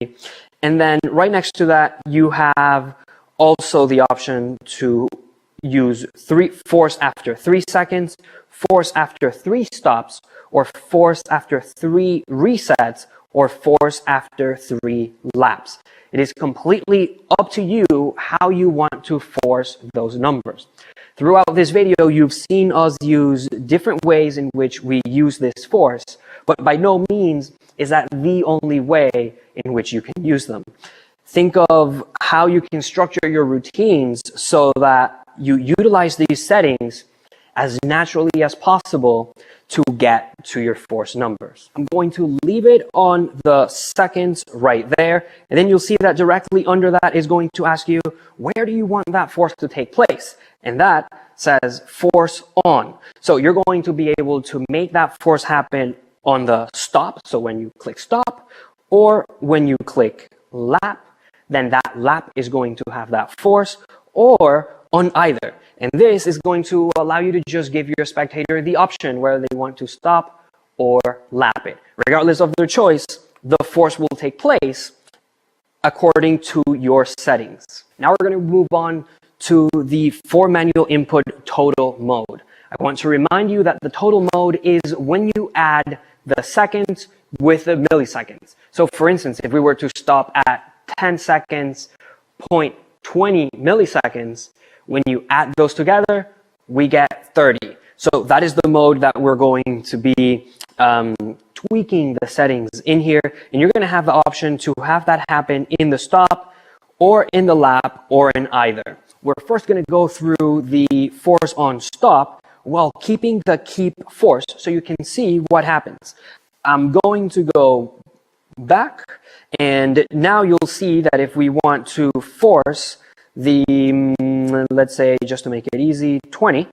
And then right next to that, you have also the option to use force after 3 seconds, force after 3 stops, or force after 3 resets, or force after 3 laps. It is completely up to you how you want to force those numbers. Throughout this video, you've seen us use different ways in which we use this force, but by no means is that the only way in which you can use them. Think of how you can structure your routines so that you utilize these settings as naturally as possible to get to your force numbers. I'm going to leave it on the seconds right there, and then you'll see that directly under that is going to ask you, where do you want that force to take place? And that says force on. So you're going to be able to make that force happen on the stop, so when you click stop, or when you click lap, then that lap is going to have that force, or on either. And this is going to allow you to just give your spectator the option whether they want to stop or lap it. Regardless of their choice, the force will take place according to your settings. Now we're going to move on to the for manual input total mode. I want to remind you that the total mode is when you add the seconds with the milliseconds. So for instance, if we were to stop at 10 seconds, 0.20 milliseconds, when you add those together, we get 30. So that is the mode that we're going to be tweaking the settings in here. And you're going to have the option to have that happen in the stop or in the lap or in either. We're first going to go through the force on stop while keeping the keep force so you can see what happens. I'm going to go back And now you'll see that if we want to force the, let's say, just to make it easy, 20,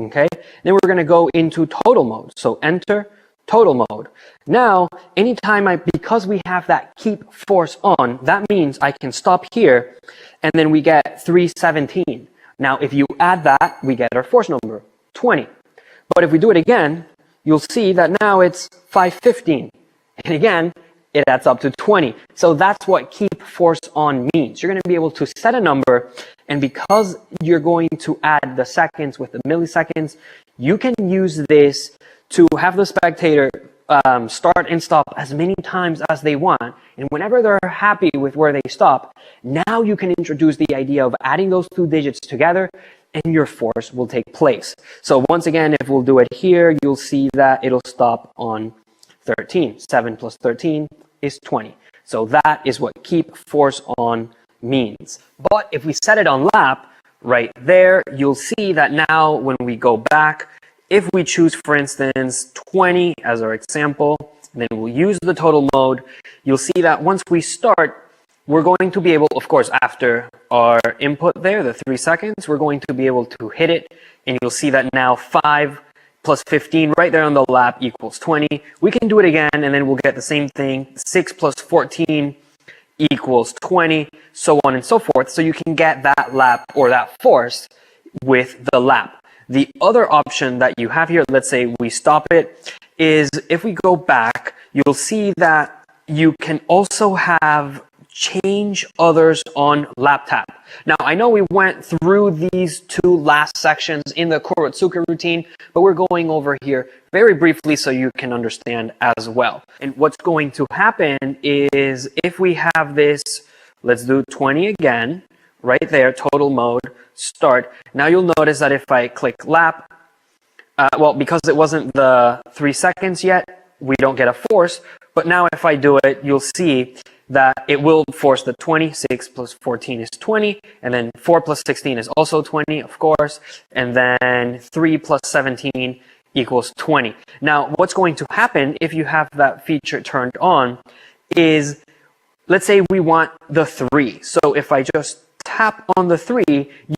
okay, then we're going to go into total mode. So enter total mode. Now, anytime because we have that keep force on, that means I can stop here and then we get 317. Now, if you add that, we get our force number, 20. But if we do it again, you'll see that now it's 515. And again, it adds up to 20. So that's what keep force on means. You're going to be able to set a number, and because you're going to add the seconds with the milliseconds, you can use this to have the spectator start and stop as many times as they want. And whenever they're happy with where they stop, now you can introduce the idea of adding those two digits together and your force will take place. So once again, if we'll do it here, you'll see that it'll stop on 13. 7 plus 13 is 20. So that is what keep force on means. But if we set it on lap, right there, you'll see that now when we go back, if we choose, for instance, 20 as our example, then we'll use the total mode, you'll see that once we start, we're going to be able, of course, after our input there, the 3 seconds, we're going to be able to hit it, and you'll see that now 5 plus 15 right there on the lap equals 20. We can do it again, and then we'll get the same thing. 6 plus 14 equals 20, so on and so forth. So you can get that lap or that force with the lap. The other option that you have here, let's say we stop it, is if we go back, you'll see that you can also have change others on lap tap. Now, I know we went through these two last sections in the Kurotsuka routine, but we're going over here very briefly so you can understand as well. And what's going to happen is if we have this, let's do 20 again, right there, total mode, start. Now you'll notice that if I click lap, well, because it wasn't the 3 seconds yet, we don't get a force. But now if I do it, you'll see that it will force the 20. 6 plus 14 is 20. And then 4 plus 16 is also 20, of course. And then 3 plus 17 equals 20. Now, what's going to happen if you have that feature turned on is, let's say we want the 3. So if I just tap on the 3,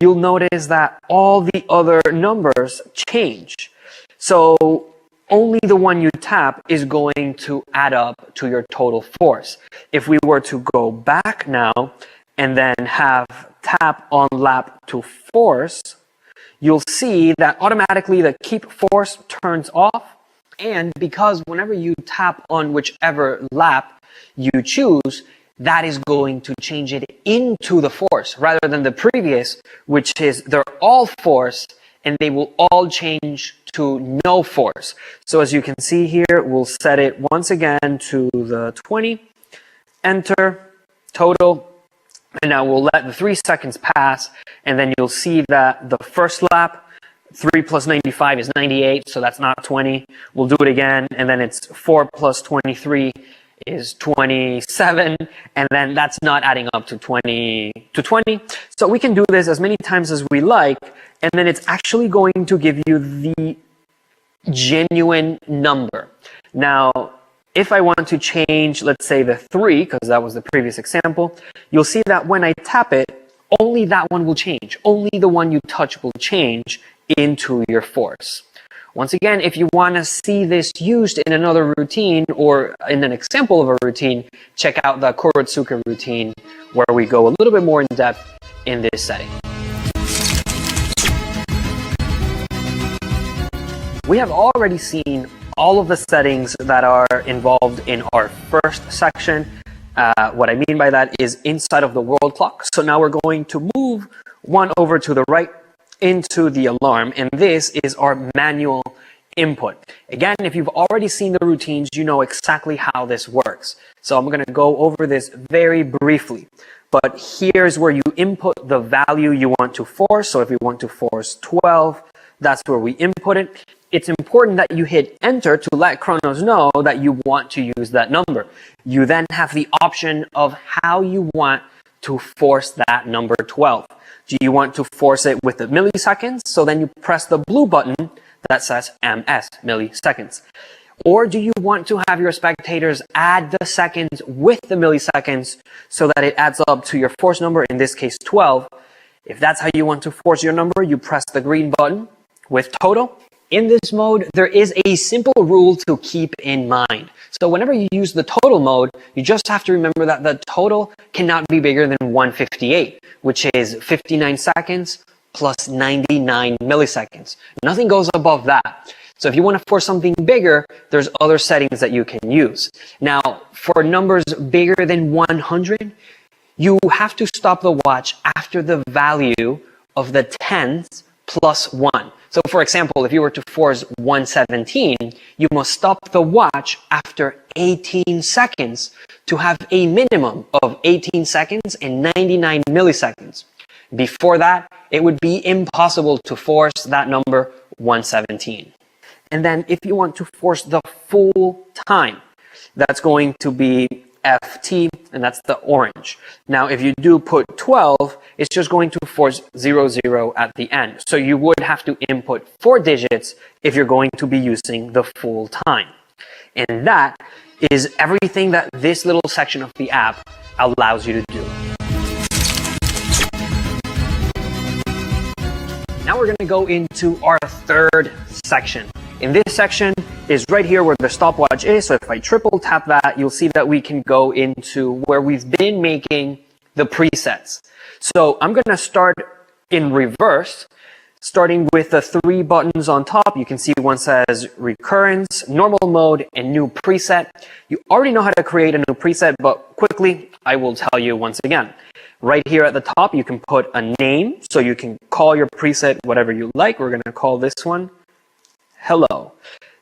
you'll notice that all the other numbers change. So only the one you tap is going to add up to your total force. If we were to go back now and then have tap on lap to force, you'll see that automatically the keep force turns off. And because whenever you tap on whichever lap you choose, that is going to change it into the force rather than the previous, which is they're all force and they will all change to no force. So as you can see here, we'll set it once again to the 20, enter, total, and now we'll let the 3 seconds pass, and then you'll see that the first lap, 3 plus 95 is 98, so that's not 20. We'll do it again, and then it's 4 plus 23 is 27, and then that's not adding up to 20. So we can do this as many times as we like, and then it's actually going to give you the genuine number. Now, if I want to change, let's say the 3, because that was the previous example, you'll see that when I tap it, only that one will change. Only the one you touch will change into your force. Once again, if you want to see this used in another routine or in an example of a routine, check out the Kurotsuka routine where we go a little bit more in depth in this setting. We have already seen all of the settings that are involved in our first section. What I mean by that is inside of the world clock. So now we're going to move one over to the right into the alarm, and this is our manual input. Again, if you've already seen the routines, you know exactly how this works. So I'm going to go over this very briefly. But here's where you input the value you want to force. So if you want to force 12, that's where we input it. It's important that you hit enter to let Kronos know that you want to use that number. You then have the option of how you want to force that number 12. Do you want to force it with the milliseconds? So then you press the blue button that says MS, milliseconds. Or do you want to have your spectators add the seconds with the milliseconds so that it adds up to your force number, in this case 12? If that's how you want to force your number, you press the green button with total. In this mode, there is a simple rule to keep in mind. So whenever you use the total mode, you just have to remember that the total cannot be bigger than 158, which is 59 seconds plus 99 milliseconds. Nothing goes above that. So if you want to force something bigger, there's other settings that you can use. Now, for numbers bigger than 100, you have to stop the watch after the value of the tens plus 1. So for example, if you were to force 117, you must stop the watch after 18 seconds to have a minimum of 18 seconds and 99 milliseconds. Before that, it would be impossible to force that number 117. And then if you want to force the full time, that's going to be FT, and that's the orange. Now, if you do put 12, it's just going to force 00 at the end. So you would have to input 4 digits if you're going to be using the full time. And that is everything that this little section of the app allows you to do. Now we're going to go into our third section. In this section is right here where the stopwatch is. So if I triple tap that, you'll see that we can go into where we've been making the presets. So I'm going to start in reverse, starting with the 3 buttons on top. You can see one says recurrence, normal mode, and new preset. You already know how to create a new preset, but quickly, I will tell you once again. Right here at the top, you can put a name, so you can call your preset whatever you like. We're going to call this one Hello.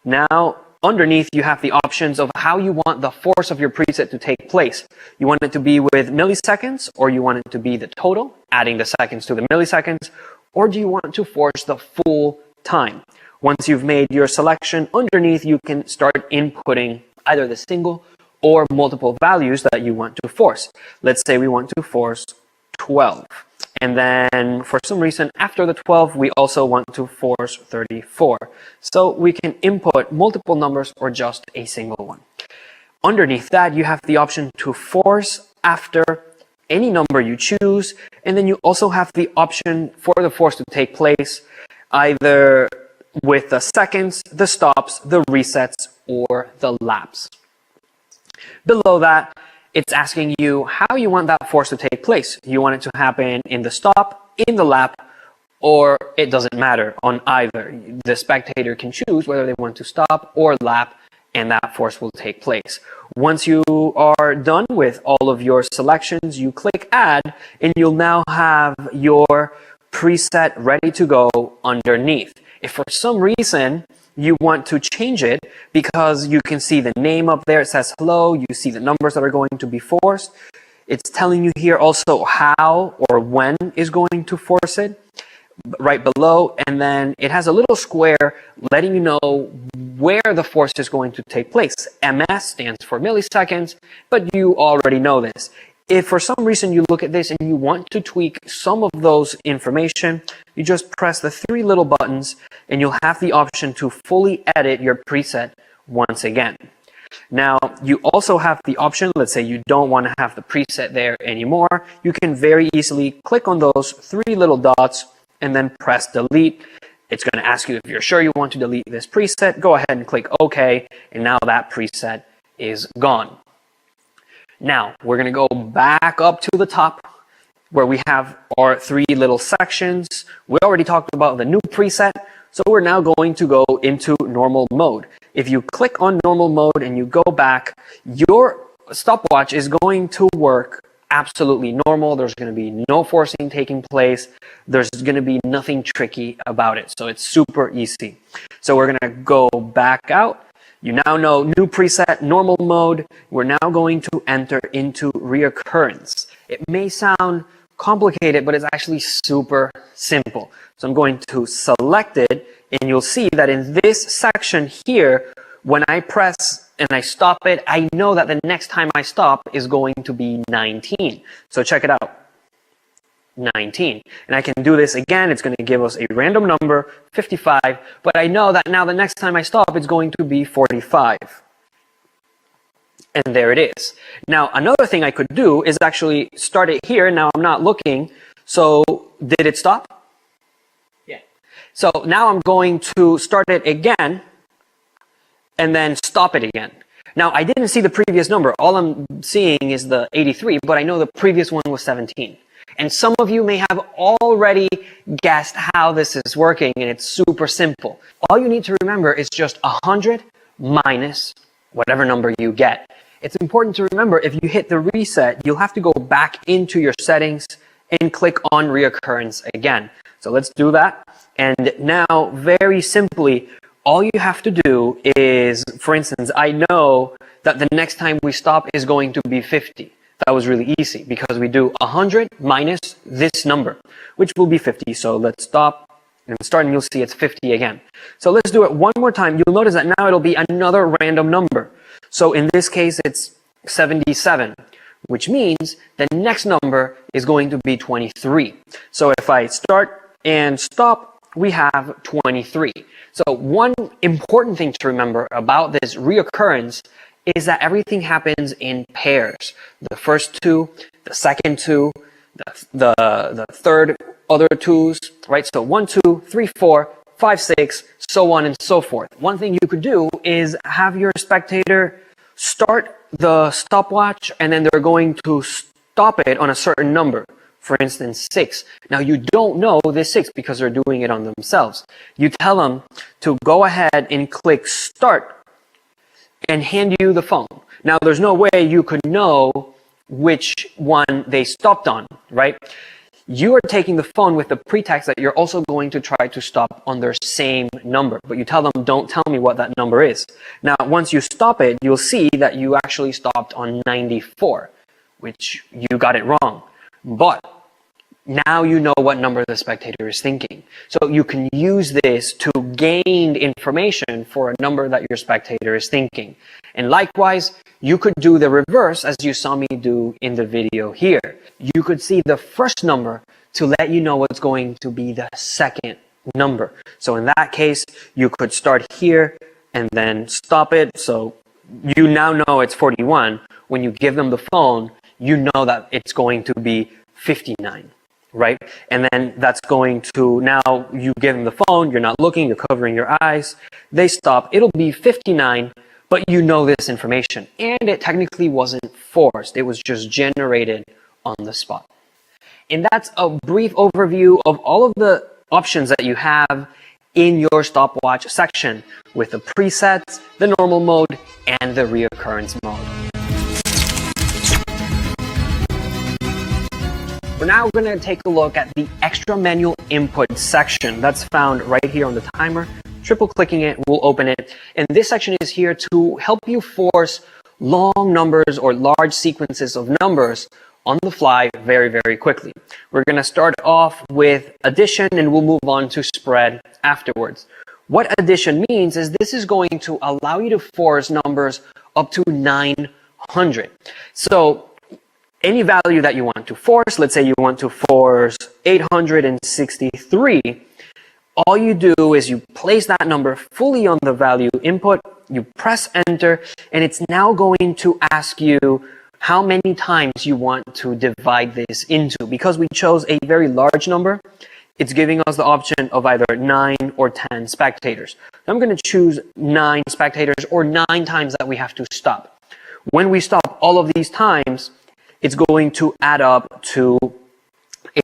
Now, underneath, you have the options of how you want the force of your preset to take place. You want it to be with milliseconds, or you want it to be the total, adding the seconds to the milliseconds, or do you want to force the full time? Once you've made your selection, underneath, you can start inputting either the single or multiple values that you want to force. Let's say we want to force 12. And then for some reason, after the 12, we also want to force 34. So we can input multiple numbers or just a single one. Underneath that, you have the option to force after any number you choose. And then you also have the option for the force to take place either with the seconds, the stops, the resets, or the laps. Below that, it's asking you how you want that force to take place. You want it to happen in the stop, in the lap, or it doesn't matter on either. The spectator can choose whether they want to stop or lap, and that force will take place. Once you are done with all of your selections, you click Add, and you'll now have your preset ready to go underneath. If for some reason you want to change it, because you can see the name up there, it says hello, you see the numbers that are going to be forced. It's telling you here also how or when is going to force it right below, and then it has a little square letting you know where the force is going to take place. MS stands for milliseconds, but you already know this. If for some reason you look at this and you want to tweak some of those information, you just press the 3 little buttons and you'll have the option to fully edit your preset once again. Now, you also have the option, let's say you don't want to have the preset there anymore, you can very easily click on those 3 little dots and then press delete. It's going to ask you if you're sure you want to delete this preset. Go ahead and click OK, and now that preset is gone. Now, we're going to go back up to the top where we have our 3 little sections. We already talked about the new preset, so we're now going to go into normal mode. If you click on normal mode and you go back, your stopwatch is going to work absolutely normal. There's going to be no forcing taking place. There's going to be nothing tricky about it, so it's super easy. So we're going to go back out. You now know new preset, normal mode. We're now going to enter into reoccurrence. It may sound complicated, but it's actually super simple. So I'm going to select it, and you'll see that in this section here, when I press and I stop it, I know that the next time I stop is going to be 19. So check it out. 19. And I can do this again. It's going to give us a random number, 55, but I know that now the next time I stop, it's going to be 45. And there it is. Now, another thing I could do is actually start it here. Now I'm not looking. So did it stop? Yeah. So now I'm going to start it again and then stop it again. Now, I didn't see the previous number. All I'm seeing is the 83, but I know the previous one was 17. And some of you may have already guessed how this is working, and it's super simple. All you need to remember is just 100 minus whatever number you get. It's important to remember, if you hit the reset, you'll have to go back into your settings and click on reoccurrence again. So let's do that. And now, very simply, all you have to do is, for instance, I know that the next time we stop is going to be 50. That was really easy because we do 100 minus this number, which will be 50. So let's stop and start, and you'll see it's 50 again. So let's do it one more time. You'll notice that now it'll be another random number. So in this case, it's 77, which means the next number is going to be 23. So if I start and stop, we have 23. So one important thing to remember about this reoccurrence is that everything happens in pairs. The first two, the second two, the third other twos, right? So 1, 2, 3, 4, 5, 6, so on and so forth. One thing you could do is have your spectator start the stopwatch and then they're going to stop it on a certain number. For instance, 6. Now you don't know this 6 because they're doing it on themselves. You tell them to go ahead and click start and hand you the phone. Now there's no way you could know which one they stopped on, right? You are taking the phone with the pretext that you're also going to try to stop on their same number, but you tell them, don't tell me what that number is. Now, once you stop it, you'll see that you actually stopped on 94, which you got it wrong. But now you know what number the spectator is thinking. So you can use this to gain information for a number that your spectator is thinking. And likewise, you could do the reverse as you saw me do in the video here. You could see the first number to let you know what's going to be the second number. So in that case, you could start here and then stop it. So you now know it's 41. When you give them the phone, you know that it's going to be 59. Right? And then that's going to, now you give them the phone, you're not looking, you're covering your eyes, they stop, it'll be 59, but you know this information. And it technically wasn't forced, it was just generated on the spot. And that's a brief overview of all of the options that you have in your stopwatch section with the presets, the normal mode, and the reoccurrence mode. We're now going to take a look at the extra manual input section that's found right here on the timer. Triple clicking it will open it. And this section is here to help you force long numbers or large sequences of numbers on the fly very, very quickly. We're going to start off with addition and we'll move on to spread afterwards. What addition means is this is going to allow you to force numbers up to 900. So any value that you want to force, let's say you want to force 863, all you do is you place that number fully on the value input, you press enter, and it's now going to ask you how many times you want to divide this into. Because we chose a very large number, it's giving us the option of either 9 or 10 spectators. I'm going to choose 9 spectators or 9 times that we have to stop. When we stop all of these times, it's going to add up to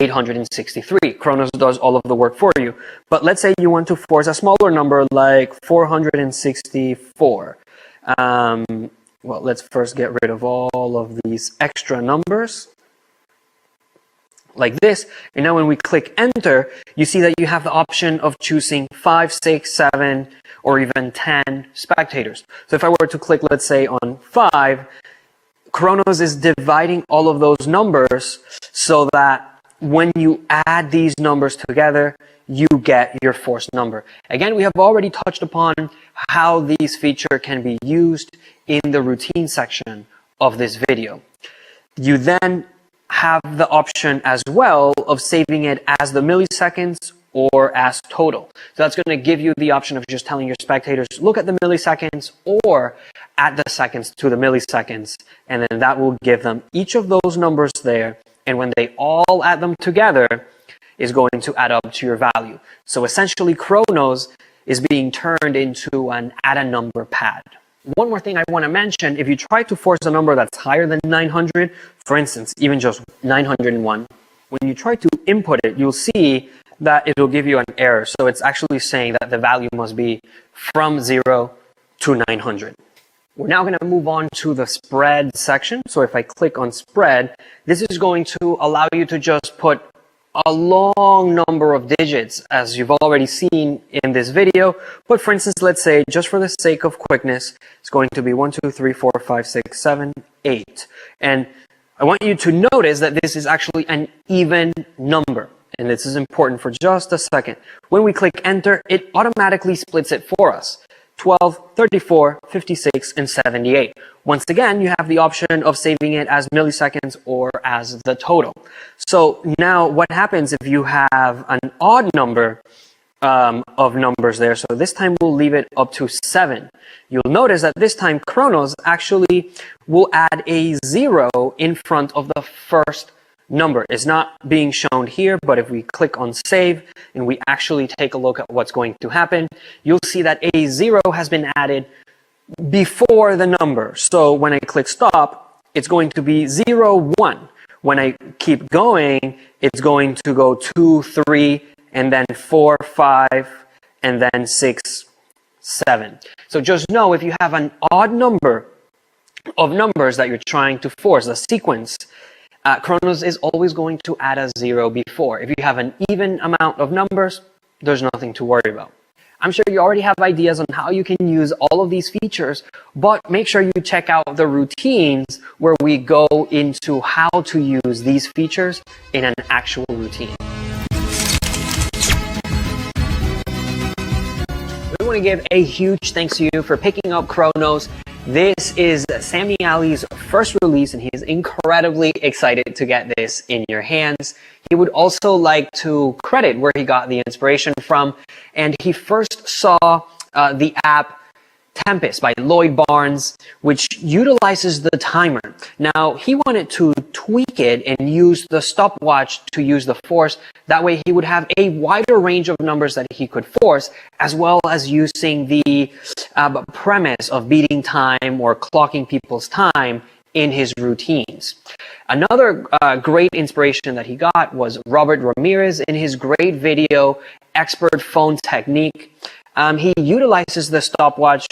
863. Kronos does all of the work for you. But let's say you want to force a smaller number like 464. Well, let's first get rid of all of these extra numbers like this. And now when we click enter, you see that you have the option of choosing 5, 6, 7, or even 10 spectators. So if I were to click, let's say, on 5, Kronos is dividing all of those numbers so that when you add these numbers together, you get your forced number. Again, we have already touched upon how these features can be used in the routine section of this video. You then have the option as well of saving it as the milliseconds or as total. So that's going to give you the option of just telling your spectators, look at the milliseconds or add the seconds to the milliseconds. And then that will give them each of those numbers there. And when they all add them together, is going to add up to your value. So essentially, Chronos is being turned into an add a number pad. One more thing I want to mention, if you try to force a number that's higher than 900, for instance, even just 901, when you try to input it, you'll see that it will give you an error. So it's actually saying that the value must be from 0 to 900. We're now going to move on to the spread section. So if I click on spread, this is going to allow you to just put a long number of digits, as you've already seen in this video. But for instance, let's say, just for the sake of quickness, it's going to be 1, 2, 3, 4, 5, 6, 7, 8. And I want you to notice that this is actually an even number. And this is important for just a second. When we click enter, it automatically splits it for us. 12, 34, 56, and 78. Once again, you have the option of saving it as milliseconds or as the total. So now what happens if you have an odd number of numbers there? So this time we'll leave it up to 7. You'll notice that this time Chronos actually will add a 0 in front of the first number. It's not being shown here, but if we click on save and we actually take a look at what's going to happen, you'll see that a 0 has been added before the number. So when I click stop, it's going to be 0, 1. When I keep going, it's going to go 2, 3, and then 4, 5, and then 6, 7. So just know if you have an odd number of numbers that you're trying to force, a sequence, Chronos is always going to add a 0 before. If you have an even amount of numbers, there's nothing to worry about. I'm sure you already have ideas on how you can use all of these features, but make sure you check out the routines where we go into how to use these features in an actual routine. We want to give a huge thanks to you for picking up Chronos. This is Sami Ali's first release, and he's incredibly excited to get this in your hands. He would also like to credit where he got the inspiration from, and he first saw the app Tempest by Lloyd Barnes, which utilizes the timer. Now, he wanted to tweak it and use the stopwatch to use the force. That way, he would have a wider range of numbers that he could force, as well as using the premise of beating time or clocking people's time in his routines. Another great inspiration that he got was Robert Ramirez in his great video, Expert Phone Technique. He utilizes the stopwatch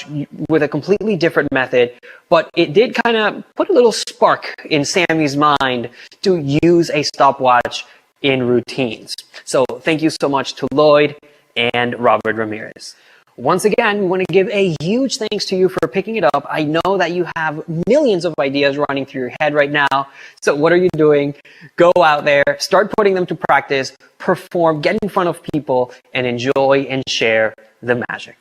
with a completely different method, but it did kind of put a little spark in Sammy's mind to use a stopwatch in routines. So thank you so much to Lloyd and Robert Ramirez. Once again, we want to give a huge thanks to you for picking it up. I know that you have millions of ideas running through your head right now. So what are you doing? Go out there, start putting them to practice, perform, get in front of people, and enjoy and share the magic.